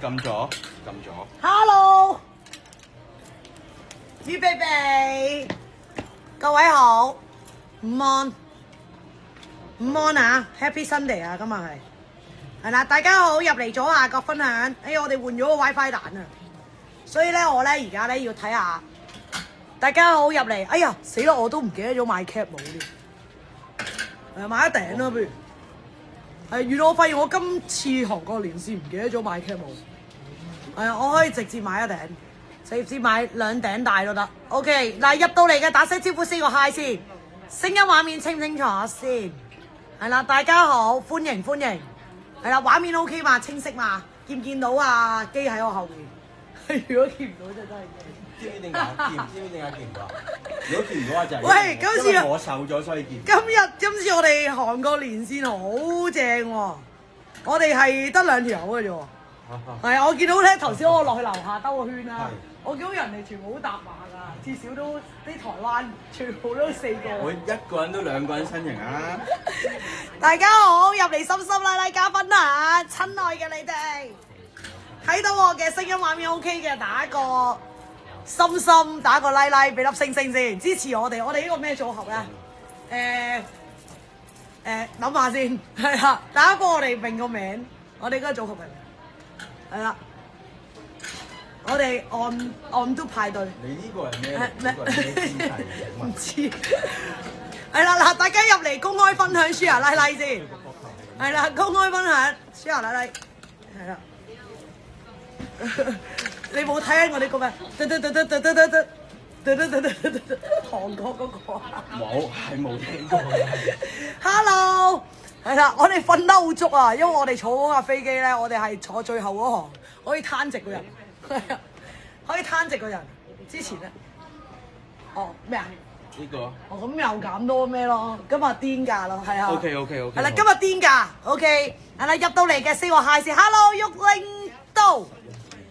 撳咗。Hello， 預備，各位好，午安啊 ，Happy Sunday 啊，今日係啦，大家好，入嚟左下角分享。我哋換咗個 WiFi 蛋啊，所以咧我咧而家咧要睇下，大家好入嚟。哎呀，死啦，我都唔記得咗買 cap 帽添，買一頂啦，不如原來我發現我今次韓國連線唔記得咗買 cap 帽。我可以直接買一頂，直接買2頂大都得。OK， 嗱入到嚟嘅打聲招呼，4個 hi 先，聲音畫面清唔清楚先？係啦，大家好，歡迎。係啦，畫面 OK 嘛？清晰嘛？見唔見到啊？機喺我後面。如果見唔到就真係驚。知唔知點解？知唔知點解見唔到？如果見唔到就係喂，今次我瘦咗，所以見。今次我哋韓國連線好正喎，我哋係得2條友嘅啫喎。係啊，我見到咧頭先我落去樓下兜個圈啦，我見到人哋全部都搭馬㗎，至少都啲台灣全部都4個。我一個人都2個人身形啊！大家好，入嚟心拉加分啊！親愛嘅你哋，睇到我嘅聲音畫面 OK 嘅，打個心，打個拉，俾粒星星先，支持我哋。我哋呢個咩組合咧？諗下先，係啦，打個我哋名個名，我哋嗰個組合名。係啦，我哋按都派對。你呢個係咩？呢個係咩姿勢？唔知。係啦，嗱，大家入嚟公開分享 share 拉先。係啦，公開分享 share 拉。係啦。你冇睇緊我哋個咩？韓國嗰個。冇，係冇聽過。Hello。係啦，我哋瞓得好足啊，因為我哋坐嗰架飛機咧，我哋係坐最後嗰行，可以攤直個人，係啊，可以攤直個人。之前咧，咩啊？呢個。咁又減多咩咯？今日癲價咯，係啊。OK。係啦，今日癲價 OK。係啦，入到嚟嘅4個 hi 先 ，Hello 玉玲道，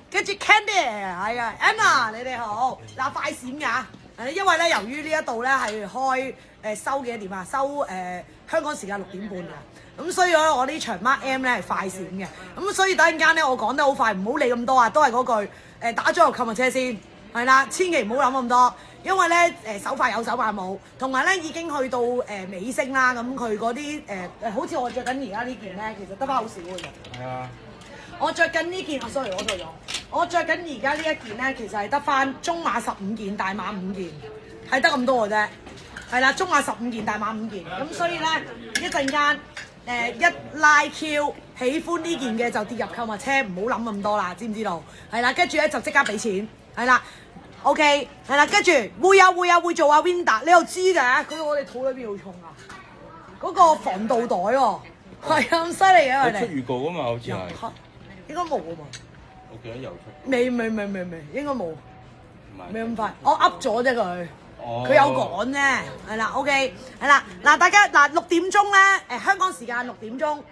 跟住 Candy 係啊 ，Anna 你哋好。嗱快閃㗎，因為咧由於呢一度咧係開收幾多點啊？收香港時間6點半㗎，咁所以咧我呢場 Mark M 咧係快閃嘅，咁所以等陣間咧我講得好快，唔好理咁多啊，都係嗰句打咗入購物車先，係啦，千祈唔好諗咁多，因為咧手快有手快冇，同埋咧已經去到尾聲啦，咁佢嗰啲好似我着緊而家呢件咧，其實得翻好少嘅啫。係啊。我着緊呢件，sorry 我退咗。我着緊而家呢一件咧，其實係得翻中碼15件，大碼5件，係得咁多嘅啫。係啦，中碼15件，大碼5件，咁所以咧一陣間一拉 Q， 喜歡呢件嘅就跌入購物車，唔好諗咁多啦，知唔知道？係啦，跟住咧就即刻俾錢，係啦 ，OK， 係啦，跟住會做阿 Winda， 你又知嘅，佢我哋肚裏邊好重啊，嗰個防盜袋喎，係啊，咁犀利嘅佢哋。出預告啊嘛，好似係。應該冇啊嘛。我記得有出。未，應該冇。未咁快，我噏咗啫佢。佢有講啫，係啦 ，OK， 係啦，嗱大家嗱6點鐘咧，香港時間6點鐘，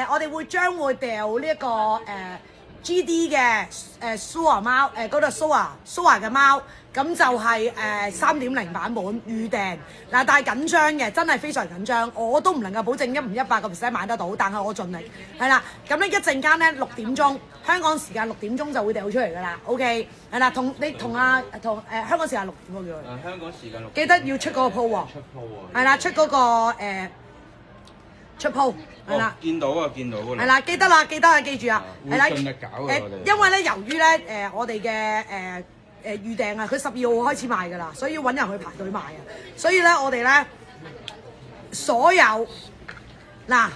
我哋將會掉呢一個GD 嘅Sua 貓，嗰度 Sua 嘅貓，咁就係3.0版本預訂，嗱但係緊張嘅，真係非常緊張，我都唔能夠保證100% 買得到，但係我盡力，係啦，咁咧一陣間咧6點鐘，香港時間6點鐘就會掉出嚟㗎啦 ，OK， 係啦，同香港時間6點叫佢。香港時間6。記得要出嗰個 po 喎。出 po 喎。係啦，出嗰個出 po 係啦。見到㗎啦。係啦，記得啦，記住啊。係啦。會盡力搞嘅我哋。因為咧，由於咧我哋嘅預訂啊，佢12號開始賣㗎啦，所以要揾人去排隊買啊。所以咧，我哋咧所有嗱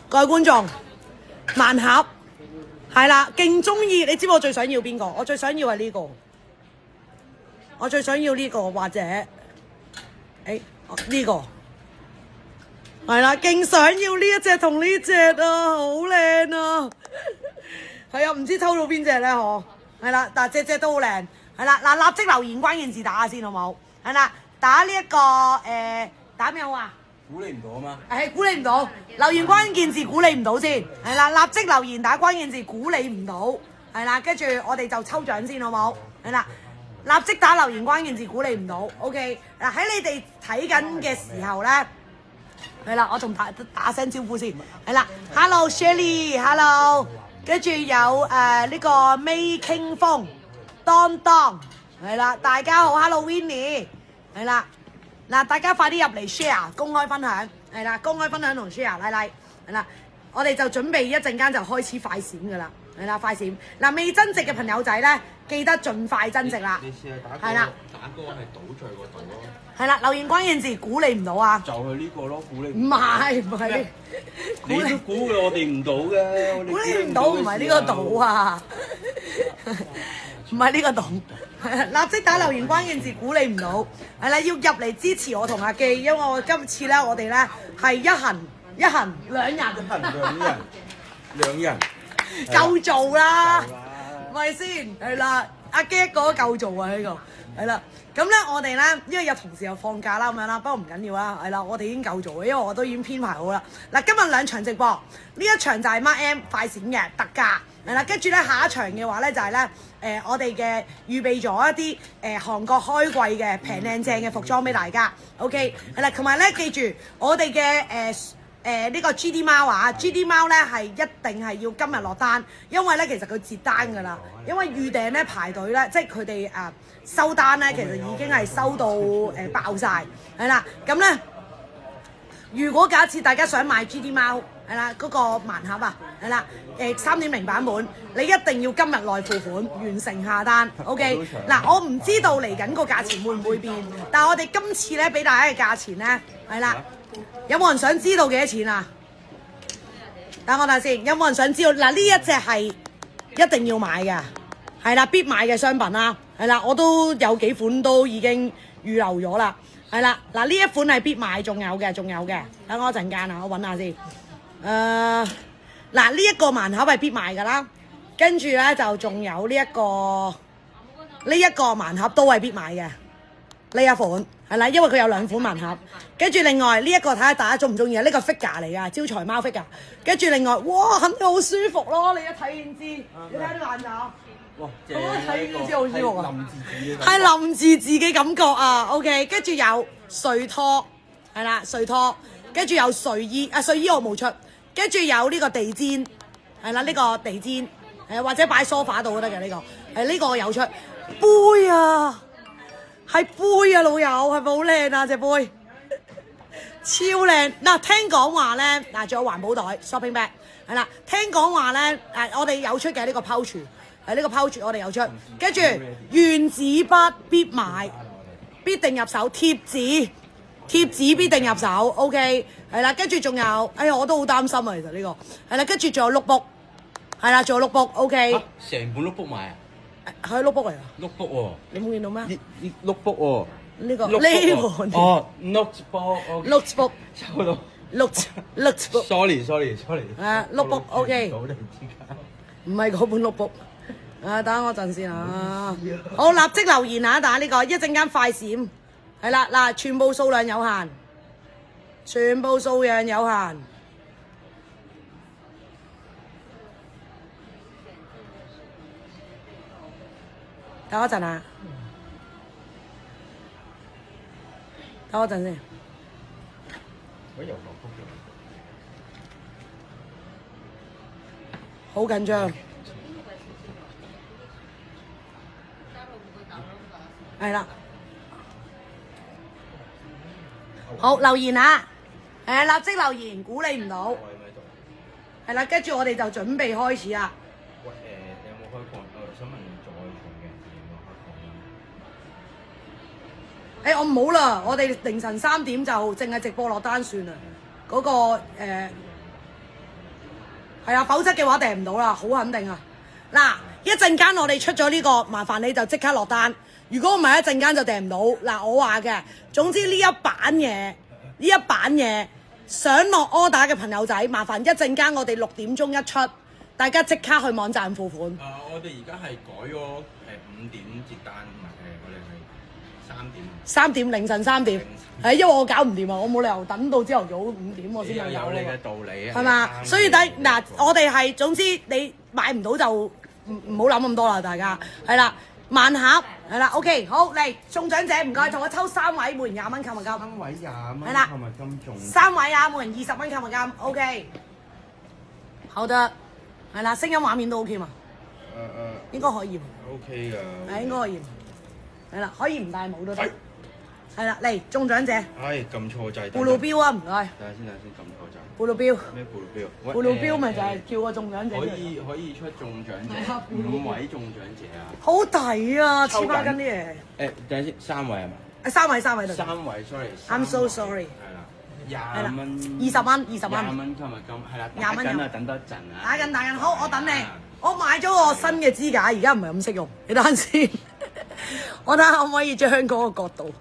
各位觀眾盲盒係啦，勁中意，你知唔知我最想要邊個？我最想要係呢個。我最想要呢個或者，呢個係啦，勁想要呢一隻同呢隻啊，好靚啊！係啊，唔知抽到邊隻咧嗬？係啦，但係隻都好靚。係啦，嗱立即留言關鍵字打下先好冇？係啦，打呢一個打咩好啊？估你唔到啊嘛？係估你唔到，留言關鍵字估你唔到先。係啦，立即留言打關鍵字估你唔到。係啦，跟住我哋就抽獎先好冇？係啦。立即打留言關鍵字估你唔到 ，OK？ 嗱喺你哋睇緊嘅時候咧，係啦，我仲打聲招呼先，係啦 ，Hello Shelly，Hello，跟住有呢個 Making 風當當係啦，大家好 ，Hello Winnie 係啦，嗱大家快啲入嚟 share 公開分享係啦，公開分享同 share 拉係啦，我哋就準備一陣間就開始快閃㗎啦，係啦快閃嗱未增值嘅朋友仔咧，記得盡快增值啦，你試下打係啦，打歌係倒在個度咯。係啦，留言關鍵字估你唔到啊！就係呢個咯，估你唔係，你都估我哋唔到嘅，估你唔到唔係呢個島啊，唔係呢個島，立即打留言關鍵字估你唔到，係啦，要入嚟支持我同阿記，因為我今次咧我哋咧係一行兩人，兩人夠做啦，係咪先？係啦，阿基一個都夠做啊呢個，係啦。咁咧，我哋咧，因為有同事又放假啦，咁樣啦，不過唔緊要啦，係啦，我哋已經夠做嘅，因為我都已經編排好啦。嗱，今日2場直播，呢一場就係 Mark M 快閃嘅特價，係啦，跟住咧下一場嘅話咧就係咧，我哋嘅預備咗一啲韓國開季嘅平靚正嘅服裝俾大家 ，OK， 係啦，同埋咧記住我哋嘅呢個 GD 貓啊，GD 貓咧係一定係要今日落單，因為咧其實佢截單㗎啦，因為預訂咧排隊咧，即係佢哋收單咧，其實已經係收到爆晒，係啦，咁咧如果假設大家想買 GD 貓，係啦嗰個盲盒啊，係啦3.0版本，你一定要今日內付款完成下單 ，OK？ 嗱，我唔知道嚟緊個價錢會唔會變，但係我哋今次咧俾大家嘅價錢咧，係啦。有冇人想知道幾多錢啊？等我睇先，有冇人想知道？嗱，呢一隻係一定要買嘅，係啦，必買嘅商品啦，係啦，我都有幾款都已經預留咗啦，係啦，嗱呢一款係必買，仲有嘅，等我一陣間啊，我揾下先。嗱呢一個盲盒係必買㗎啦，跟住咧就仲有呢一個盲盒都係必買嘅，呢一款。係啦，因為佢有2款盲盒，跟住另外呢一個睇下大家中唔中意啊？呢個 figure 嚟㗎，招財貓 figure。跟住另外，哇，肯定好舒服咯！你一睇已經知，你睇啲眼罩，哇，咁一睇已經知好舒服啊！係淋自字嘅感覺啊 ，OK。跟住有睡拖，係啦，睡拖，跟住有睡衣，睡衣我冇出，跟住有呢個地氈，係啦，呢個地氈，或者擺 sofa 度都得嘅呢個，呢個我有出杯啊！係杯啊，老友，係咪好靚啊隻杯？超靚！嗱，聽講話咧，嗱，仲有環保袋 shopping bag， 係啦，聽講話咧，我哋有出嘅呢個 pouch， 呢個 pouch 我哋有出，跟住原子筆必買，必定入手，貼紙必定入手 ，OK， 係啦，跟住仲有，哎呀，我都好擔心啊，其實呢個，係啦，跟住仲有碌卜，係啦，仲有碌卜 ，OK， 成本碌卜買啊？係碌卜嚟啊！碌卜喎，你冇見到咩？呢碌卜喎，呢個哦 notebook， 收到 notebook， sorry， notebook OK， 唔係嗰本 notebook， 等我陣先啊！好，立即留言啊！打呢個一陣間快閃，係啦嗱，全部數量有限，等我陣啊！等我陣先。好緊張。係啦。好，留言啊！立即留言，估你唔到。係啦，跟住我哋就準備開始啦。喂，你有冇開房？想問在場嘅人有冇開房？我唔好啦，我哋凌晨3點就淨係直播落單算啦。嗰個係啊，否則嘅話訂唔到啦，好肯定啊！嗱，一陣間我哋出咗呢個，麻煩你就即刻落單。如果唔係一陣間就訂唔到。嗱，我話嘅，總之呢一版嘢想落 order 嘅朋友仔，麻煩一陣間我哋6點鐘一出，大家即刻去網站付款。我哋而家係改咗5點接單，唔係我哋係3點。凌晨3點，係因為我搞唔掂啊，我冇理由等到朝頭早5點我先有。有你嘅道理啊。係嘛？所以嗱，我哋係總之你買唔到就唔好諗咁多啦，大家係啦，盲盒係啦 ，OK， 好嚟送獎者，唔該，同我抽3位，每人20蚊購物金。3位20蚊，係啦，購物金中。3位啊，每人20蚊購物金 ，OK， 好的，係啦，聲音畫面都 OK 嘛？應該可以。OK 㗎。係應該可以。係啦，可以唔戴帽都得。係啦，嚟中獎者。唉，撳錯掣。布魯標啊，唔該。等下先，撳錯掣。布魯標。咩布魯標？布魯標咪就係叫個中獎者。可以出中獎者，5位中獎者啊！好抵啊！黐孖筋啲嘢。等陣先，3位係嘛？3位度。3位 ，sorry。I'm so sorry。係啦，20蚊。20蚊，20蚊。20蚊購物金，係啦。20蚊等啊，等多一陣啊。打緊，好，我等你。我買咗個新嘅支架，而家唔係咁識用，你等陣先。我睇下可唔可以將嗰個角度。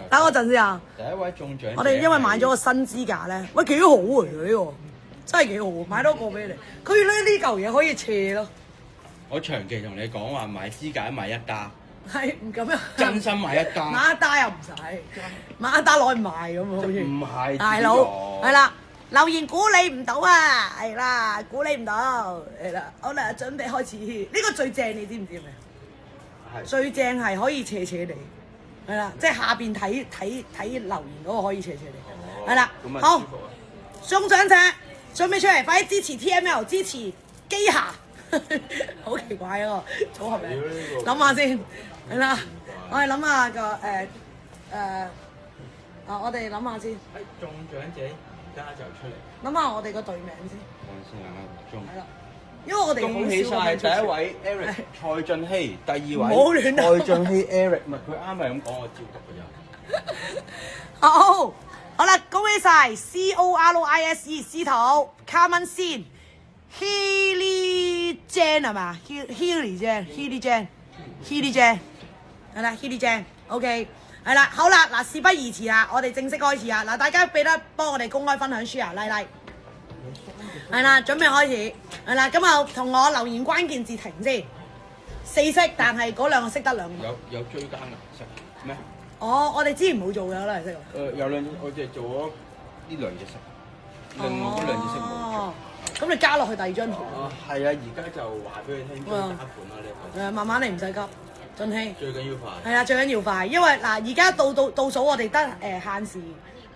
等我陣先啊！第一位中獎。我哋因為買咗個新支架咧，喂幾好喎呢個，真係幾好，買多個俾你。佢咧呢嚿嘢可以斜咯。我長期同你講話買支架買一打。係唔咁樣？真心買一打。買一打又唔使，買一打攞去賣咁好似。唔係。大佬，係啦。留言估你唔到啊，係啦，估你唔到，係啦，好啦，準備開始。呢個最正，你知唔知咩？係。最正係可以斜斜地，係啦，即係下邊睇留言嗰個可以斜斜地，係啦。好，中獎者準備出嚟，快啲支持 TML， 支持機械，好奇怪啊個組合名，諗下先，係啦，我哋諗下個我哋諗下先。中獎者。而家就出嚟，諗下我哋個隊名先。等先啊，係啦，因為我哋恭喜晒第一位 Eric 蔡俊熙，第二位唔好亂蔡俊熙 Eric， 唔係佢啱係咁講，我照讀嘅咋。好啦，恭喜晒 CORISE 司徒 Carmen Sin Healy Jane 係嘛 ？Healy Jane 係啦 Healy Jane，OK。係啦，好啦，嗱，事不宜遲啊，我哋正式開始啊！嗱，大家記得幫我哋公開分享 share like。係啦，準備開始。係啦，咁啊，同我留言關鍵字停先。4色，但係嗰兩個識得兩個。有追加顏色咩？哦，我哋之前冇做嘅嗰兩隻色。有兩，我哋做咗呢兩隻色，另外嗰兩隻色冇做。咁你加落去第二張圖。係啊，而家就話俾你聽加款啦呢個。慢慢嚟，唔使急。俊熙，最緊要快。係啊，最緊要快，因為嗱，而家倒數，我哋得限時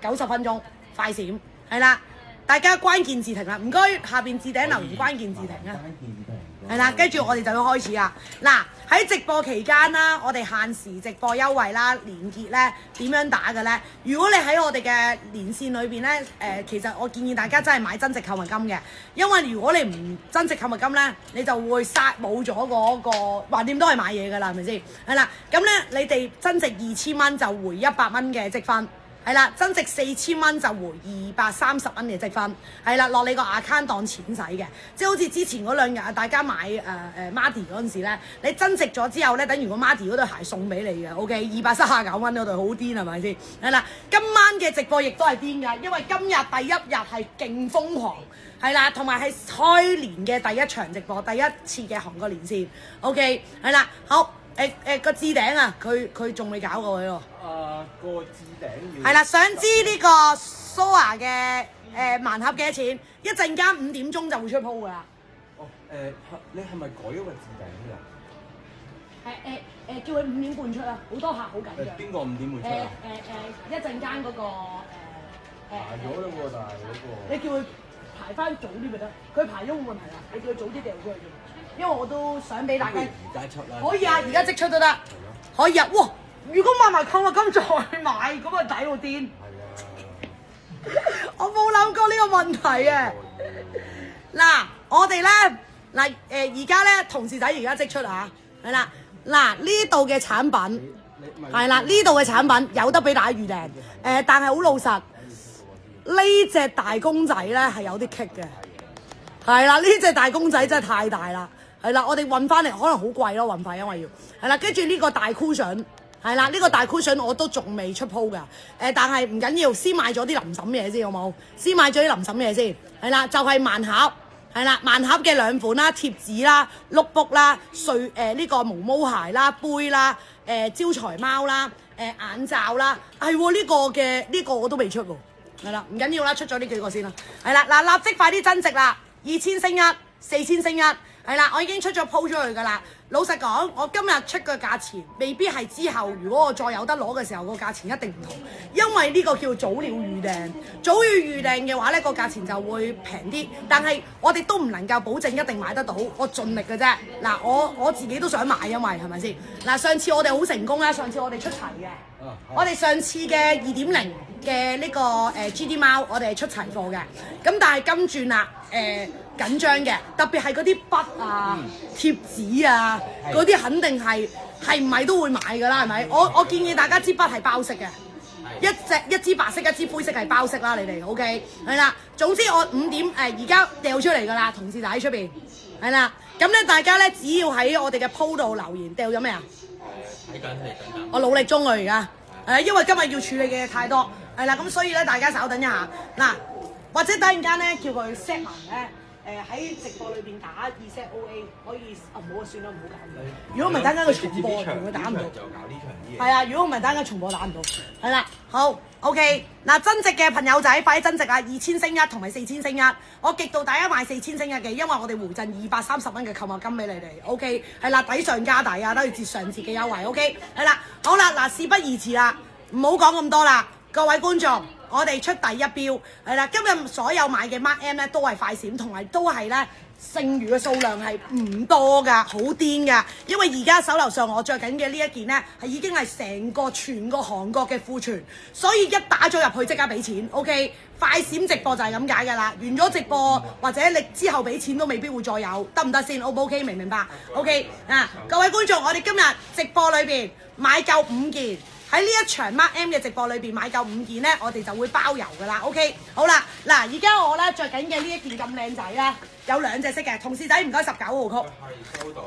90分鐘，快閃，係啦，大家關鍵字停啦，唔該，下邊置頂留言關鍵字停啊，係啦，跟住我哋就要開始啦。嗱，喺直播期間啦，我哋限時直播優惠啦，連結咧點樣打嘅咧？如果你喺我哋嘅連線裏邊咧，其實我建議大家真係買增值購物金嘅，因為如果你唔增值購物金咧，你就會冇咗嗰個橫掂都係買嘢㗎啦，係咪先？係啦，咁咧你哋增值2000蚊就回100蚊嘅積分。係啦，增值4000蚊就回230蚊嘅積分，係啦，落你個 account 當錢使嘅，即係好似之前嗰2日大家買Mardi 嗰陣時咧，你增值咗之後咧，等於個 Mardi 嗰對鞋送俾你嘅 ，OK， 239蚊嗰對好癲係咪先？係啦，今晚嘅直播亦都係癲㗎，因為今日第一日係勁瘋狂，係啦，同埋係開年嘅第一場直播，第一次嘅韓國連線 ，OK， 係啦，好。個置頂啊，佢仲未搞過佢喎。個置頂係啦，想知呢個 Soa 嘅盲盒幾多錢？一陣間5點鐘就會出鋪㗎啦。哦，你係咪改咗個置頂㗎？叫佢5點半出啊，好多客好緊張。邊個5點半出啊？一陣間嗰個排咗啦喎，但係嗰個。你叫佢排翻早啲咪得？佢排咗冇問題啦，你叫佢早啲掉出去啫。因為我都想俾大家，而家出啦，可以啊，而家即出都得，可以啊，哇！如果買埋購物金再買，咁啊抵到癲。我冇諗過呢個問題啊！嗱，我哋咧而家咧同事仔而家即出啊，係啦，嗱呢度嘅產品係啦，呢度嘅產品有得俾大家預訂，但係好老實，呢隻大公仔咧係有啲棘嘅，係啦，呢隻大公仔真係太大啦。係啦，我哋運翻嚟可能好貴咯，運費因為要係啦，跟住呢個大 cushion 係啦，呢個大 cushion我都仲未出鋪㗎，但係唔緊要，先買咗啲臨審嘢先好冇？先買咗啲臨審嘢先，係啦，就係盲盒，係啦，盲盒嘅2款啦，貼紙啦、notebook 啦、呢個毛毛鞋啦、杯啦、招財貓啦、眼罩啦，係喎呢個我都未出喎，係啦，唔緊要啦，出咗呢幾個先啦，係啦，嗱立即快啲增值啦，2000升1。4000升一，係啦，我已經出咗 po 出去㗎啦。老實講，我今日出嘅價錢未必係之後，如果我再有得攞嘅時候，個價錢一定唔同，因為呢個叫早鳥預訂。早鳥預訂嘅話呢，個價錢就會平啲，但係我哋都唔能夠保證一定買得到，我盡力嘅啫。嗱，我自己都想買，因為係咪先？嗱，上次我哋好成功啦，上次我哋出齊嘅，我哋上次嘅2.0嘅呢個GD 貓，我哋係出齊貨嘅。咁但係今轉啦，緊張嘅，特別係嗰啲筆啊、貼紙啊嗰啲，肯定係唔係都會買㗎啦，係咪？我建議大家支筆係包色嘅，一支白色，一支灰色係包色啦，你哋 OK 係啦。總之我5點而家掉出嚟㗎啦，同事就喺出邊係啦。咁咧大家咧只要喺我哋嘅鋪度留言，掉咗咩啊？睇緊嚟緊。我努力中啊而家，因為今日要處理嘅嘢太多，係啦，咁所以咧大家稍等一下嗱，或者等陣間咧叫佢 set 埋咧。喺直播裏邊打2set OA 可以唔好算啦，唔好搞。如果唔係單間佢重播，同佢打唔到。就搞呢場啲嘢。係啊，如果唔係單間重播打唔到。係啦，好 OK 嗱，增值嘅朋友仔快啲增值啊！2000升一同埋4000升一，我極度大家買4000升一嘅，因為我哋回贈230蚊嘅購物金俾你哋。OK 係啦，抵上加抵啊，都要折上折嘅優惠。OK 係啦，好啦嗱，事不宜遲啦，唔好講咁多啦，各位觀眾。我哋出第一標係啦，今日所有買嘅 Mark M 咧都係快閃，同埋都係咧剩餘嘅數量係唔多㗎，好癲㗎。因為而家手頭上我着緊嘅呢一件咧係已經係全個韓國嘅庫存，所以一打咗入去即刻俾錢。OK， 快閃直播就係咁解㗎啦。完咗直播或者你之後俾錢都未必會再有，得唔得先 ？O 唔 OK？明唔明白 ？OK 啊，各位觀眾，我哋今日直播裏邊買夠5件。喺呢一場 Mark M 嘅直播裏邊買夠5件咧，我哋就會包郵㗎啦。OK， 好啦，嗱，而家我咧着緊嘅呢一件咁靚仔啦，有2隻色嘅，同事仔唔該19號曲。係收到。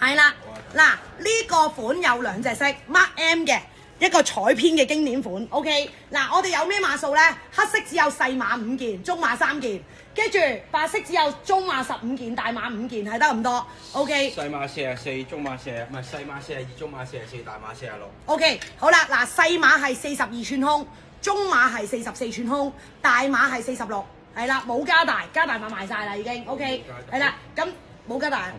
係啦，嗱，呢個款有2隻色 ，Mark M 嘅一個彩編嘅經典款。OK，嗱，我哋有咩碼數咧？黑色只有細碼5件，中碼3件。跟住白色只有中碼15件，大碼5件，係得咁多。OK。細碼44，中碼40，唔係細碼42，中碼44，大碼46。OK， 好啦，嗱，細碼係42寸胸，中碼係44寸胸，大碼係46，係啦，冇加大，加大碼賣晒啦已經。OK， 係啦，咁冇加大。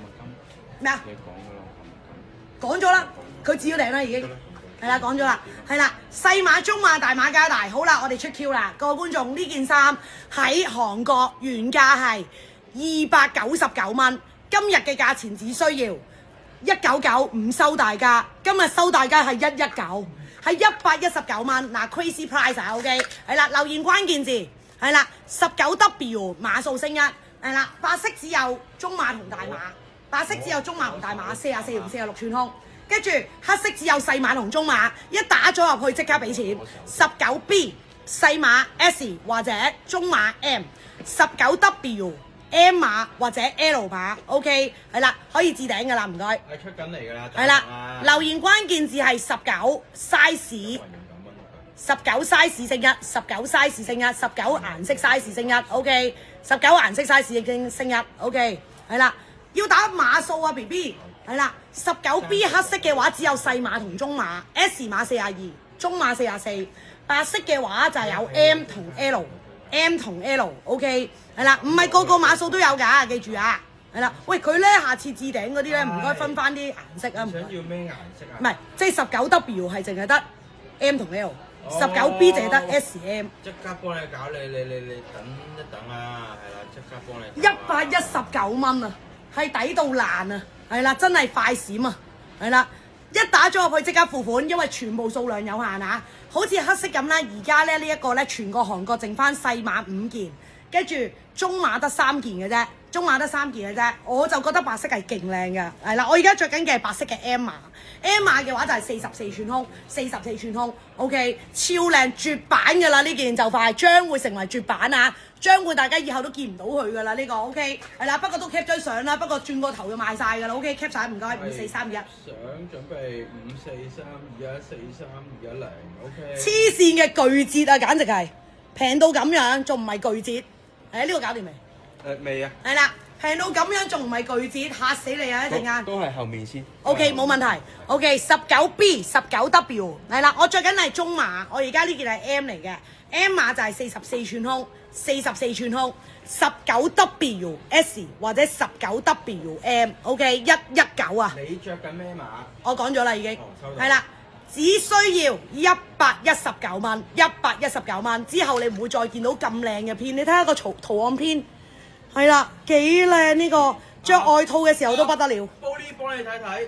咩啊？你講㗎啦，講咗啦，佢指咗定啦已經。係啦，講咗啦，係啦，細碼、中碼、大碼加大，好啦，我哋出 Q 啦，各位觀眾，呢件衫喺韓國原價係299蚊，今日嘅價錢只需要199，唔收大家，今日收大家係119，係119蚊，嗱 crazy price 啊 ，OK， 係啦，留言關鍵字係啦，19W 碼數升一，係啦，白色只有中碼同大碼，白色只有中碼同大碼，44同46寸胸。跟住黑色只有細碼同中碼，一打咗入去即刻俾錢。19B 細碼 S 或者中碼 M，19W M 碼或者 L 碼 ，OK 係啦，可以置頂噶啦，唔該。係出緊嚟㗎啦。係啦，留言關鍵字係19 size，19 size 升一，19 size 升一，19顏色 size 升一 ，OK，19 顏色 size 升一 ，OK 係啦，要打碼數啊 BB。係啦，19B 黑色嘅話只有細碼同中碼 ，S 碼42，中碼44。白色嘅話就係有 M 同 L，M 同 L，OK， 係啦，唔係個個碼數都有㗎，記住啊。係啦，喂佢咧下次置頂嗰啲咧唔該分翻啲顏色啊。想要咩顏色啊？唔係，即係19W係淨係得 M 同 L，19B 淨係得 SM。即刻幫你搞，你等一等啊，係啦，即刻幫你。119蚊啊，係抵到爛啊！係啦，真係快閃啊！係啦，一打咗入去即刻付款，因為全部數量有限啊！好似黑色咁啦，而家咧呢一個咧，全個韓國剩翻細碼5件，跟住中碼得3件嘅啫，中碼得3件嘅啫，我就覺得白色係勁靚嘅，係啦，我而家着緊嘅係白色嘅 M 碼，M 碼嘅話就係44寸胸，44寸胸 ，OK， 超靚絕版㗎啦！呢件就快將會成為絕版啊！將會大家以後都見唔到佢㗎啦，呢個 OK 係啦，不過都 cap 張相啦，不過轉個頭就賣晒㗎啦 ，OK cap 晒唔該，5、4、3、2、1。想準備5、4、3、2、1、4、3、2、1、0 ，OK。黐線嘅巨折啊，簡直係平到咁樣，仲唔係巨折？呢個搞掂未？未啊。係啦，平到咁樣仲唔係巨折，嚇死你啊！一陣間。都係後面先。OK 冇問題。OK 19B 19W 係啦，我着緊係中碼，我而家呢件係 M 嚟嘅。，M 碼就係44寸胸，44寸胸，19W S 或者19W M，OK 119啊。你着緊咩碼？我講咗啦已經，收到係啦，只需要119蚊，119蚊之後你唔會再見到咁靚嘅片，你睇下個圖案片，係啦幾靚呢個，着外套嘅時候都不得了。玻璃幫你睇睇。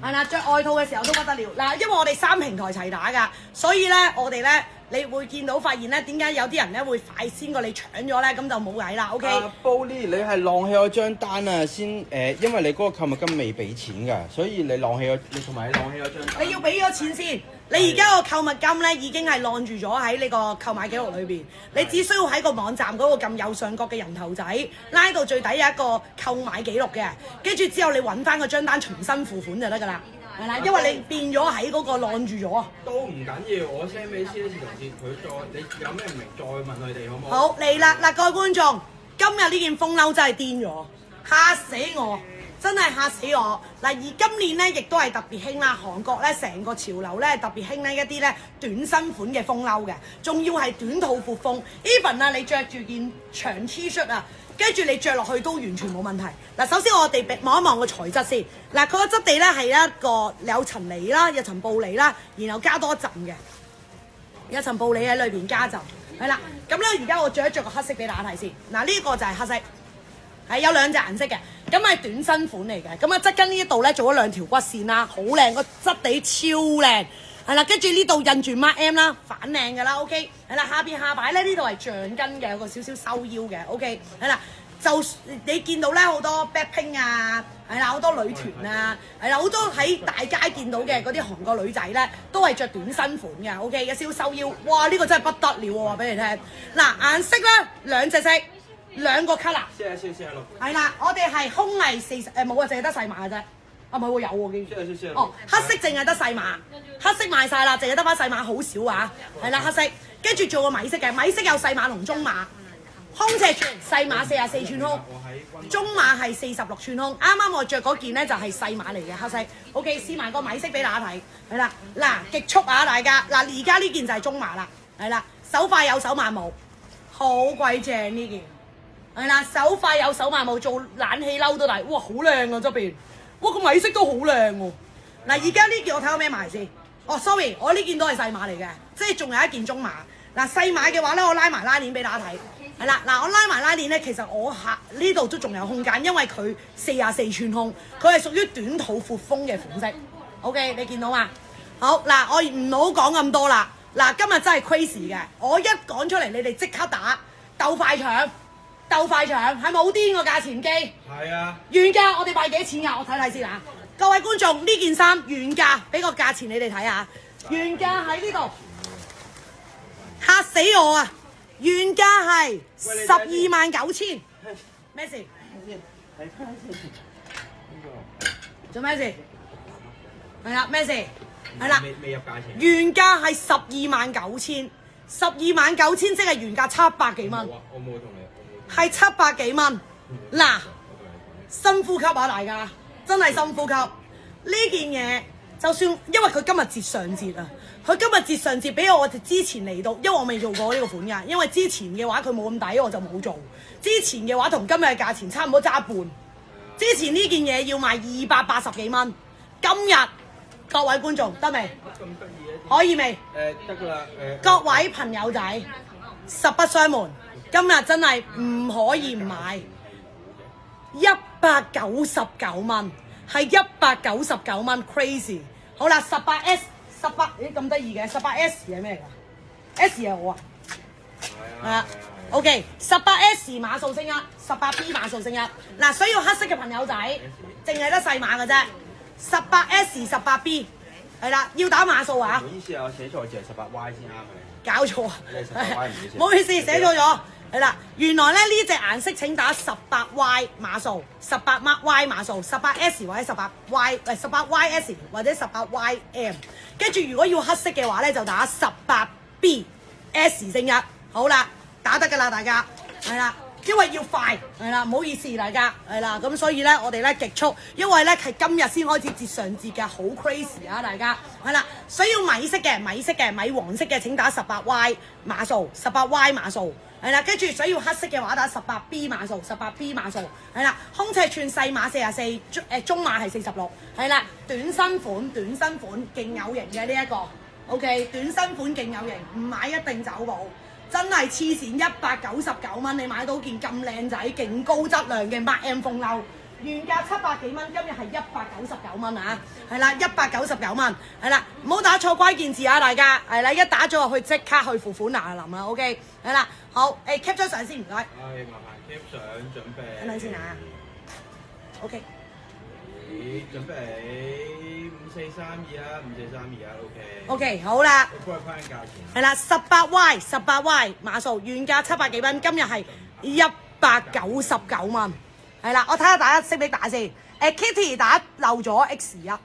係啦，着外套嘅時候都不得了嗱，因為我哋3平台齊打㗎，所以咧我哋咧你會見到發現咧點解有啲人咧會快先過你搶咗咧，咁就冇計啦。OK。玻璃，你係浪起我張單啊，先因為你嗰個購物金未俾錢㗎，所以你浪起我，你同埋你浪起我張單。你要俾咗錢先，你而家個購物金咧已經係晾住咗喺呢個購買記錄裏邊，你只需要喺個網站嗰個撳右上角嘅人頭仔拉到最底有一個購買記錄嘅，跟住之後你揾翻個張單重新付款就得㗎啦，係啦，因為你變咗喺嗰個晾住咗啊。都唔緊要，我 send 俾 C 同事，佢再你有咩唔明再問佢哋好唔好？好嚟啦嗱，各位觀眾，今日呢件風褸真係癲咗，嚇死我！真係嚇死我嗱！而今年咧，亦都係特別興啦。韓國咧，成個潮流咧特別興呢一啲咧短身款嘅風褸嘅，仲要係短肚闊風。even 啊，你着住件長 T 恤啊，跟住你着落去都完全冇問題。嗱，首先我哋望一望個材質先。嗱，佢個質地咧係一個有層呢啦，有層布呢啦，然後加多一陣嘅，有層布呢喺裏邊加一陣。係啦，咁咧而家我着一着個黑色俾大家睇先。嗱，呢個就係黑色。係有2隻顏色嘅，咁係短身款嚟嘅，咁啊側跟呢一度咧做咗2條骨線啦，好靚，個質地超靚，係啦，跟住呢度印住 Mark M 啦，反靚㗎啦 ，OK， 係啦，下擺咧呢度係橡筋嘅，有個少少收腰嘅 ，OK， 係啦，就你見到咧好多 Blackpink 啊，係啦，好多女團啊，係啦，好多喺大街見到嘅嗰啲韓國女仔咧，都係着短身款嘅 ，OK， 有少少收腰，哇，呢個真係不得了喎，話俾你聽，嗱顏色咧2隻色。2個 colour， 46係啦，我哋係空藝40冇啊，淨係得細碼嘅啫。啊唔係喎，有喎竟然。46哦，黑色淨係得細碼，黑色賣晒啦，淨係得翻細碼，好少啊。係啦，黑色，跟住做個米色嘅，米色有細碼同中碼，胸尺寸細碼44寸胸，中碼係46寸胸。啱啱我着嗰件咧就係細碼嚟嘅黑色。OK， 試埋個米色俾大家睇，係啦，嗱極速啊大家，嗱而家呢件就係中碼啦，係啦，手快有手慢冇，好鬼正呢件。係啦，手快有手慢冇，做冷氣褸都得，哇好靚啊側邊，哇個米色都好靚喎。嗱而家呢件我睇下咩碼先，哦 sorry， 我呢件都係細碼嚟嘅，即係仲有一件中碼。嗱細碼嘅話咧，我拉埋拉鏈俾大家睇，係啦，嗱我拉埋拉鏈咧，其實我下呢度都仲有空間，因為佢44寸胸，佢係屬於短肚闊風嘅款式。OK， 你見到嘛？好嗱，我唔好講咁多啦。嗱今日真係 crazy 嘅，我一講出嚟，你哋即刻打鬥快搶。鬥快搶係咪好癲個價錢機？係啊，原價我哋賣幾多錢㗎？我睇睇先嚇。各位觀眾，呢件衫原價俾個價錢你哋睇下，原價喺呢度嚇死我啊！原價係129000，咩事？做咩事？係啦，咩事？係啦，未入價錢。原價係129000，129000即係原價700幾蚊。我冇同你。係700幾蚊，嗱，深呼吸啊大家，真係深呼吸。呢件嘢就算因為佢今日節上節啊，佢今日節上節比我哋之前嚟到，因為我未做過呢個款㗎，因為之前嘅話佢冇咁抵，我就冇做。之前嘅話同今日嘅價錢差唔多揸半。之前呢件嘢要賣280幾蚊，今日各位觀眾得未？咁得意啊！可以未？得㗎啦，各位朋友仔，實不相瞞。今日真係唔可以唔買，199蚊，係199蚊 ，crazy。好啦，18S，咁得意嘅18S 係咩嚟㗎 ？S 係我啊，係啊 ，OK，18S 碼數升一，18B 碼數升一。嗱，需要黑色嘅朋友仔，淨係得細碼嘅啫，18S、18B， 係啦，要打碼數啊。唔好意思啊，我寫錯字係18Y 先啱嘅。搞錯啊！你18Y 唔好意思，寫錯咗。係啦，原來咧呢隻顏色請打18Y 碼數，18Y 碼數，18S 或者18YS 或者18YM。跟住如果要黑色嘅話咧，就打18BS 正一。好啦，打得㗎啦，大家係啦。因為要快係啦，唔好意思大家係啦，咁所以咧我哋咧極速，因為咧係今日先開始節上節嘅，好 crazy 啊大家係啦，需要米色嘅、米黃色嘅請打18Y 碼數，18Y 碼數。係啦，跟住想要黑色嘅話打18B 碼數，18B 碼數，係啦，胸尺寸細碼44，中碼係46，係啦，短身款，勁有型嘅呢一個 ，OK， 短身款勁有型，唔買一定走寶，真係黐線199蚊，你買到件咁靚仔、勁高質量嘅 Mark M 風褸。原價700幾蚊，今日係199蚊啊！係啦，199蚊，係啦，唔好打錯關鍵字啊！大家係啦，一打咗落去即刻去付款嗱臨啦 ，OK， 係啦，好，cap 張相先唔該。係，麻煩 cap 相準備。等先啊 ，OK。準備5432啊，5432啊 ，OK。OK， 好啦。我幫你翻價錢。係啦，18Y 碼數，原價700幾蚊，今日係199蚊。係啦，我睇下大家識唔識打先。Kitty 打漏咗 X1，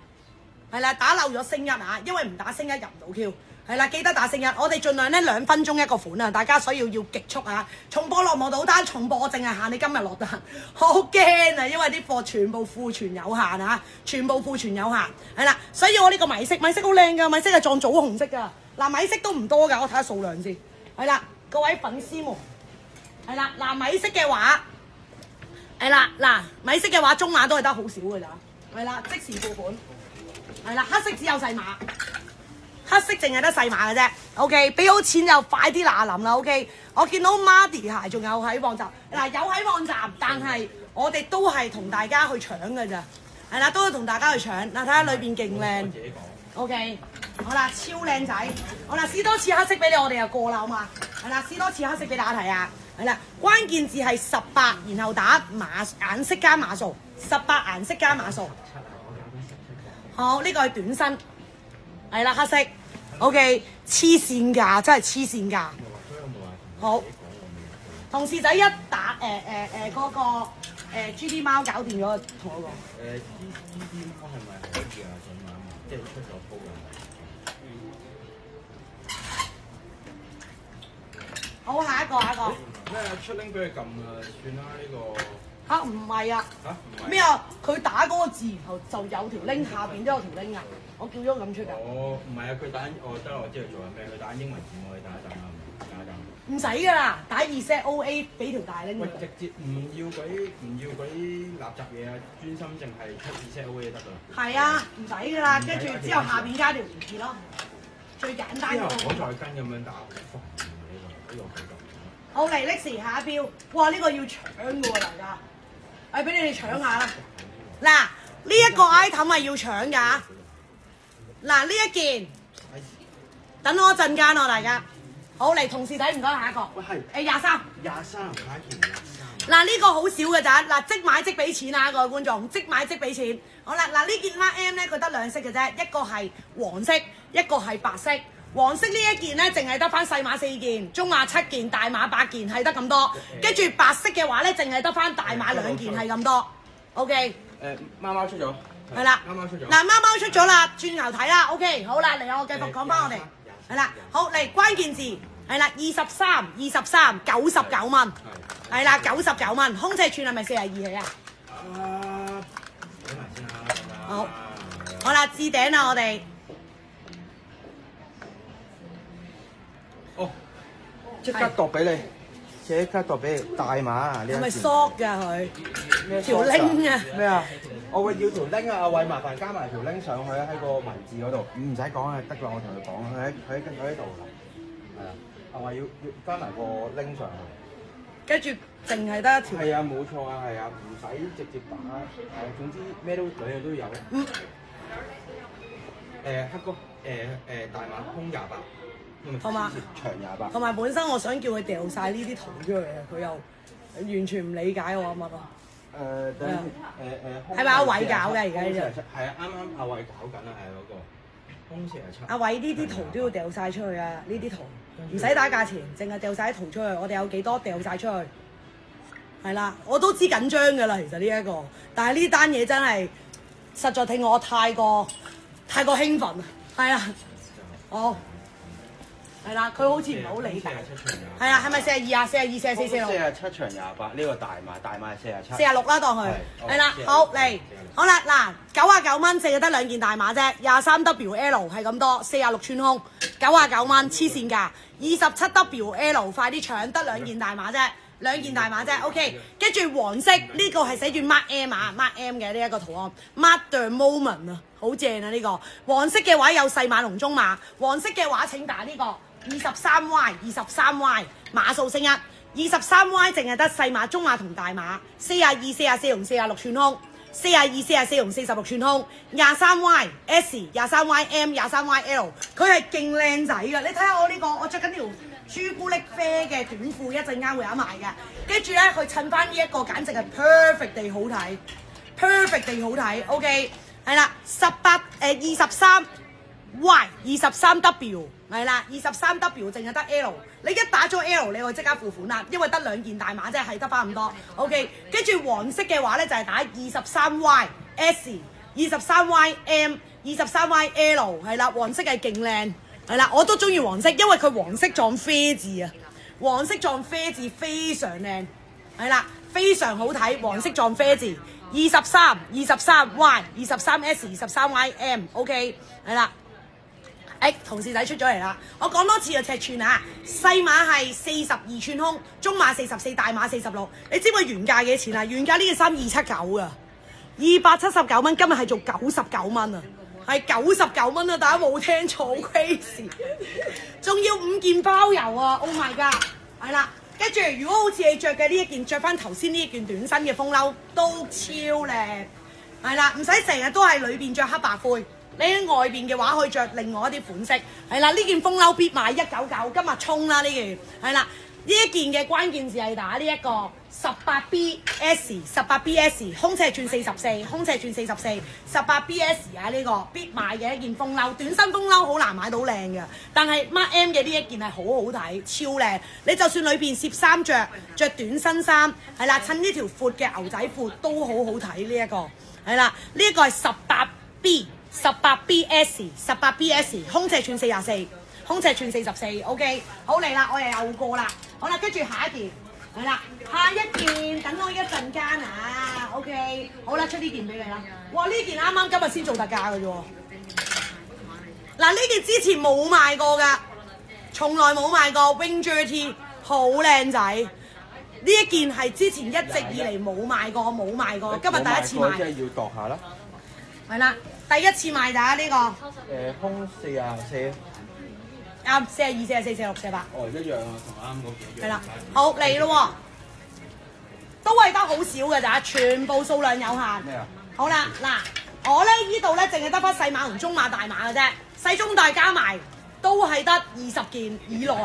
係啦，打漏咗星1啊，因為唔打星1入唔到 Q。係啦，記得打星1。我哋盡量咧2分鐘一個款啊，大家所以要極速啊。重播落冇到單，重播我淨係限你今日落單。好驚啊，因為啲貨全部庫存有限啊，全部庫存有限。係啦，所以我呢個米色好靚㗎，米色係撞棗紅色㗎。嗱，米色都唔多㗎，我睇下數量先。係啦，各位粉絲們，係啦，嗱米色嘅話。係啦，嗱米色嘅話中碼都係得好少㗎咋，係啦，即時付款，係啦，黑色只有細碼，黑色淨係得細碼嘅啫 ，OK， 俾好錢就快啲嗱臨啦 ，OK， 我見到 Mardy 鞋仲有喺網站，嗱有喺網站，但係我哋都係同大家去搶㗎咋，係啦，都係同大家去搶，嗱睇下裏邊勁靚 ，OK， 好啦，超靚仔，好啦，試多次黑色俾你，我哋就過啦好嘛，係啦，試多次黑色俾大家睇啊。係啦，關鍵字係18，然後打顏色加碼數，18顏色加碼數。好，呢個係短身，係啦，黑色 ，OK， 黐線㗎，真係黐線㗎。好，同事仔一打嗰個GD 貓搞掂咗，同我講。GD 貓係咪可以啊？準碼即係出咗鋪㗎。好，下一個。咩出 link 俾佢撳啊？算啦呢個。嚇唔係啊？嚇唔係咩啊？佢打嗰個字，然後就有條 link，下邊都有條 link 啊！我叫咗咁出㗎。哦，唔係啊，佢打得我知佢做緊咩？佢打英文字母，你打一陣啦，打一陣。唔使㗎啦，打ZOA 俾條大 link。喂，直接唔要嗰啲垃圾嘢啊，專心淨係出 ZOA 得㗎啦。係啊，唔使㗎啦，跟住之後下邊加條連結咯，最簡單。之後我再跟咁樣打，呢個好嚟 Lexi 下一標，哇！呢個要搶㗎喎，大家，俾你哋搶下啦。嗱，呢一個 item 係要搶㗎。嗱，呢一件，等我一陣間喎，大家。好嚟，同事仔唔該，下一個。喂係。23。23，下一件23。嗱，呢個好少㗎咋，嗱即買即俾錢啊，各位觀眾，即買即俾錢。好啦，嗱呢件 Mark M 咧，佢得2色嘅啫，一個係黃色，一個係白色。黃色呢一件咧，淨係得翻細碼4件，中碼7件，大碼8件，係得咁多。跟住白色嘅話咧，淨係得翻大碼2件，係咁多。OK。貓貓出咗。係啦。貓貓出咗。嗱，貓貓出咗啦，轉頭睇啦。OK， 好啦，嚟我繼續講翻我哋。係啦，好嚟關鍵字係啦，23 99蚊。係啦，99蚊，胸尺寸係咪42嚟啊？睇埋先啦。好。好啦，置頂啦，我哋。哦，即刻度俾你，即刻度俾你大碼啊！呢係咪 sock 㗎佢？條 link 啊？咩啊？我會要條 link 啊！阿偉麻煩加埋條 link 上去喺個文字嗰度，唔使講啊，得啦，我同佢講，佢喺度，係啊，阿偉要加埋個 link 上去，跟住淨係得一條。係啊，冇錯啊，係啊，唔使直接打，總之咩都兩樣都有。黑哥，大碼空28。同埋長28，同埋本身我想叫佢掉晒呢啲圖出去啊，佢又完全唔理解我乜咯。係咪阿偉搞嘅而家呢啲？係啊，啱啱阿偉搞緊啊，係嗰個空斜7。阿偉呢啲圖都要掉晒出去啊！呢啲圖唔使打價錢，淨係掉晒啲圖出去。我哋有幾多掉晒出去？係啦，我都知緊張㗎啦，其實呢一個，但係呢單嘢真係實在令我太過興奮啊！係啊，好。係啦，佢好似唔係好理解。 47長係啊，係咪42啊？42、44、46。 47長28，呢個大碼係47。46啦，當佢係係啦，好嚟，好啦嗱，99蚊，淨係得兩件大碼啫，23WL 係咁多，46寸胸，99蚊，黐線㗎，27WL 快啲搶，得兩件大碼啫。兩件大碼啫 ，OK。跟住黃色呢個係寫住 Mark M 啊，Mark M 嘅呢一個圖案 ，Mark the moment 啊，好正啊呢個。黃色嘅話有細碼同中碼，黃色嘅話請打呢個23Y 碼數升1，23Y 淨係得細碼、中碼同大碼，42、44同46寸胸，42、44同46寸胸，23Y S、23Y M、23Y L， 佢係勁靚仔㗎。你睇下我呢個，我着緊條朱古力啡嘅短褲，一陣間會有得賣嘅。跟住咧，佢襯翻呢一個，簡直係 perfect 地好睇 ，perfect 地好睇。OK， 係啦，23Y、23W 係啦，23W 淨係得 L。你一打咗 L， 你可以即刻付款啦，因為得兩件大碼啫，係得翻咁多。OK， 跟住黃色嘅話咧就係打23Y S、23Y M、23Y L 係啦，黃色係勁靚。係啦，我都中意黃色，因為佢黃色撞啡字啊，黃色撞啡字非常靚，係啦，非常好睇，黃色撞啡字，23Y、23S、23Y M，OK， 係啦，同事仔出咗嚟啦，我講多次個尺寸啊，細碼係42寸胸，中碼44，大碼46，你知唔知原價幾錢啊？原價呢件衫279噶，279蚊，今日係做99蚊啊！係99蚊啊！大家冇聽錯 ，crazy， 仲要5件包郵啊 ！Oh my god！ 係啦，跟住如果好似你着嘅呢一件，着翻頭先呢一件短身嘅風褸都超靚，係啦，唔使成日都係裏邊着黑白灰，你喺外邊嘅話可以着另外一啲款式，係啦，呢件風褸必買199，今日衝啦呢件，係啦，呢一件嘅關鍵字係打呢一個。18BS，胸尺寸44，胸尺寸44 18BS 啊！呢個必買嘅一件風褸，短身風褸好難買到靚嘅，但係 Mark M 嘅呢一件係好好睇，超靚。你就算裏邊攝衫着短身衫，係啦，襯呢條闊嘅牛仔褲都好好睇呢一個，係啦，呢一個係18BS，胸尺寸44，胸尺寸44 ，OK， 好嚟啦，我又過啦，好啦，跟住下一件。係啦，下一件等我一陣間啊 ，OK， 好啦，出呢件俾你啦。哇，呢件啱啱今日先做特價嘅啫喎。嗱，呢件之前冇賣過㗎，從來冇賣過 Wing Jersey， 好靚仔。呢一件係之前一直以嚟冇賣過，今日第一次賣。即係要度下啦。係啦，第一次賣咋呢個？胸44。啱，42、44、46、48。哦，一樣啊，同啱嗰件。係啦，好嚟咯喎，都係得好少嘅咋，全部數量有限。咩啊？好啦，嗱，我咧呢度咧淨係得翻細碼同中碼、大碼嘅啫，細中大加埋都係得20件以內。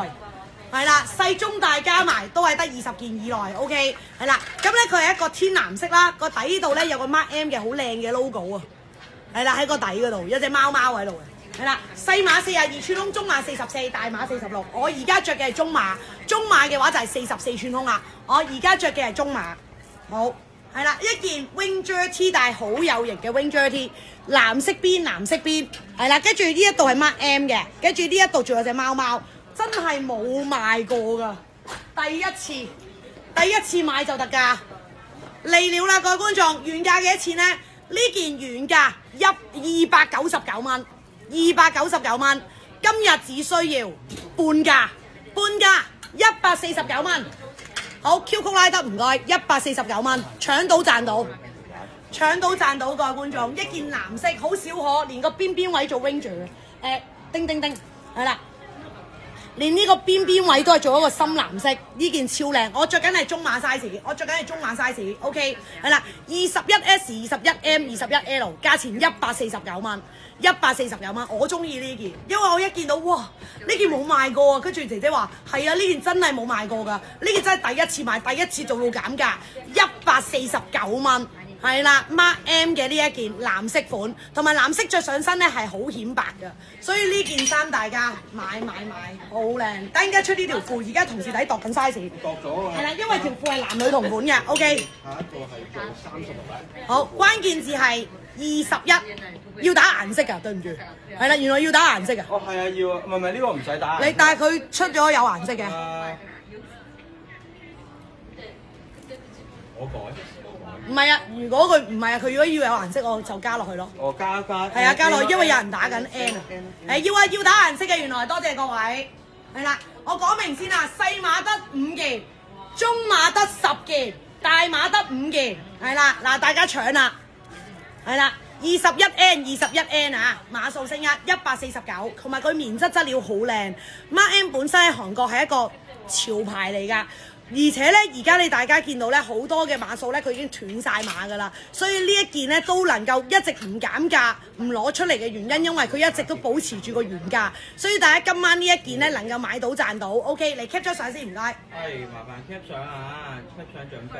係啦，細中大加埋都係得20件以內。OK， 係啦，咁咧佢係一個天藍色啦，個底度咧有個 Mark M 嘅好靚嘅 logo 啊。係啦，喺個底嗰度有隻貓貓喺度嘅。係啦，細碼42寸胸，中碼44，大碼46。我而家着嘅係中碼，中碼嘅話就係44寸胸啦。我而家着嘅係中碼。好，係啦，一件 Wing Jersey， 但係好有型嘅 Wing Jersey， 藍色邊，係啦，跟住呢一度係 Mark M 嘅，跟住呢一度仲有隻貓貓，真係冇賣過㗎，第一次買就特價嚟了啦，各位觀眾，原價幾多錢呢？呢件原價299蚊。299蚊，今日只需要半價149蚊。好 ，Q 曲拉得唔該，149蚊，搶到賺到，各位觀眾，一件藍色好少可，連個邊位做 Ranger 嘅，叮，係啦，連呢個邊位都係做一個深藍色，呢件超靚，我着緊係中碼 size，OK， 係啦，21S、21M、21L， 價錢149蚊。149蚊，我中意呢件，因為我一見到哇，呢件冇賣過啊，跟住姐姐話係啊，呢件真係冇賣過㗎，呢件真係第一次賣，第一次做到減價，149蚊，係啦，Mark M 嘅呢一件藍色款，同埋藍色着上身咧係好顯白㗎，所以呢件衫大家買，好靚。等陣間出呢條褲，而家同事仔度緊 size。度咗啊！係啦，因為條褲係男女同款嘅，OK。下一個係做36咧。好，關鍵字係21，要打顏色㗎，對唔住。係啦，原來要打顏色㗎。哦，係啊，要啊，唔係呢個唔使打。你但係佢出咗有顏色嘅。我改。唔係啊，如果佢唔係啊，佢如果要有顏色，我就加落去咯。哦，加。係啊，加落去，因為有人打緊 N 啊。要啊，要打顏色嘅，原來多謝各位。係啦，我講明先啦，細碼得5件，中碼得10件，大碼得5件。係啦，嗱，大家搶啦。係啦，21N 啊，碼數升149，同埋佢棉質質料好靚。Mark M 本身喺韓國係一個潮牌嚟㗎。而且咧，而家大家見到咧，好多嘅碼數咧，佢已經斷晒碼㗎啦。所以呢一件咧都能夠一直唔減價、唔攞出嚟嘅原因，因為佢一直都保持住個原價。所以大家今晚呢一件咧能夠買到賺到。OK，嚟 cap 咗相先，唔該。係，麻煩 cap 相啊 ，cap 相準備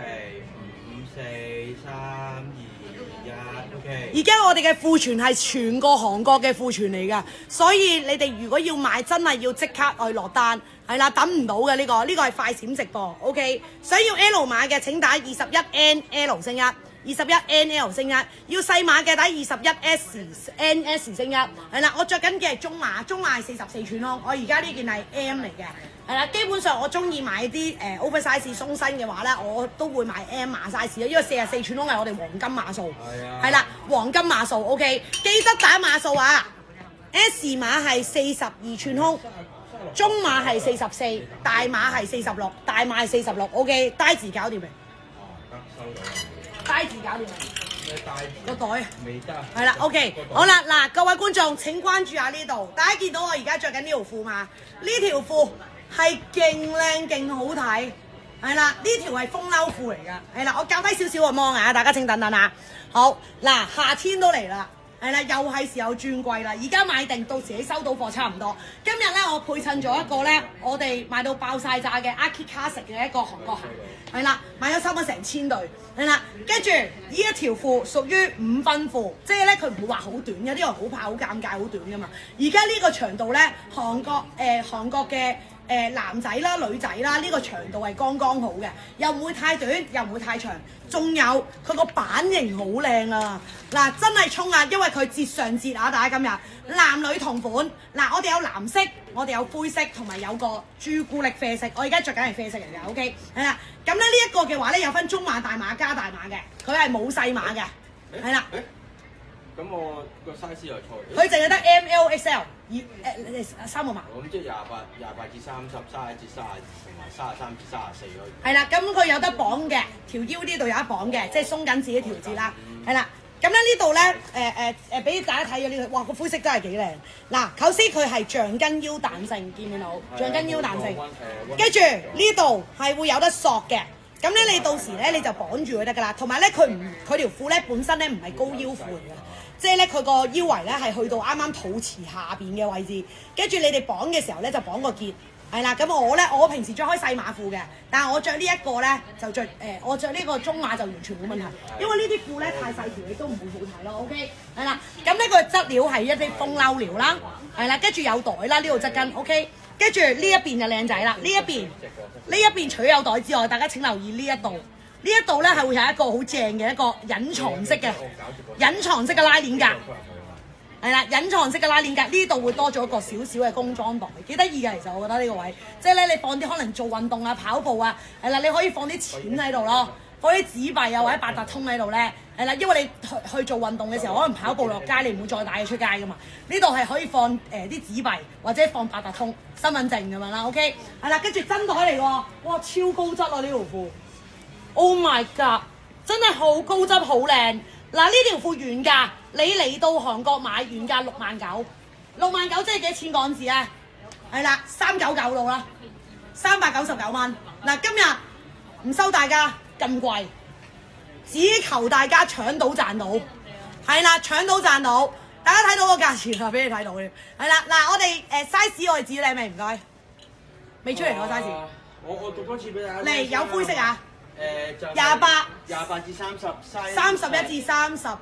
5、4、3、2、1 ，OK。而家我哋嘅庫存係全個韓國嘅庫存嚟㗎，所以你哋如果要買，真係要即刻去落單。係啦，等唔到嘅呢個係快閃直播 ，OK。想要 L 碼嘅請打21N L 升1 ，21N L 升1。要細碼嘅打21S N S 升1。係啦，我着緊嘅係中碼，中碼係44寸胸。我而家呢件係 M 嚟嘅。係啦，基本上我中意買啲oversize 鬆身嘅話咧，我都會買 M 碼 size 啊，因為44寸胸係我哋黃金碼數。係啊。係啦，黃金碼數 OK，記得打碼數啊。S 碼係42寸胸。中碼係44，大碼係46，大碼係46 ，OK， 帶字搞掂未？得收到。帶字搞掂未？咩帶字？個袋啊？未得。係啦 ，OK， 好啦，嗱，各位觀眾請關注下呢度，大家見到我而家着緊呢條褲嘛？呢條褲係勁靚勁好睇，係啦，呢條係風褸褲嚟㗎，係啦，我較低少少個芒啊，大家請等等啊。好，嗱，夏天都嚟啦。係啦，又係時候轉季啦！而家買定，到時你收到貨差唔多。今日咧，我配襯咗一個咧，我哋買到爆晒炸嘅 Aki Classic 嘅一個韓國鞋，係啦，買咗差唔多成千對，係啦。跟住呢一條褲屬於5分褲，即係咧佢唔會話好短嘅，啲人好怕好尷尬好短㗎嘛。而家呢個長度咧，韓國嘅男仔啦、女仔啦，呢個長度係剛剛好嘅，又唔會太短，又唔會太長。仲有佢個版型好靚啊！嗱，真係衝啊！因為佢節上節啊，大家今日男女同款。嗱，我哋有藍色，我哋有灰色，同埋有個朱古力啡色。我而家着緊係啡色嚟嘅 ，OK， 係啦。咁咧呢一個嘅話咧，有分中碼、大碼加大碼嘅，佢係冇細碼嘅，係啦。咁我個 size 又錯。佢淨係得 ML、XL 三個碼。咁即係28至30、31至32同埋33至34咯。係啦，咁佢有得綁嘅，條腰呢度有得綁嘅，即係鬆緊自己調節啦。係啦，咁咧呢度咧俾大家睇咗呢個，哇個灰色真係幾靚。嗱，頭先佢係橡筋腰彈性，見唔見到？橡筋腰彈性，跟住呢度係會有得索嘅。咁咧你到時咧你就綁住佢得㗎啦。同埋咧佢條褲咧本身咧唔係高腰褲嚟嘅。即係咧，佢個腰圍咧係去到啱啱肚臍下邊嘅位置，跟住你哋綁嘅時候咧就綁個結，係啦。咁我平時着開細碼褲嘅，但係我着呢一個咧就着我着呢個中碼就完全冇問題，因為呢啲褲咧太細條你都唔會好睇咯。OK， 係啦。咁呢個質料係一啲風褸料啦，係啦，跟住有袋啦，呢度側跟 OK， 跟住呢一邊就靚仔啦，呢一邊除咗有袋之外，大家請留意呢一度。呢一度咧係會有一個好正嘅一個隱藏式嘅拉鏈格，係啦，隱藏式嘅拉鏈格呢度會多咗一個少少嘅工裝袋，幾得意嘅。其實我覺得呢個位，即係咧你放啲可能做運動啊、跑步啊，係啦，你可以放啲錢喺度咯，放啲紙幣啊或者八達通喺度咧，係啦，因為你去做運動嘅時候，可能跑步落街你唔會再帶佢出街噶嘛，呢度係可以放啲紙幣或者放八達通、身份證咁樣啦。OK， 係啦，跟住真袋嚟喎，哇超高質啊呢條褲！Oh my god！ 真係好高質好靚。嗱，呢條褲原價你嚟到韓國買原價69000，69000即係幾多錢港紙啊？係啦，399到啦，399蚊。嗱，今日唔收大家咁貴，只求大家搶到賺到。係啦，搶到賺到。大家睇到個價錢啊，俾你睇到嘅。係啦，嗱，我哋size 我哋指你未？唔該，未出嚟個 size。我讀多次俾大家。嚟有灰色啊！ 28至30 31至32，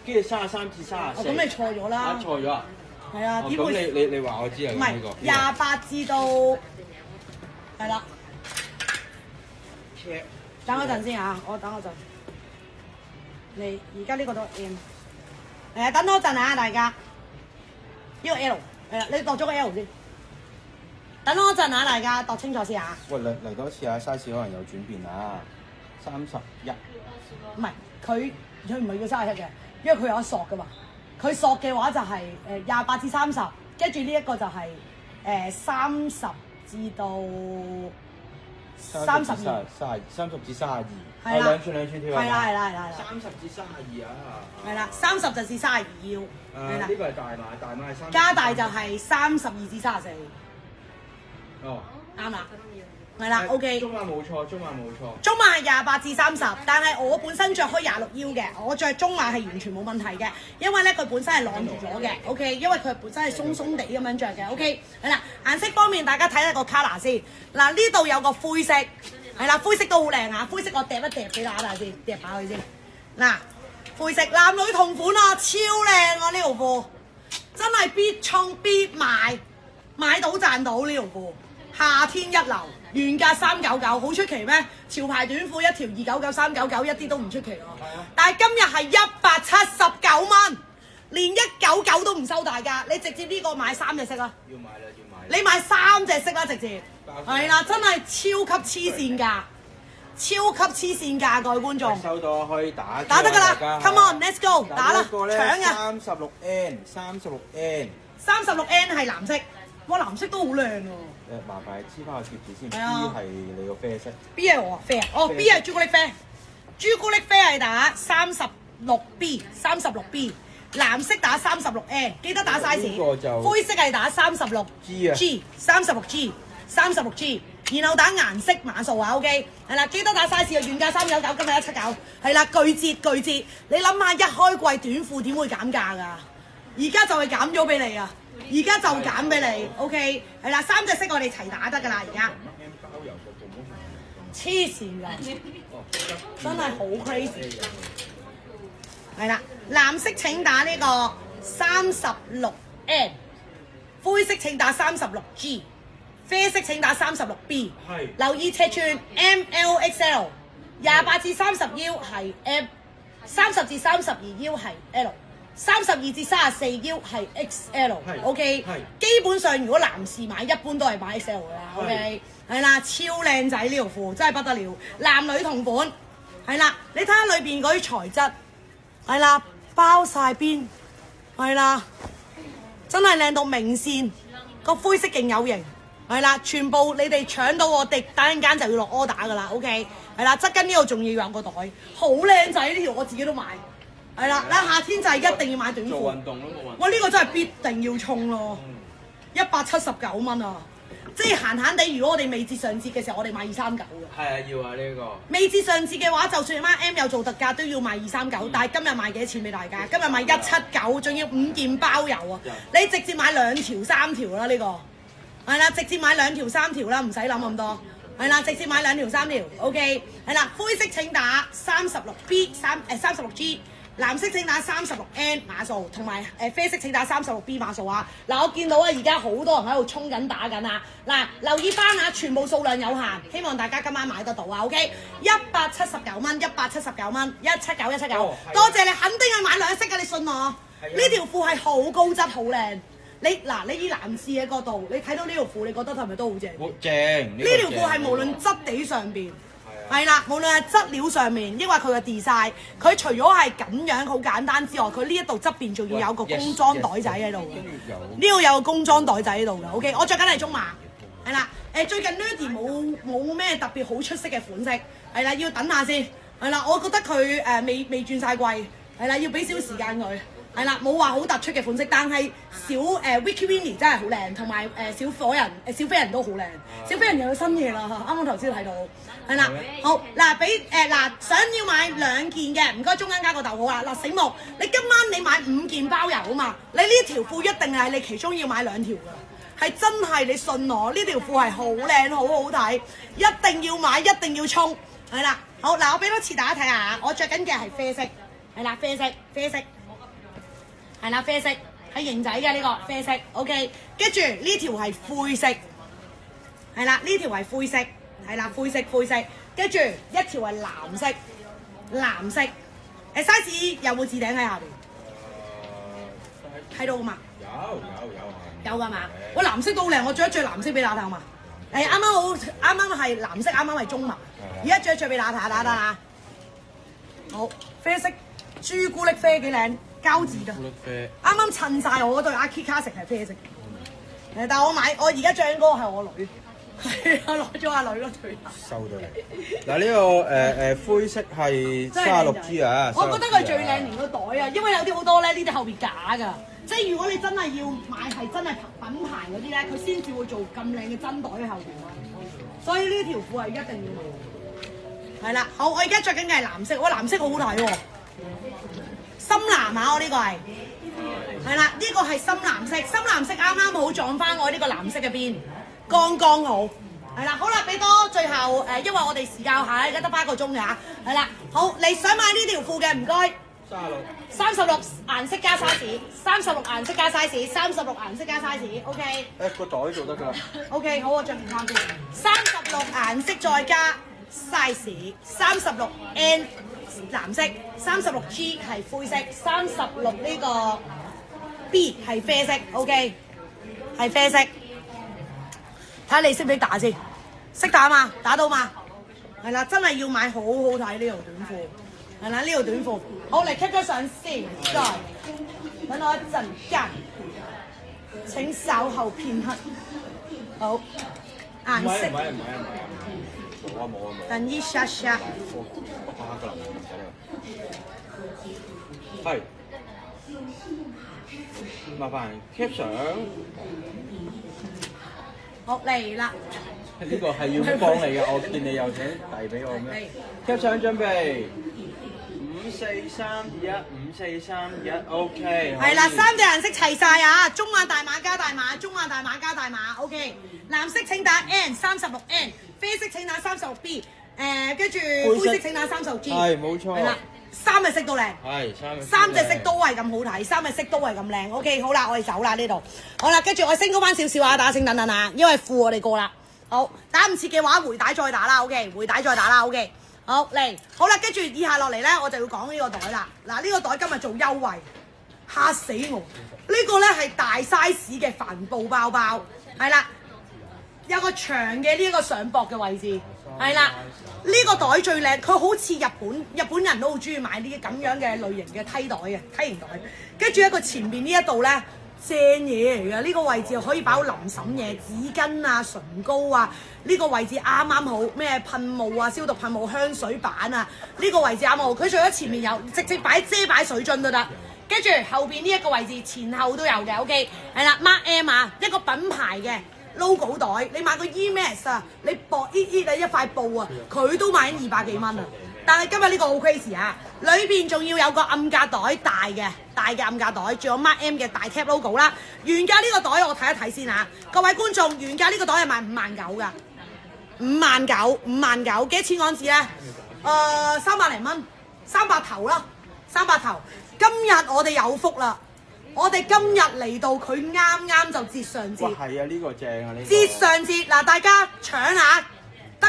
跟住33至34。哦，咁你錯咗啦。錯咗啊？係啊，點會？咁你話我知啊？唔係28至到係啦。等我陣先啊！等我陣。你而家呢個都 M。係啊，等多陣啊，大家。呢個 L 係啦，你度咗個 L 先。等多陣啊，大家度清楚先啊。喂，嚟多次啊，size 可能有轉變啊，31。唔係，佢唔係要31嘅，因為佢有得索噶嘛。佢索嘅話就係28至30，跟住呢一個就係30至到32。30至32。係啦，兩寸跳。係啦。30至32啊。係啦，30就至32要。係啦。呢個係大碼，大碼係30。加大就係32至34。哦。啱啦。係啦 ，OK。中碼冇錯。中碼係28至30，但係我本身着開26腰嘅，我着中碼係完全冇問題嘅，因為咧佢本身係晾住咗嘅 ，OK。因為佢本身係鬆鬆地咁樣着嘅 ，OK。係啦，顏色方面大家睇下個 colour 先。嗱，呢度有個灰色，係啦，灰色都好靚啊！灰色我疊一疊俾大家睇下先，疊下佢先。嗱，灰色男女同款啊，超靚啊！呢條褲真係必衝必買，買到賺到呢條褲，夏天一流。原價399，好出奇咩？潮牌短褲一條299、399一啲都唔出奇啊！但係今日係179蚊，連199都唔收大家，你直接呢個買3隻色啦！要買。你買3隻色啦，直接係啦，真係超級黐線價，超級黐線價，各位觀眾。收到可以打得㗎啦 ，Come on，let's go， 打啦，搶啊！36N 係藍色。哇，藍色都好靚喎！麻煩黐翻個貼紙先。B 係你個啡色。B 係我啡啊！哦 ，B 係朱古力啡。朱古力啡係打36B，藍色打36N，記得打 size。灰色係打36G， 36G，然後打顏色碼數啊 ，OK。係啦，記得打 size 啊，原價399，今日179。係啦，巨折！你諗下，一開季短褲點會減價㗎？而家就係減咗俾你啊！而家就減俾你 ，OK， 係啦，3隻色我哋齊打得㗎啦，而家。黐線㗎，真係好 crazy。係啦，藍色請打呢個36N， 灰色請打36G， 啡色請打36B。係。留意尺寸 ML、XL， 28至30腰係 M， 30至32腰係 L。32至34腰係 XL，OK， 基本上如果男士買，一般都係買 XL 㗎啦 ，OK， 係啦，超靚仔呢條褲真係不得了，男女同款，係啦，你睇下裏邊嗰啲材質，係啦，包晒邊，係啦，真係靚到明線，個灰色勁有型，係啦，全部你哋搶到我哋，等陣間就要落 order 㗎啦 ，OK， 係啦，側跟呢度仲要有個袋，好靚仔呢條，我自己都買。係啦，嗱夏天就係一定要買短褲。做運動咯，冇運動。哇！呢個真係必定要衝咯，179蚊啊！即係閒閒地，如果我哋未至上節嘅時候，我哋賣239嘅。係啊，要啊呢個。未至上節嘅話，就算啱 M 有做特價，都要賣239。但係今日賣幾多錢俾大家？今日賣179，仲要5件包郵啊！你直接買2條3條啦，呢個係啦，直接買2條3條啦，唔使諗咁多。係啦，直接買2條3條 ，OK。係啦，灰色請打36B 36G。藍色請打36N 碼數，同埋啡色請打36B 碼數啊！嗱，我見到啊，而家好多人喺度衝緊打緊啊！嗱，留意翻啊，全部數量有限，希望大家今晚買得到啊 ！OK， 179蚊，179蚊，179，多謝你，肯定係買2色㗎，你信我？呢條褲係好高質，好靚。你以男士嘅角度，你睇到呢條褲，你覺得係咪都好正？好正！呢條褲係無論質地上邊。係啦，無論係質料上面，抑或佢嘅 design， 佢除咗係咁樣好簡單之外，佢呢一度側邊仲要有個工裝袋仔喺度嘅。呢度有個工裝袋仔喺度嘅。OK， 我着緊係中碼。係啦，最近 Nerdy 冇咩特別好出色嘅款式。係啦，要等下先。係啦，我覺得佢未轉晒季。係啦，要俾少時間佢。係啦，冇話好突出嘅款式，但係小Vicky Winnie 真係好靚，同埋小飛人都好靚。小飛人又有新嘢啦，啱啱頭先睇到。係啦，好嗱，想要買2件嘅，唔該中間加個逗號啦。嗱，醒目，你今晚你買5件包郵啊嘛，你呢條褲一定係你其中要買2條㗎，係真係你信我，呢條褲係好靚好好睇，一定要買，一定要衝。係啦，好嗱，我俾多次大家睇下，我着緊嘅係啡色，係啦，啡色，係啦，啡色係型仔嘅呢個啡色 ，OK， 跟住呢條係灰色，係啦，呢條係灰色，係啦，灰色，跟住一條係藍色，size 有冇置頂喺下邊？睇到嘛？有㗎嘛？我藍色都好靚，我着一着藍色俾大家睇好嘛？啱啱係藍色，啱啱係中碼，而家着一着俾大家睇下，得啦。好，啡色朱古力啡幾靚，膠紙㗎。啱啱襯晒我嗰對阿 K 卡成係啡色。但係我而家着緊嗰個係我女，係啊，攞咗阿女嗰對。收到你。嗱呢個灰色係36G 啊。我覺得佢最靚連個袋啊，因為有啲好多咧，呢啲後邊假㗎。即係如果你真係要買係真係品牌嗰啲咧，佢先至會做咁靚嘅真袋喺後邊。所以呢條褲係一定要買。係啦，好，我而家着緊嘅係藍色，哇，藍色好好睇喎，深藍啊，我呢個係。係啦，呢個係深藍色，深藍色啱啱好撞翻我呢個藍色嘅邊，剛剛好。係啦，好啦，俾多最後因為我哋時間有限，而家得翻1個鐘嘅嚇。係啦，好，你想買呢條褲嘅唔該。36顏色加 size，36顏色加 size，36顏色加 size，OK。個袋做得㗎。OK， 好，我着唔啱先。36顏色再加 size，36N 藍色，36G 係灰色，36呢個 B 係啡色 ，OK， 係啡色。睇下你識唔識打先？識打嘛？打到嘛？係啦，真係要買好好睇呢條短褲。係啦，呢條短褲，好嚟 keep 咗相先，再等我一陣間，請稍後片刻。好，顏色。唔係，冇。等一下下。係，麻煩 keep 相。好嚟啦。呢個係要幫你嘅，我見你又想遞俾我咩 ？keep 相準備。5、4、3、2、1，5、4、3、2、1，OK。係啦，三隻顏色齊晒啊！中碼大碼加大碼，中碼大碼加大碼 ，OK。藍色請打 N36N， 啡色請打36B， 跟住灰色請打36G。係冇錯。係啦，三隻色都靚。係三隻色都係咁好睇，三隻色都係咁靚。OK， 好啦，我哋走啦呢度。好啦，跟住我升高翻少少啊，大家請等等啊，因為褲我哋過啦。好，打唔切嘅話回帶再打啦 ，OK， 回帶再打啦 ，OK。好嚟，好啦，跟住以下落嚟咧，我就要講呢個袋啦。嗱，呢個袋今日做優惠，嚇死我！呢個咧係大 size 嘅帆布包包，係啦，有個長嘅呢一個上膊嘅位置，係啦。呢個袋最靚，佢好似日本人都好中意買呢啲咁樣嘅類型嘅梯袋嘅梯形袋，跟住一個前邊呢一度咧。正嘢嚟嘅，呢個位置可以擺到淋嬸嘢、紙巾啊、唇膏啊，呢個位置啱啱好，咩噴霧啊、消毒噴霧、香水板啊，呢個位置啱好。佢除咗前面有，直接擺遮擺水樽都得。跟住後邊呢一個位置前後都有嘅 ，OK， 係啦 ，Mark M 啊，一個品牌嘅 logo 袋，你買個 Emas 啊，你薄啲啊一塊布啊，佢都賣緊200幾蚊啊！但係今日呢個好 crazy 啊！裏邊仲要有個暗格袋，大嘅暗格袋，仲有 Mark M 嘅大 Tab logo 啦。原價呢個袋我睇一睇先嚇，各位觀眾，原價呢個袋係賣59000㗎，59000幾錢港紙咧？300零蚊，300頭啦，300頭。今日我哋有福啦，我哋今日嚟到佢啱啱就節上節。係啊，呢個正啊，呢個。節上節嗱，大家搶下，得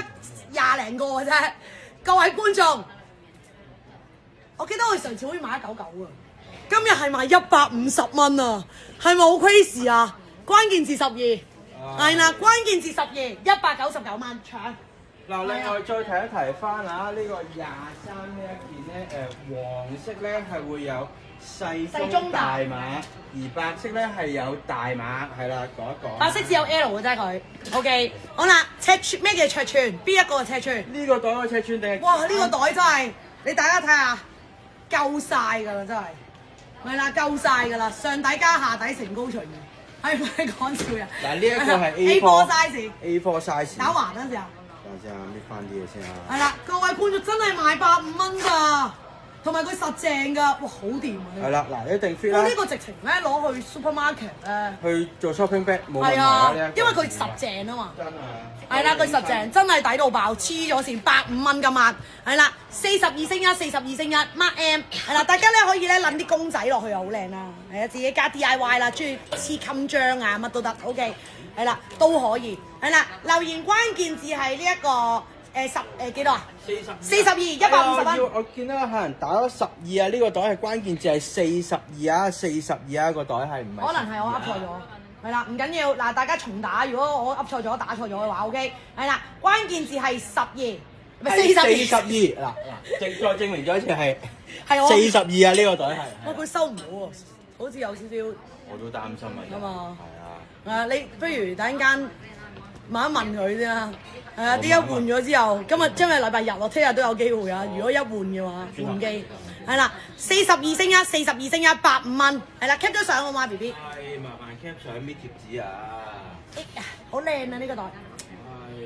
20零個嘅啫。各位觀眾，我記得我哋上次可以買199啊，今日係賣150蚊啊，係咪好 crazy 啊？關鍵字12，係啦，關鍵字12，199蚊搶。嗱，另外再提一提翻啊，呢個23呢一件咧，黃色咧係會有細中大碼，而白色咧係有大碼，係啦，講一講。白色只有 L 嘅啫佢 ，OK， 好啦，尺寸咩叫尺寸？邊一個尺寸？呢個袋嘅尺寸定係？哇！呢個袋真係，你大家睇下，夠晒㗎啦，真係，係啦，夠晒㗎啦，上底加下底成高除嘅，係咪講笑啊？嗱，呢一個係 A4 size，A4 size。打橫嗰陣時啊。等陣搣翻啲嘢先啊。係啦，各位觀眾真係賣150蚊㗎，同埋佢實正㗎，哇好掂啊！係啦，嗱一定 fit 啦。呢個直情咧攞去 supermarket 咧，去做 shopping bag 冇問題係啊啦，因為佢實正啊嘛。真係。係啦，佢實正，真係抵到爆，黐咗線，150蚊咁萬。係啦，42升1，42升1 ，Mark M。係啦，大家咧可以咧撚啲公仔落去又好靚啦。係啊，自己加 DIY 啦，中意黐襟章啊，乜都得。OK， 係啦，都可以。係啦，留言關鍵字係呢一個幾多啊？42 150蚊。我見到有客人打咗12啊，呢個袋係關鍵字係42啊，42啊個袋係唔係？可能係我噏錯咗。係啦，唔緊要，嗱大家重打。如果我噏錯咗、打錯咗嘅話，OK。係啦，關鍵字係12，唔係42。嗱，再證明咗一次係係我42啊！呢個袋係。我佢收唔到喎，好似有少少。我都擔心啊。嘛。係啊。你不如等陣間問一問佢先啦。係啊，點解換咗之後，今日禮拜日我聽日都有機會啊。如果一換嘅話，換機。係啦，42升1，42升1 150蚊。係啦 ，cap 咗相好嘛 ，B B。係，麻煩 cap 相搣貼紙啊！好靚啊呢個袋。係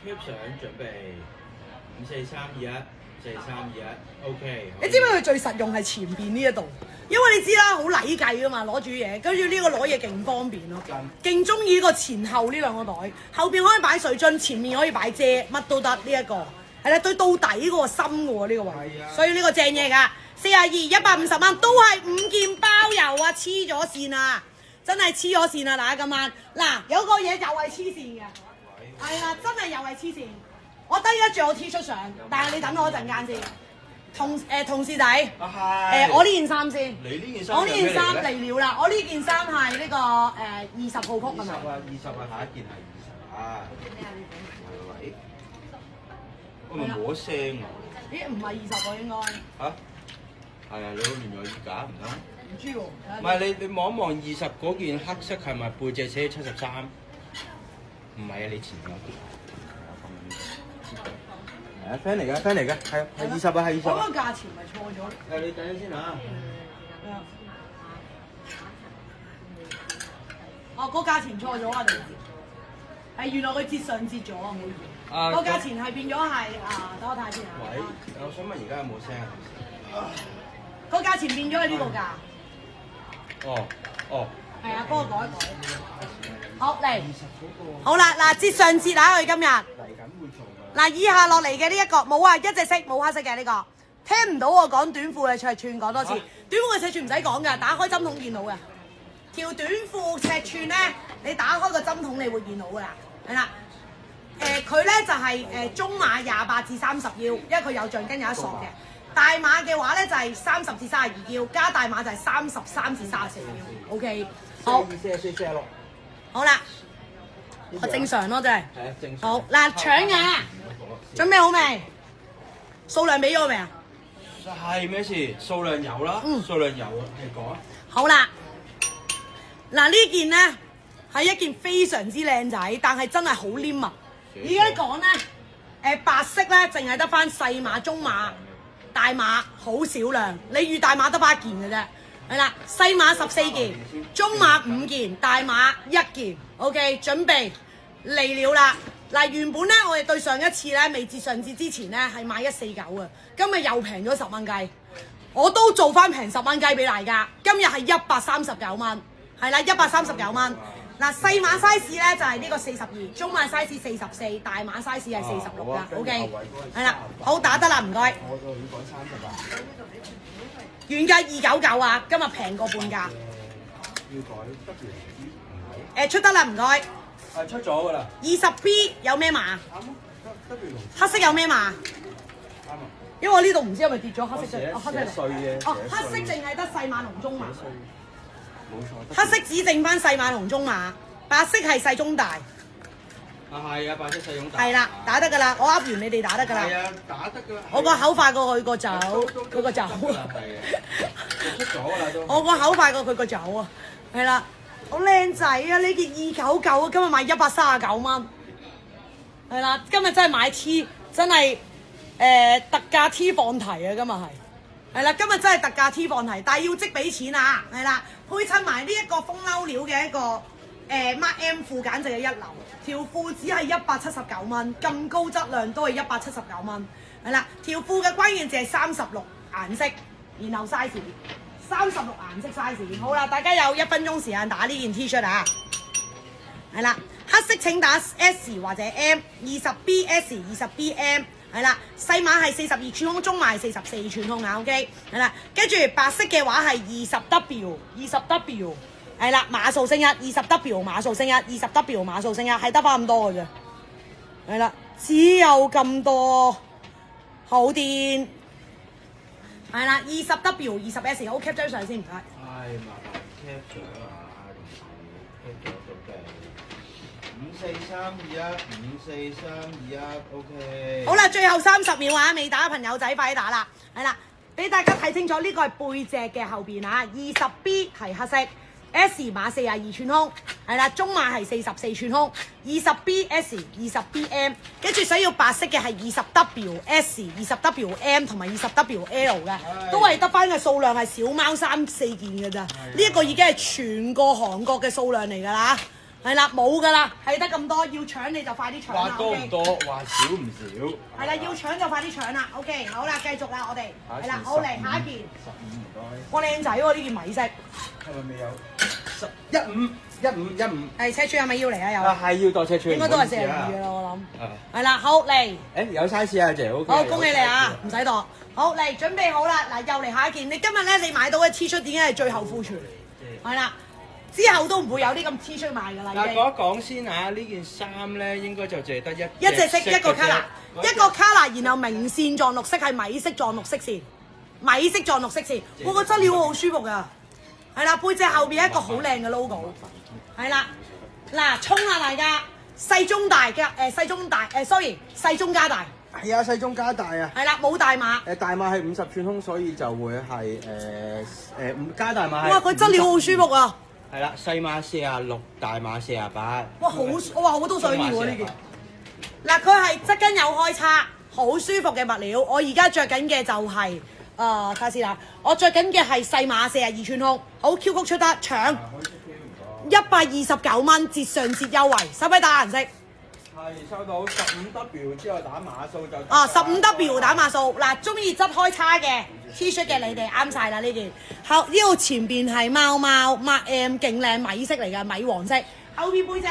cap 相準備5、4、3、2、1，4、3、2、1 OK。你知唔知佢最實用係前邊呢一度？因為你知啦，好禮計噶嘛，攞住嘢，跟住呢個攞嘢勁方便咯，勁中意呢個前後呢兩個袋，後邊可以擺水樽，前面可以擺遮，乜都得呢一個。係啦，對到底嗰個深嘅喎呢個位，所以呢個正嘢㗎。42 150蚊，都係5件包郵啊！黐咗線啊！真係黐咗線啊！大家今晚嗱有個嘢又係黐線嘅，係啦，真係又係黐線。我得一着我 T 恤相，但係你等我一陣間先。同事仔，我呢件衫先。你呢件衫？我呢件衫嚟了啦！我呢件衫係呢個20號曲係咪？20啊，下一件係20啊。係喂，我咪冇聲啊！咦，唔係20喎應該。嚇？係啊，你好連咗衣架唔得？唔知喎。唔係你望一望20嗰件黑色係咪背脊寫73？唔係啊，你前面有啲。係啊 friend 嚟嘅 friend 嚟嘅，係20啊係20。我嗰個價錢咪錯咗。你等陣先嚇。哦，個價錢錯咗啊！係原來佢折上折咗啊！唔好意思。個價錢係變咗係等我睇下先啊。喂，我想問而家有冇聲啊？個價錢變咗係呢個價。哦。係啊，幫我改一改。好嚟。好啦，嗱，折上折啊！佢今日。嚟緊會做㗎。嗱，以下落嚟嘅呢一個冇啊，一隻色冇黑色嘅呢個。聽唔到我講短褲嘅尺寸，講多次。短褲嘅尺寸唔使講㗎，打開針筒見到㗎。條短褲尺寸咧，你打開個針筒你會見到㗎啦。係啦。佢咧就係中碼28至30腰，因為佢有橡筋有一索嘅。大碼嘅話咧就係30至32腰，加大碼就係33至34腰。OK， 好。44、46。好啦，我正常咯，真係。係啊，正常。好嗱，搶呀！準備好未？數量俾咗未啊？係咩事？數量有啦，數量有係講。好啦，嗱呢件咧係一件非常之靚仔，但係真係好黏啊！而家講咧，白色咧淨係得翻細碼、中碼、大碼好少量，你預大碼得翻一件嘅啫。係啦，細碼14件，中碼5件，大碼1件。OK， 準備嚟了啦！嗱，原本咧我哋對上一次咧未折上折之前咧係賣149啊，今日又平咗10蚊雞，我都做翻平10蚊雞俾大家。今日係139蚊，係啦，139蚊。嗱，細碼 size 咧就係呢個42，中碼 size 44，大碼 size 係46噶。OK， 係啦，好打得啦，唔該。我就要改30啊。原價299啊，今日平過半價。要改出得啦，唔該。係出咗㗎啦。20B 有咩碼？黑色有咩碼？啱啊。因為我呢度唔知係咪跌咗黑色嘅。黑色碎嘅。黑色淨係得細碼同中碼。冇錯。黑色只剩翻細碼同中碼，白色係細中大。係啊，白色細中大。係啦，打得㗎啦，我噏完你哋打得㗎啦。係啊，打得㗎啦。我個口快過佢個酒，佢個酒。係啊，出咗㗎啦都。我個口快過佢個酒啊，係啦，好靚仔啊！呢件299啊，今日賣139蚊。係啦，今日真係買 T， 真係特價 T 放題啊！今日係啦，今日真係特價 T 放題，但係要即俾錢啊！係啦，配襯埋呢一個風褸料嘅一個Mark M 褲，簡直係一流。條褲只係179蚊，咁高質量都係179蚊。係啦，條褲嘅關鍵字係36，顏色，然後 size 36顏色 size。好啦，大家有1分鐘時間打呢件 T 恤啊，係啦，黑色請打 S 或者 M，20BS、20BM。係啦，細碼係42寸胸，中碼係44寸胸啊 ，OK， 係啦，跟住白色嘅話係20W，係啦，碼數升一，20W 碼數升一，20W 碼數升一，係得翻咁多嘅啫，係啦，只有咁多，好癲，係啦，20W、20S， 好 cap 張相先唔該。係麻煩 cap 相啊，cap 咗到嘅。54321，54321，OK。好啦，最後30秒啊，未打嘅朋友仔快啲打啦，係啦，俾大家睇清楚呢個係背脊嘅後邊啊，20B 係黑色 ，S 碼42寸胸，係啦，中碼係44寸胸，20BS、20BM， 跟住想要白色嘅係20WS、20WM 同埋20WL 嘅，都係得翻嘅數量係小貓3、4件嘅咋，呢一個已經係全個韓國嘅數量嚟㗎啦。係啦，冇㗎啦，係得咁多，要搶你就快啲搶啦。話多唔多，話少唔少。係啦，要搶就快啲搶啦。OK， 好啦，繼續啦，我哋係啦，好嚟下一件。15唔該。哇，靚仔喎呢件米色。係咪未有？15。係尺寸係咪要嚟啊？有。啊，係要代尺寸。應該都係42嘅啦，我諗。係啦，好嚟。誒有 size 啊，姐 OK。好，恭喜你啊，唔使度。好嚟，準備好啦，嗱又嚟下一件。你今日咧，你買到嘅 T 恤已經係最後庫存。係啦。之後都唔會有啲咁 T 恤賣㗎啦。嗱，講一講先啊，呢件衫咧應該就淨係得一隻色一個 colour，一個 colour，然後明線撞綠色係米色撞綠色線，米色撞綠色線，哇個質料好舒服㗎，係啦，背脊後邊一個好靚嘅 logo， 係啦，嗱衝啊大家，細中大嘅細中大sorry 細中加大，係啊，細中加大啊。係啦，冇大碼。大碼係50寸胸，所以就會係加大碼係。哇，佢質料好舒服啊！係啦，細碼46，大碼48。哇，我都想要喎呢件。嗱，佢係側跟有開叉，好舒服嘅物料。我而家着緊嘅就係睇下先啦，我着緊嘅係細碼42寸胸，好 Q 曲出得搶，129蚊折上折優惠，使唔使打顏色？係收到15W 之後打碼數就。15W 打碼數，嗱，中意側開叉嘅 T 恤嘅你哋啱晒啦呢件。後呢度前邊係貓 M 勁靚米色嚟嘅米黃色，後邊背脊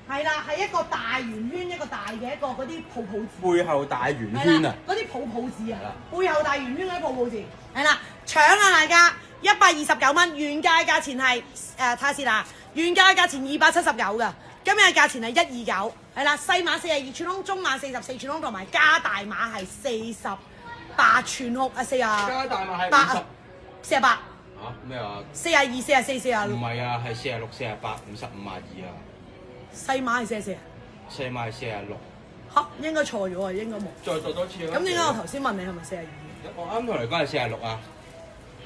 係啦，係一個大圓圈，一個大嘅一個嗰啲泡泡字。背後大圓圈啊！嗰啲泡泡字啊，背後大圓圈嗰啲泡泡字係啦，搶啊大家129蚊，原價價錢係睇下先啦，原價價錢279㗎。今日嘅價錢係129，係啦，細碼42寸胸，中碼44寸胸，同埋加大碼係48寸胸啊，加大碼係48。嚇咩啊42、44、45。唔係啊，係46、48、50、52啊。細碼係44。細碼係46。嚇，應該錯咗啊，應該冇。再讀多次啦。咁點解我頭先問你係咪42？我啱同你講係46啊。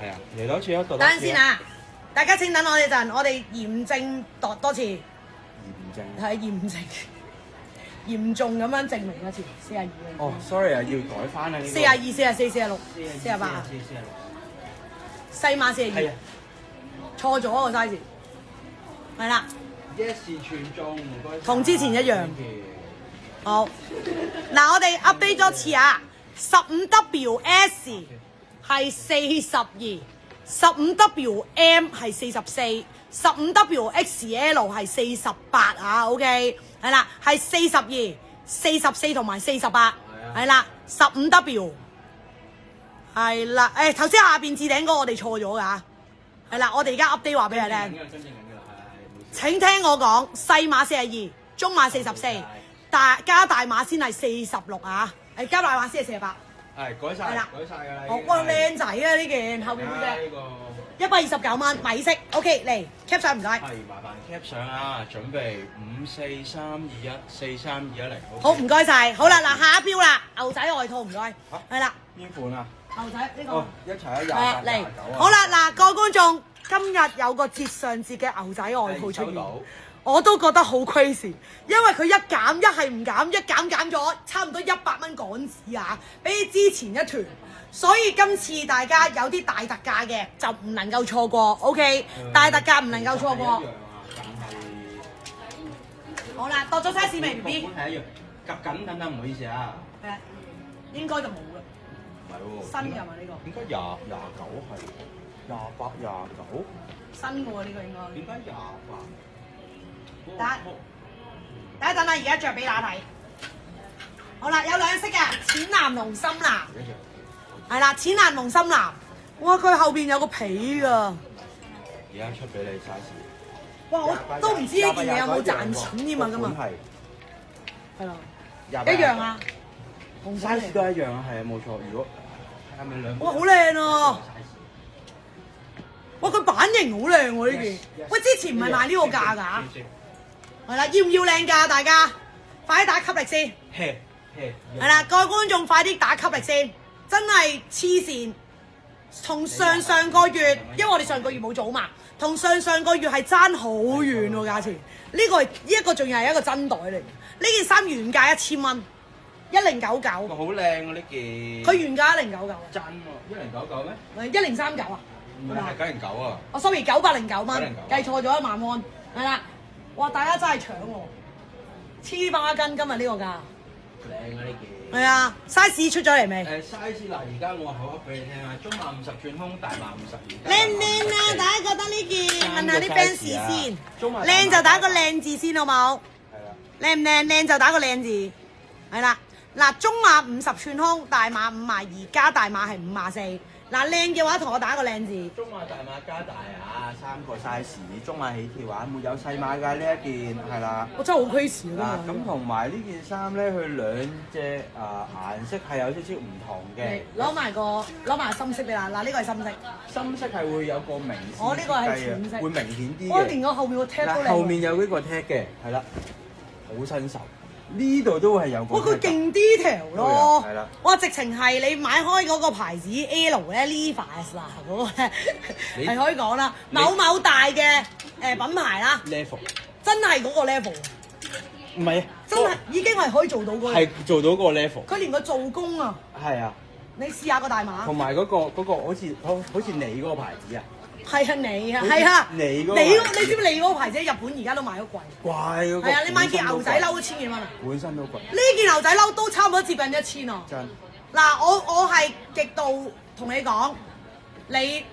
係啊，嚟多次啊，讀多次。等陣先啊，大家請等我哋陣，我哋驗證度多次。係驗證，嚴重咁樣證明一次42。哦，sorry 啊，要改翻啊呢個。42、44、46、48。細碼42。錯咗個 size。係啦。Yes 全中，唔該。同之前一樣。好。嗱，我哋 update 多次啊，15WS 係42，15WM 係44，15WXL 係48啊 ，OK， 係啦，係42、44同埋48，係啦，15W， 係啦，頭先下邊置頂嗰個我哋錯咗㗎，係啦，我哋而家 update 話俾你聽，請聽我講，細碼42，中碼44，加大碼先係46啊，加大碼先係48。係改晒，改晒㗎啦。好，哇靚仔啊呢件後邊嗰隻，129蚊米色 ，OK 嚟 cap 相唔該。係麻煩 cap 相啊，準備543214321嚟。好唔該晒，好啦嗱下一標啦，牛仔外套唔該，係啦。邊款啊？牛仔呢個。哦，一齊啊，28、29啊。好啦嗱，各位觀眾，今日有個節上節嘅牛仔外套出現。我都覺得好 crazy，因為佢一減一係唔減，一減咗差唔多100蚊港紙啊，比之前一團，所以今次大家有啲大特價嘅就唔能夠錯過 ，OK？大特價唔能夠錯過。好啦，度咗 size 未 B B？係一樣，夾緊等等，唔好意思啊。係啊，應該就冇啦。喎。新㗎嘛呢個？點解29係28、29？新嘅喎呢個應該。點解28？等一等啦，而家着俾大家睇。好啦，有兩色嘅，淺藍同深藍。係啦，淺藍同深藍。哇！佢後邊有個皮㗎。而家出俾你 size。哇！我都唔知呢件嘢有冇賺錢添啊，今日。係啦。一樣啊。size 都一樣啊，係啊，冇錯。如果係咪兩？哇！好靚啊！哇！佢版型好靚喎呢件。喂，之前唔係賣呢個價㗎？係啦，要唔要靚價？大家快啲打吸力先。係啦，各位觀眾快啲打吸力先，真係黐線。同上個月，因為我哋上個月冇做嘛，同上個月係爭好遠喎價錢。呢個仲要係一個真袋嚟，呢件衫原價1000蚊，1099。好靚啊呢件。佢原價1099啊。真喎，1099咩？1039啊？唔係909啊。哦，sorry， 909蚊，計錯咗1萬蚊。係啦，哇！大家真係搶喎，黐孖筋今日呢個價。靚啊呢件。係啊 ，size 出咗嚟未？size 嗱，而家我口噏俾你聽啊，中碼50寸胸，大碼52。靚唔靚啊？大家覺得呢件？問下啲 fans 先。中碼靚就打個靚字先好冇？係啦。靚唔靚？靚就打個靚字。係啦，嗱，中碼50寸胸，大碼52，加大碼係54。嗱，靚嘅話同我打個靚字。中碼大碼加大啊，3個 size， 中碼起跳啊，沒有細碼㗎呢一件，係啦。我真係好 crazy 啊！咁同埋呢件衫咧，佢兩隻顏色係有少少唔同嘅。攞埋深色俾啦，嗱呢個係深色。深色係會有個明顯，我呢個係淺色，會明顯啲嘅。我連個後面個 tag 都靚。後面有呢個 tag 嘅，係啦，好新手。呢度都係有個。哇！佢勁 detail 咯，係啦。哇！直情係你買開嗰個牌子 L 咧 Levi's 啦，嗰個咧係可以講啦，某大嘅品牌啦 level， 真係嗰個 level。唔係，真係已經係可以做到嗰個。係做到個 level。佢連個做工啊，係啊。你試下個大碼。同埋嗰個好似你嗰個牌子啊。係啊，你啊，係啊，你知唔知你嗰個牌子喺日本而家都賣得貴？貴嗰個。係啊，你買件牛仔褸都1000幾蚊啊！本身都貴。呢件牛仔褸都差唔多接近1000啊！真。嗱，我係極度同你講，你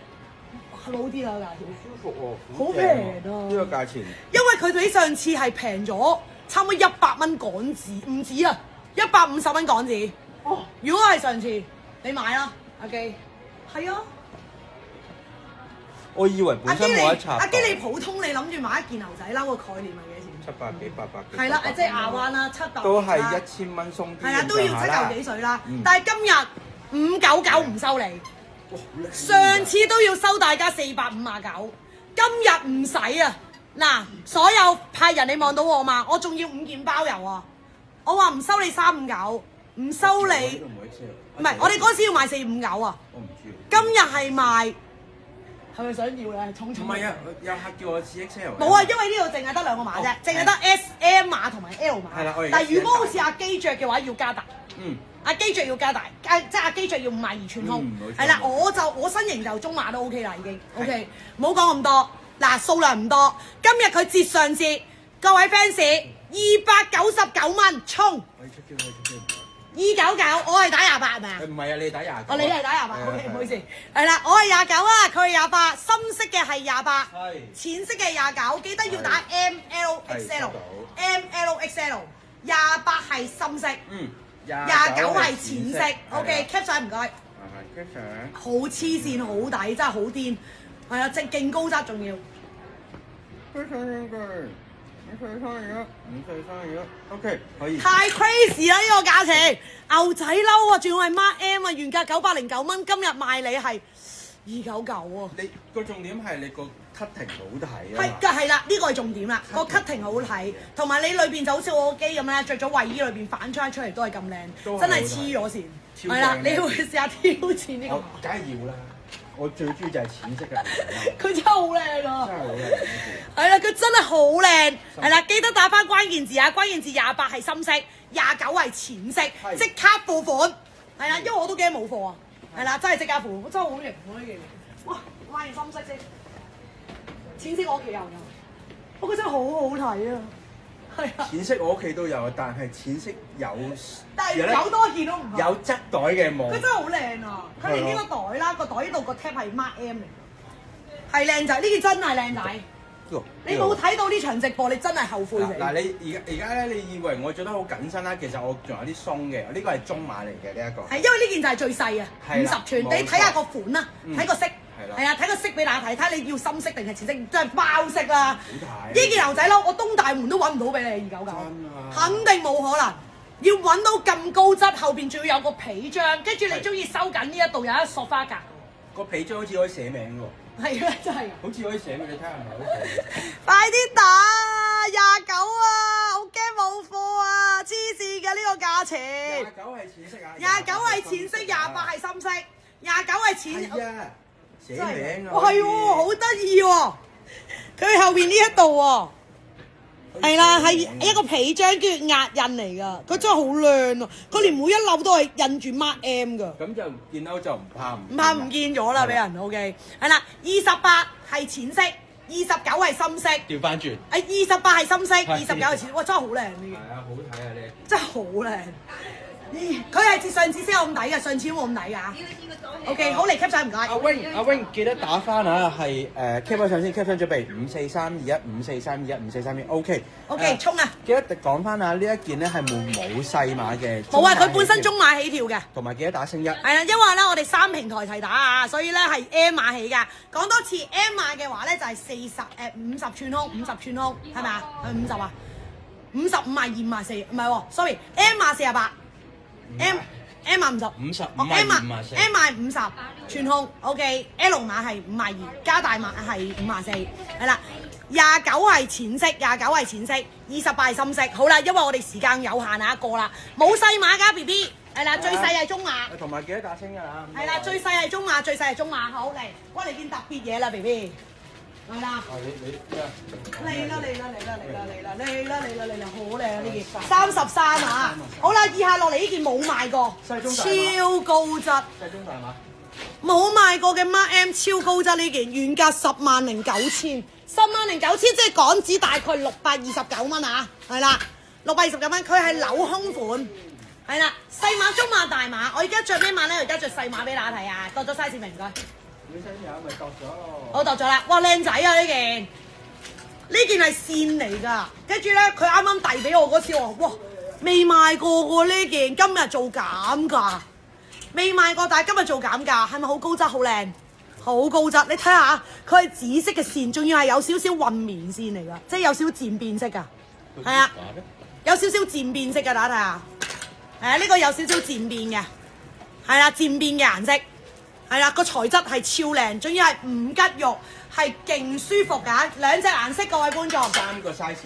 好啲啦價錢。好舒服喎。好平啊！呢個價錢。因為佢比上次係平咗差唔多100蚊港紙，唔止啊，150蚊港紙。哦，如果係上次，你買啦，阿基。係啊。我以為本身冇得插。阿基，你普通你諗住買一件牛仔褸個概念係幾錢？700幾800幾。係啦，即係亞灣啦，700。都係1000蚊鬆啲。係啊，都要7嚿幾水啦。但係今日599唔收你，上次都要收大家459，今日唔使啊！嗱，所有派人你望到我嘛？我仲要5件包郵啊！我話唔收你359，唔收你。唔係，我哋嗰時要賣459啊。我唔知。今日係賣。係咪想要咧？重重。唔係啊，有客叫我試 XL。冇啊，因為呢度淨係得2個碼啫，淨係得 S、M 碼同埋 L 碼。係啦，我但係如果好似阿基着嘅話，要加大。嗯。阿基着要加大，即係阿基着要52寸胸。係啦，我身形就中碼都 OK 啦，已經 OK。唔好講咁多，嗱數量唔多，今日佢折上折，各位 fans 299蚊，衝！可以出招，可以出招。299，我係打28係咪啊？唔係啊，你打29。哦，你係打28 ，OK，唔好意思。係啦，我係29啊，佢係28，深色嘅係28，淺色嘅29，記得要打 MLXL，MLXL，28係深色，29係淺色，OK，cap 晒唔該。cap 上。好黐線，好抵，真係好癲，係啊，正勁高質仲要。OK， 可以。太 crazy 啦！呢個價錢，牛仔褸啊，仲要係 Mark M 啊，原價909蚊，今日賣你係299喎。你個重點係你個 cutting 好睇啊。係啦，呢個係重點啦，個 cutting 好睇，同埋你裏邊就好似我機咁咧，着咗衛衣裏邊反出嚟都係咁靚，真係黐咗線。係啦，你會試下挑戰呢個？梗係要啦。我最中意就係淺色嘅。佢真係好靚啊！真係好靚。係啦，佢真係好靚。係啦，記得打翻關鍵字啊！關鍵字28係深色，29係淺色，即刻付款。係啦，因為我都驚冇貨啊。係啦，真係即刻付，真係好型喎呢件。哇，買件深色先，淺色我屋企有㗎。不過真係好好睇啊！係啊，淺色我屋企都有，但係淺色但係有多件都唔係。有質袋嘅冇。佢真係好靚啊！佢連呢個袋啦，個袋呢度個 tap 係 Mark M 嚟㗎，係靚仔，呢件真係靚仔。你冇睇到呢場直播，你真係後悔死。嗱，你而家咧，你以為我着得好緊身啦，其實我仲有啲鬆嘅，呢個係中碼嚟嘅呢一個。係因為呢件就係最細啊，50寸。你睇下個款啦，睇個色。係啊，睇個色俾大家睇，睇你要深色定係淺色，真係包色啦。呢件牛仔褸我東大門都揾唔到俾你299，肯定冇可能。要揾到咁高質，後邊仲要有個皮章，跟住你中意收緊呢一度有一索花格。個皮章好似可以寫名喎。係啊，真係。好似可以寫名，你睇下係咪好睇？快啲打29啊！好驚冇貨啊！黐線嘅呢個價錢。29係淺色啊。29係淺色，28係深色，29係淺。係啊，寫名啊。係喎，好得意喎！佢後邊呢一度喎。係啦，係一個皮章，跟住壓印嚟㗎，佢真係好靚啊！佢連每一樓都係印住 Mark M 㗎。咁就見到就唔怕唔見咗啦，俾人 OK。係啦，28係淺色，29係深色。調翻轉。28係深色，29係淺色。哇，真係好靚呢件。係啊，好睇啊呢。真係好靚。佢係上次先有咁抵嘅，上次冇咁抵㗎。OK， 好嚟 cap 晒唔該。阿 Wing 記得打翻啊，係cap 翻上先 ，cap 翻準備5432154315431 OK 衝啊！記得講翻啊，呢一件咧係冇細碼嘅。冇啊，佢本身中碼起跳嘅。同埋記得打星1。係啊，因為咧我哋3平台齊打啊，所以咧係 M 碼起㗎。講多次 M 碼嘅話咧就係50寸空，50寸空係咪啊？係50啊？50、52、54唔係喎 ，sorry，M 碼48。M 碼50 M 碼50寸空 ，OK，L 碼係52，加大碼係54，係啦，29係淺色，29係淺色，28係深色，好啦，因為我哋時間有限啊，一個啦，冇細碼㗎 BB， 係啦，最細係中碼，同埋記得打星1啊，係啦，最細係中碼，最細係中碼，好嚟，我哋見特別嘢啦 BB， 係啦，嚟啦，好靚啊呢件，33啊，好啦，以下落嚟呢件冇賣過，超高質，細中大碼，冇賣過嘅 Mark M 超高質呢件，原價109000，109000即係港紙大概629蚊啊，係啦，629蚊，佢係鏤空款，係啦，細碼、中碼、大碼，我而家着咩碼咧？我而家着細碼俾大家睇啊，度咗 size 未唔該？你細有咪度咗咯？我度咗啦，哇靚仔啊呢件！呢件係線嚟㗎，跟住咧佢啱啱遞俾我嗰次，我話哇未賣過喎呢件，今日做減價，未賣過，但係今日做減價，係咪好高質好靚？好高質，你睇下佢係紫色嘅線，仲要係有少少混棉線嚟㗎，即係有少少漸變色㗎，係啊，有少少漸變色㗎，大家睇下，係啊，呢個有少少漸變嘅，係啦，漸變嘅顏色。係啦，個材質係超靚，仲要係唔吉肉，係勁舒服㗎。兩隻顏色，各位觀眾。3個 size。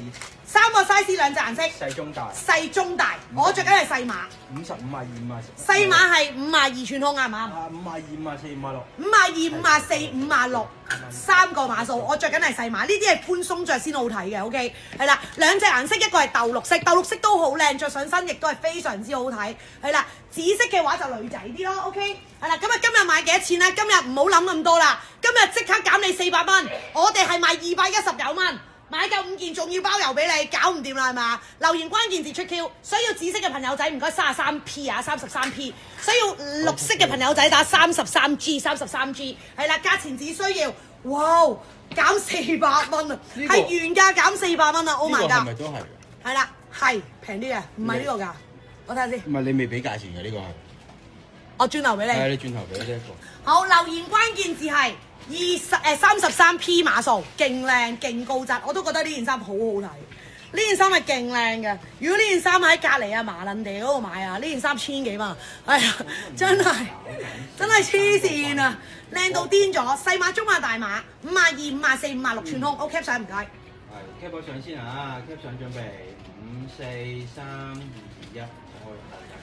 3個 size 兩隻顏色。細中大。細中大，我着緊係細碼。50、52、54。細碼係52寸空啱唔啱？啊，52、54、56。52、54、56，三個碼數，我着緊係細碼，呢啲係寬鬆着先好睇嘅 ，OK， 係啦，兩隻顏色，一個係豆綠色，豆綠色都好靚，着上身亦都係非常之好睇，係啦，紫色嘅話就女仔啲咯 ，OK， 係啦，咁啊今日買幾多錢咧？今日唔好諗咁多啦，今日即刻減你400蚊，我哋係賣219蚊。買夠5件仲要包郵俾你，搞唔掂啦係嘛？留言關鍵字出 Q， 需要紫色嘅朋友仔唔該33P 啊33P， 需要綠色嘅朋友仔打33G 係啦，價錢只需要哇減400蚊啊，係原價減400蚊啊 ，Oh my god！ 係咪都係？係啦，係平啲嘅，唔係呢個㗎，我睇下先。唔係你未俾價錢嘅呢個係。我轉頭俾你。係你轉頭俾呢一個。好，留言關鍵字係。33P 碼數，勁靚勁高質，我都覺得呢件衫好好睇。呢件衫係勁靚嘅。如果呢件衫喺隔離啊麻撚地嗰度買啊，呢件衫1000幾蚊，係啊，真係黐線啊！靚到癲咗，細碼、中碼、大碼，52、54、56寸空。我 cap 上唔該。係 cap 咗上先啊 ，cap 上準備5、4、3、2、1，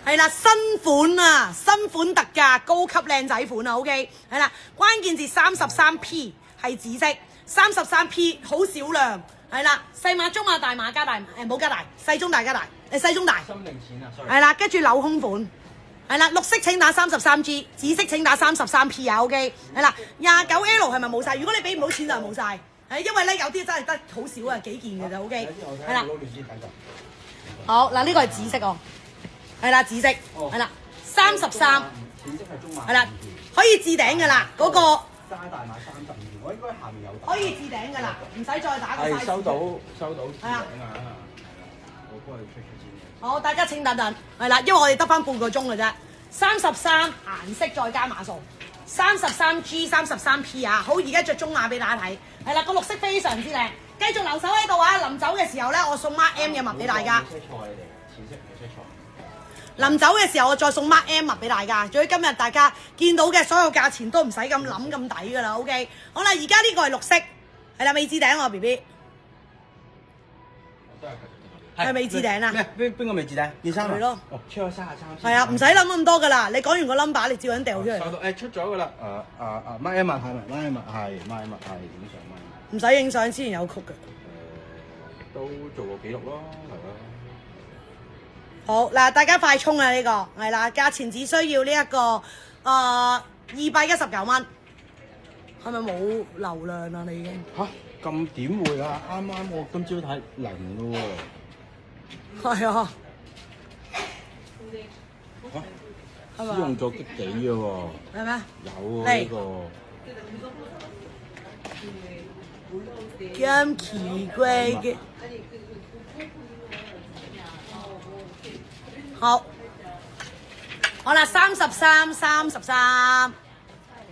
係啦，新款啊，新款特價，高級靚仔款啊 ，OK， 係啦，關鍵字33P 係紫色，33P 好少量，係啦，細碼、中碼、大碼加大，冇加大，細中大加大，細中大。心定錢啊 ，sorry。係啦，跟住鏤空款，係啦，綠色請打33G， 紫色請打33P 啊 ，OK， 係啦，29L 係咪冇晒？如果你俾唔到錢就係冇晒。係因為咧有啲真係得好少啊，幾件嘅就 OK。係啦，撈亂啲睇就。好嗱，呢個係紫色哦，係啦，紫色係啦，33，淺色係中碼。係啦，可以置頂㗎啦，嗰個加大碼32件，我應該下面有打。可以置頂㗎啦，唔使再打個 size。係收到置頂係啊。我幫你出先。好，大家請等等，係啦，因為我哋得翻半個鐘嘅啫。33顏色再加碼數，33G、33P 啊！好，而家着中碼俾大家睇，係啦，個綠色非常之靚，繼續留守喺度啊！臨走嘅時候咧，我送 Mark M 嘅襪俾大家。色錯你哋，淺色冇色錯。臨走嘅時候，我再送 Mark M 襪俾大家。所以今日大家見到嘅所有價錢都唔使咁諗咁抵㗎啦。OK， 好啦，而家呢個係綠色，係啦，未置頂喎 B B。係未置頂啊？咩？邊個未置頂？件衫啊？係咯。哦，出咗33。係啊，唔使諗咁多㗎啦。你講完個 number，你照樣掉出嚟。收到，出咗㗎啦。孖 M 係咪？孖 M 係孖 M 係影相孖 M。唔使影相，之前有曲嘅。都做過記錄咯，係咯。好嗱，大家快衝啊！呢個係啦，價錢只需要呢一個219蚊，係咪冇流量啊？你已經嚇咁點會啊？啱啱我今朝睇0咯喎。係啊，嚇使用咗激幾嘅喎。係咩？有啊呢個。咁奇怪嘅。好，好啦，33，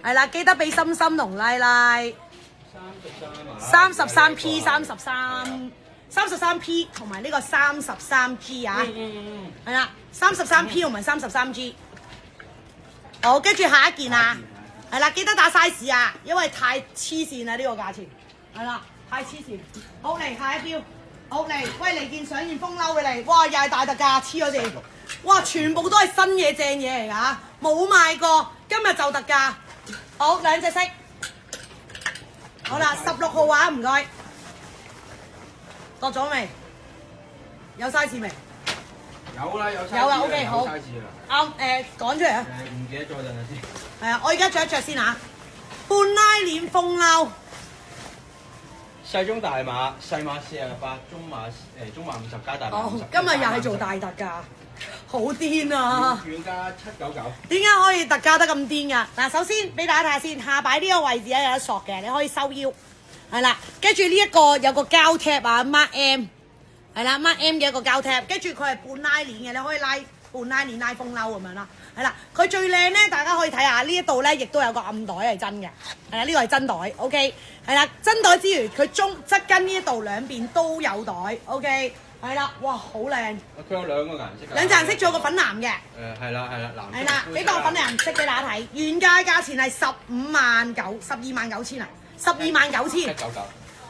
係啦，記得俾心心同拉拉。33P、33P 同埋呢個33G 啊，係啦，33P 同埋33G。好，跟住下一件啊，係啦，記得打 size 啊，因為太黐線啦呢個價錢，係啦，太黐線。好嚟下一標，好嚟，喂嚟件上件風褸嘅嚟，哇又係大特價，黐咗線，哇全部都係新嘢正嘢嚟㗎，冇賣過，今日就特價。好兩隻色。好啦，16號啊，唔該。落咗未？有 size 未？有啦，有 size 有啊 ，OK 好。啱講出嚟啊。唔記得咗陣先。係啊，我而家着一着先啊。半拉鏈風褸。細中大碼，細碼48，中碼50加大碼50。今日又係做大特價，好癲啊！原價799。點解可以特價得咁癲㗎？嗱，首先俾大家睇下先，下擺呢個位置咧有得索嘅，你可以收腰，係啦。跟住呢一個有個膠 tab 啊，Mark M， 係啦，Mark M 嘅一個膠 tab， 跟住佢係半拉鏈嘅，你可以拉半拉鏈拉風褸咁樣啦。係啦，佢最靚咧，大家可以睇下呢一度咧，亦都有個暗袋係真嘅，係啦，呢個係真袋 ，OK， 係啦，真袋之餘，佢側跟呢一度兩邊都有袋 ，OK， 係啦，哇，好靚！佢有兩個顏色。兩隻顏色，仲有個粉藍嘅。係啦，藍。係啦，俾個粉藍色俾大家睇，原價價錢係129000啊，129,000，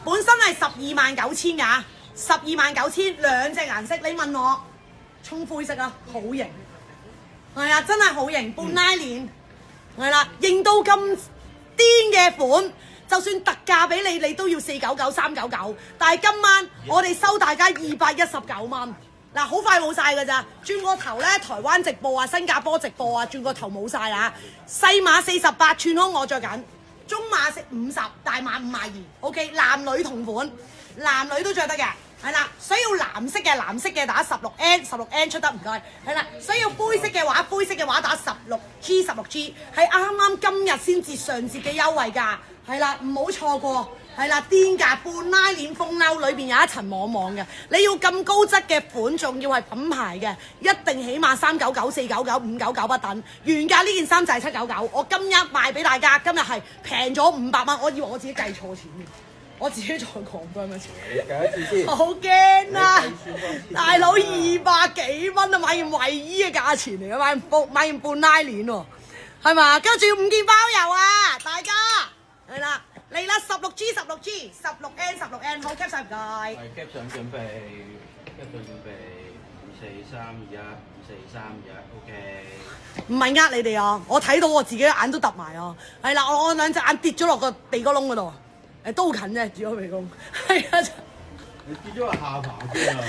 本身係129,000㗎，129,000兩隻顏色，你問我沖灰色啊，好型。係啊，真係好型，半拉鏈，係啦，型到咁癲嘅款，就算特價俾你，你都要499、399，但係今晚我哋收大家219蚊，嗱，好快冇晒㗎咋，轉個頭咧，台灣直播啊，新加坡直播啊，轉個頭冇晒啦，細碼48寸胸我着緊，中碼50，大碼52，OK， 男女同款，男女都着得嘅。係啦，需要藍色嘅打16N 出得唔該，係啦，需要灰色嘅話打16G，係啱今日先至上節嘅優惠價，係啦，唔好錯過，係啦，癲價半拉鏈風褸裏邊有一層網網嘅，你要咁高質嘅款，仲要係品牌嘅，一定起碼399、499、599不等，原價呢件衫就係799，我今日賣俾大家，今日係平咗500蚊，我以為我自己計錯錢。我自己再講翻乜錢？計一次先。好驚啊！大佬200幾蚊啊，買件衞衣嘅價錢嚟嘅，買件半拉鏈喎，係嘛？跟住要5件包郵啊！大家係啦，嚟啦16G、16N，好 cap 晒唔該。係 cap 上準備，cap 上準備，54321，54321，OK。唔係呃你哋啊！我睇到我自己眼都揼埋啊！係啦，我兩隻眼跌咗落個鼻哥窿嗰度。都近啫，住咗鼻公，係啊！你跌咗個下巴啫啊！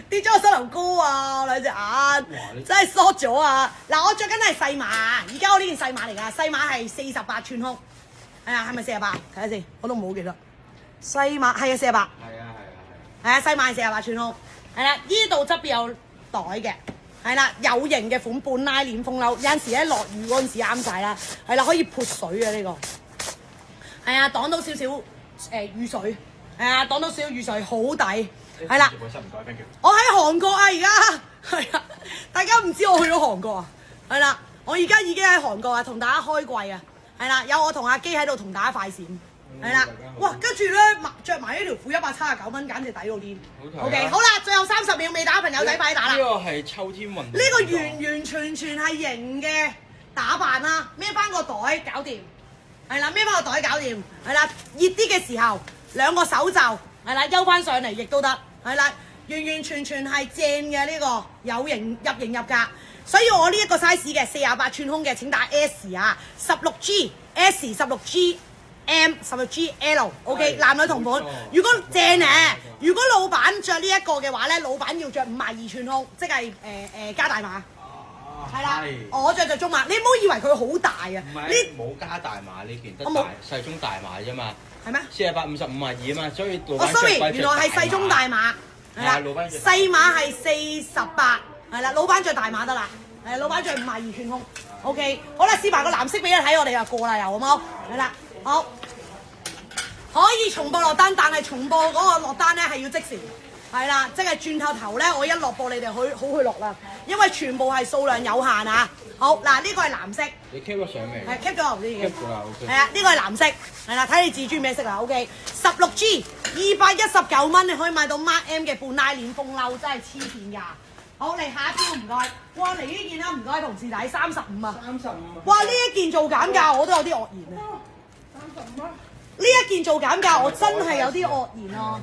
跌咗個膝頭哥啊！兩隻眼真係縮咗啊！嗱，我着緊係細碼，而家我呢件細碼嚟㗎，細碼係48寸胸，係啊，係咪48？睇下先，我都唔好記得。細碼係啊，48。係啊，係啊，細碼係48寸胸。係啦，呢度側邊有袋嘅。係啦，有型嘅款半拉鏈風褸，有陣時咧落雨嗰陣時啱晒啦。係啦，可以潑水嘅呢個。係啊，擋到少少雨水。係啊，擋到少少雨水，好抵。係啦。我喺韓國啊，而家係啊，大家唔知我去咗韓國啊。係啦，我而家已經喺韓國啊，同大家開櫃啊。係啦，有我同阿基喺度同大家快閃。係啦，哇！跟住咧着埋呢條褲179蚊，簡直抵到癲。OK， 好啦，最後30秒未打朋友仔快啲打啦。呢個係秋天運動。呢個完完全全係型嘅打扮啦，孭翻個袋搞掂。係啦，孭翻個袋搞掂。係啦，熱啲嘅時候兩個手袖係啦，休翻上嚟亦都得。係啦，完完全全係正嘅呢個有型入格。所以我呢一個 size 嘅48寸胸嘅請打 S 啊，16G S 16G。M 16G L，OK，男女同款。如果正咧，如果老闆着呢一個嘅話咧，老闆要着52寸胸，即係加大碼。係啦，我着中碼，你唔好以為佢好大啊。唔係，冇加大碼呢件，得大細中大碼啫嘛。係咩？48、50、52啊嘛，所以老闆 sorry，原來係細中大碼。係啦，細碼係48，係啦，老闆着大碼得啦。係老闆着52寸胸 ，OK。好啦，試埋個藍色俾你睇，我哋又過啦，又好冇？係啦，好。可以重播落單，但係重播嗰個落單咧係要即時，係啦，即係轉頭咧，我一落播你哋好去落啦，因為全部係數量有限啊。好嗱，呢個係藍色，你 keep 咗相未？係 keep 咗頭先已經。keep 咗啦 ，OK。係啊，呢個係藍色，係啦，睇你自中咩色啦 ，OK。16G 219蚊，你可以買到 Mark M 嘅半拉鏈風褸，真係黐線㗎。好，嚟下一標唔該，哇嚟呢件啦，唔該同事仔35啊。35。哇呢一件做減價我都有啲愕然啊。35啊！呢一件做減價，我真係有啲愕然咯。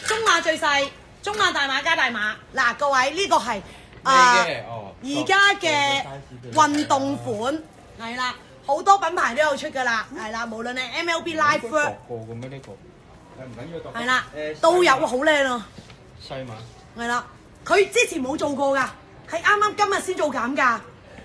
中碼最細，中碼大碼加大碼。嗱，各位呢個係而家嘅運動款，係啦，好多品牌都有出㗎啦，係啦，無論係 MLB Live Work，係啦，都有，好靚啊！細碼係啦，佢之前冇做過㗎，係啱啱今日先做減價，